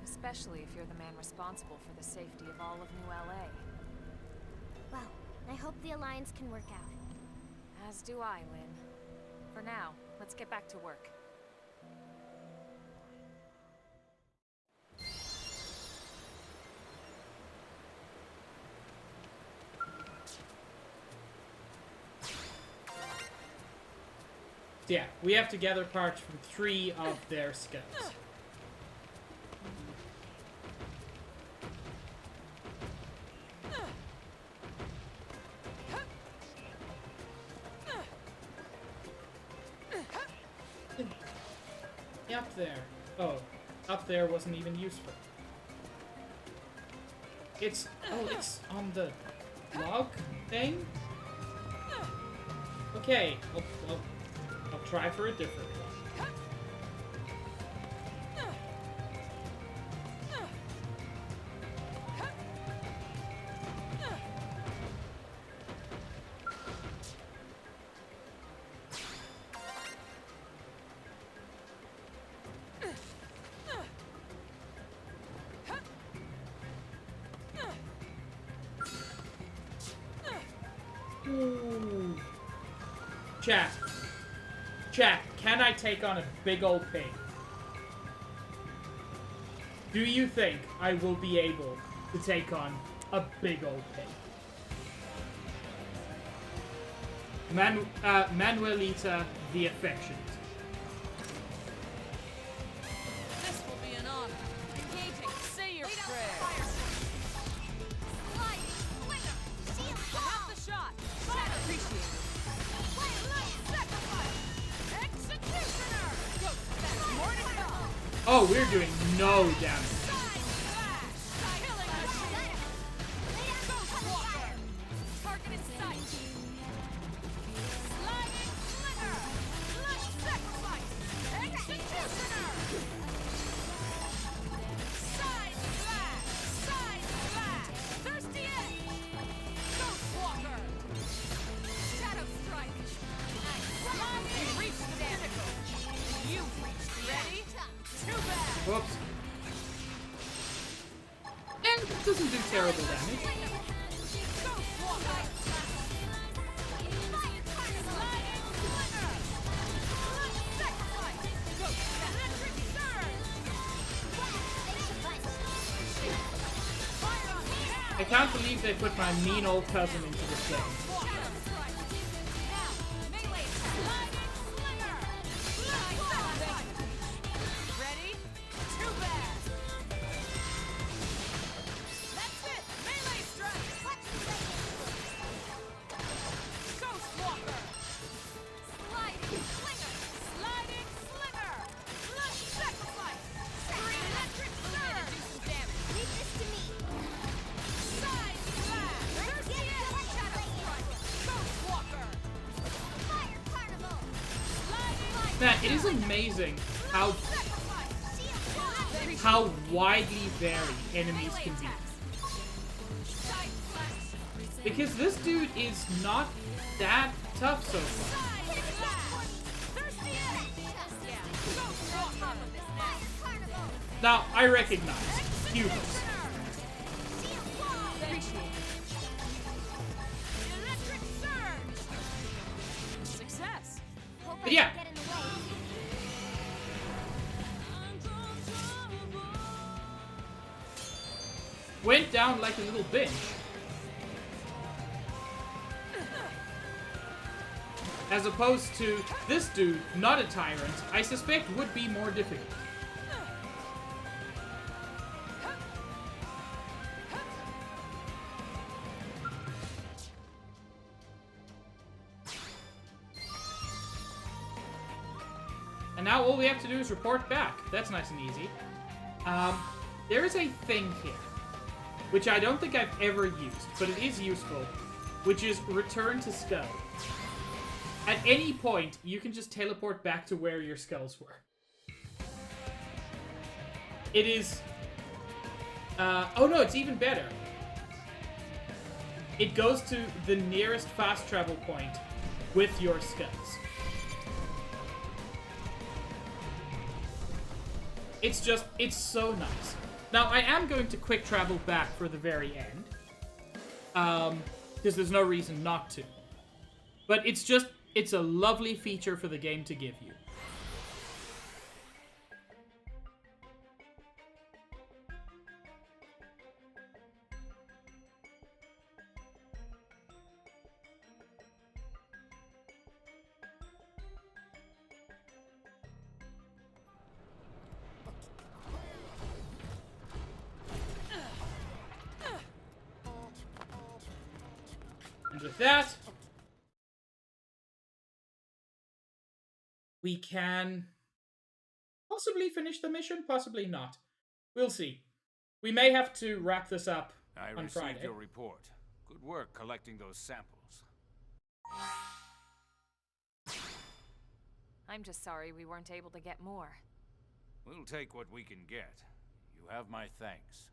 Especially if you're the man responsible for the safety of all of New LA. Well, I hope the Alliance can work out. As do I, Lynn. For now, let's get back to work. Yeah, we have to gather parts from 3 of their skulls. Up there. Oh, up there wasn't even useful. It's on the log thing? Okay, I'll try for a different one. Ooh. Chat. Chat, can I take on a big old pig? Do you think I will be able to take on a big old pig? Manuelita the Affectionate. This will be an honor. Engaging. Say your prayers. Half the shot. Appreciate it. Sacrifice. Executioner. Go. More to go. Oh, we're doing no damage. Target in sight. Sliding slinger. Blood sacrifice. Executioner. Side slash. Side slash. Thirsty edge. Ghost walker. Shadow strike. Sliding. Reach the pinnacle. You reached. Ready? Too bad. Whoops. And it doesn't do terrible damage. I can't believe they put my mean old cousin into this game. Ready? Too bad. That's it. Melee strike. Ghost walker. Sliding slinger. Sliding slinger. Blood sacrifice. Electric surge. Do some damage. Leave this to me. Side slash. Thirsty edge. Shadow strike. Ghost walker. Fire carnival. Sliding. Man, it is amazing how widely varied enemies can be. Because this dude is not that tough so far. Now, I recognize humans. Success. But yeah. Went down like a little bitch. As opposed to this dude, not a tyrant, I suspect would be more difficult. And now all we have to do is report back. That's nice and easy. There is a thing here, which I don't think I've ever used, but it is useful, which is return to skull. At any point, you can just teleport back to where your skulls were. It is... oh no, it's even better. It goes to the nearest fast travel point with your skulls. It's so nice. Now, I am going to quick travel back for the very end. Because there's no reason not to. But it's a lovely feature for the game to give you. And with that, we can possibly finish the mission, possibly not. We'll see. We may have to wrap this up on Friday. I received your report. Good work collecting those samples. I'm just sorry we weren't able to get more. We'll take what we can get. You have my thanks.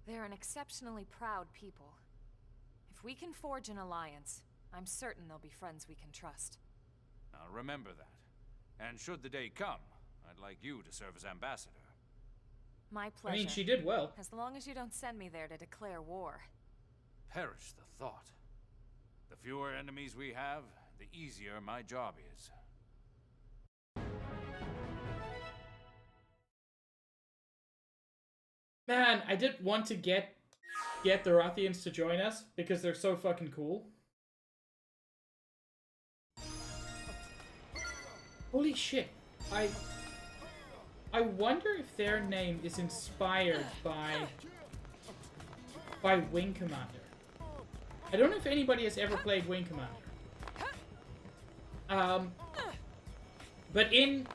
They're an exceptionally proud people. If we can forge an alliance, I'm certain they'll be friends we can trust. I'll remember that. And should the day come, I'd like you to serve as ambassador. My pleasure. I mean, she did well. As long as you don't send me there to declare war. Perish the thought. The fewer enemies we have, the easier my job is. Man, I did want to get the Rothians to join us because they're so fucking cool. Holy shit. I wonder if their name is inspired by Wing Commander. I don't know if anybody has ever played Wing Commander. But in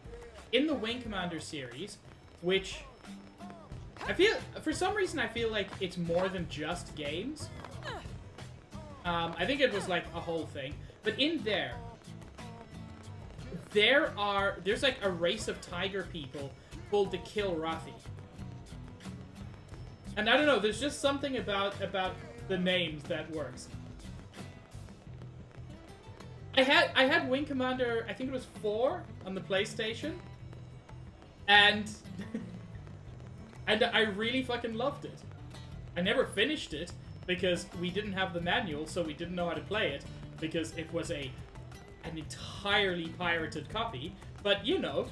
the Wing Commander series, which I feel, for some reason I feel like it's more than just games. I think it was like a whole thing. But in there's like a race of tiger people called the Kilrathi. And I don't know, there's just something about the names that works. I had Wing Commander, I think it was 4 on the PlayStation. And and I really fucking loved it. I never finished it because we didn't have the manual, so we didn't know how to play it because it was an entirely pirated copy. But you know.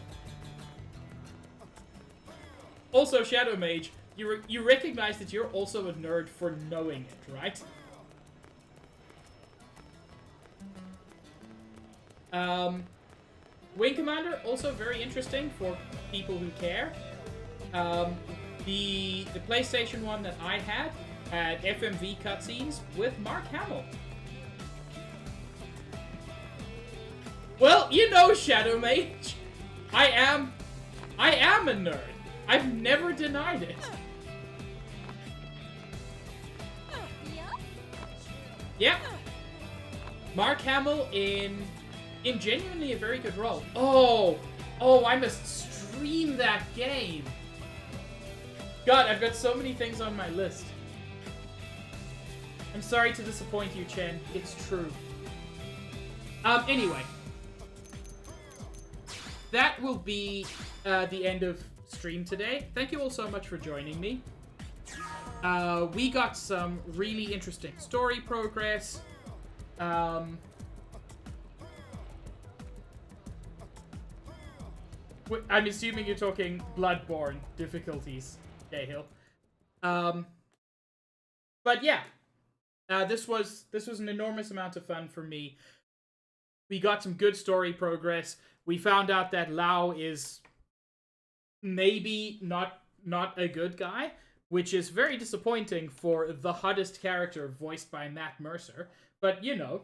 Also, Shadow Mage, you recognize that you're also a nerd for knowing it, right? Wing Commander, also very interesting for people who care. The PlayStation one that I had FMV cutscenes with Mark Hamill. Well, you know, Shadow Mage, I am a nerd. I've never denied it. Yeah. Mark Hamill in genuinely a very good role. Oh, I must stream that game. God, I've got so many things on my list. I'm sorry to disappoint you, Chen. It's true. Anyway. That will be the end of stream today. Thank you all so much for joining me. We got some really interesting story progress. I'm assuming you're talking Bloodborne difficulties, Cahill. But yeah, this was an enormous amount of fun for me. We got some good story progress. We found out that Lao is maybe not a good guy, which is very disappointing for the hottest character voiced by Matt Mercer. But, you know,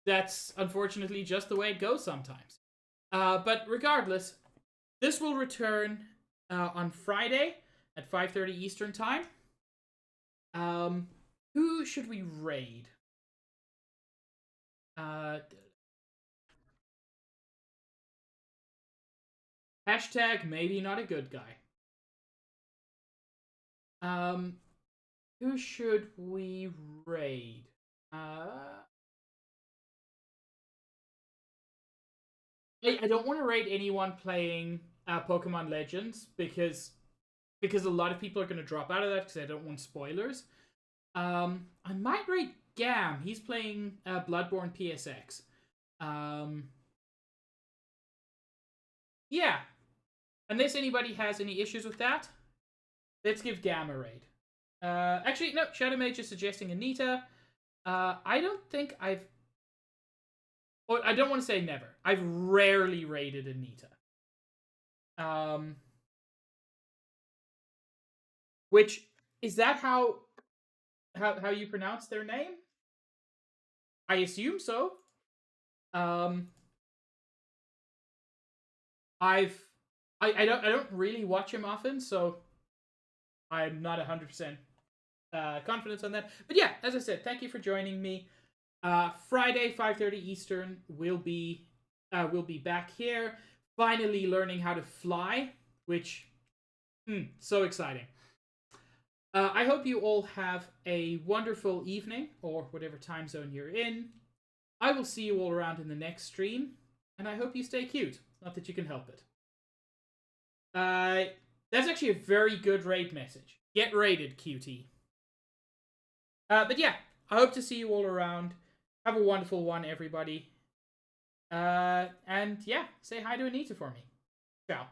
that's unfortunately just the way it goes sometimes. But regardless, this will return on Friday at 5:30 Eastern Time. Who should we raid? Hashtag maybe not a good guy. Who should we raid? I don't want to raid anyone playing Pokemon Legends because a lot of people are going to drop out of that because I don't want spoilers. I might raid Gam. He's playing Bloodborne PSX. Yeah. Unless anybody has any issues with that, let's give Gam a raid. Actually, no, Shadow Mage is suggesting Anita. I don't think I've... Or I don't want to say never. I've rarely raided Anita. Which, is that how you pronounce their name? I assume so. I don't really watch him often, so I'm not 100% confident on that. But yeah, as I said, thank you for joining me. Friday, 5:30 Eastern, we'll be back here, finally learning how to fly, which, so exciting. I hope you all have a wonderful evening, or whatever time zone you're in. I will see you all around in the next stream, and I hope you stay cute. Not that you can help it. That's actually a very good raid message. Get raided, cutie. But yeah, I hope to see you all around. Have a wonderful one, everybody. And yeah, say hi to Anita for me. Ciao.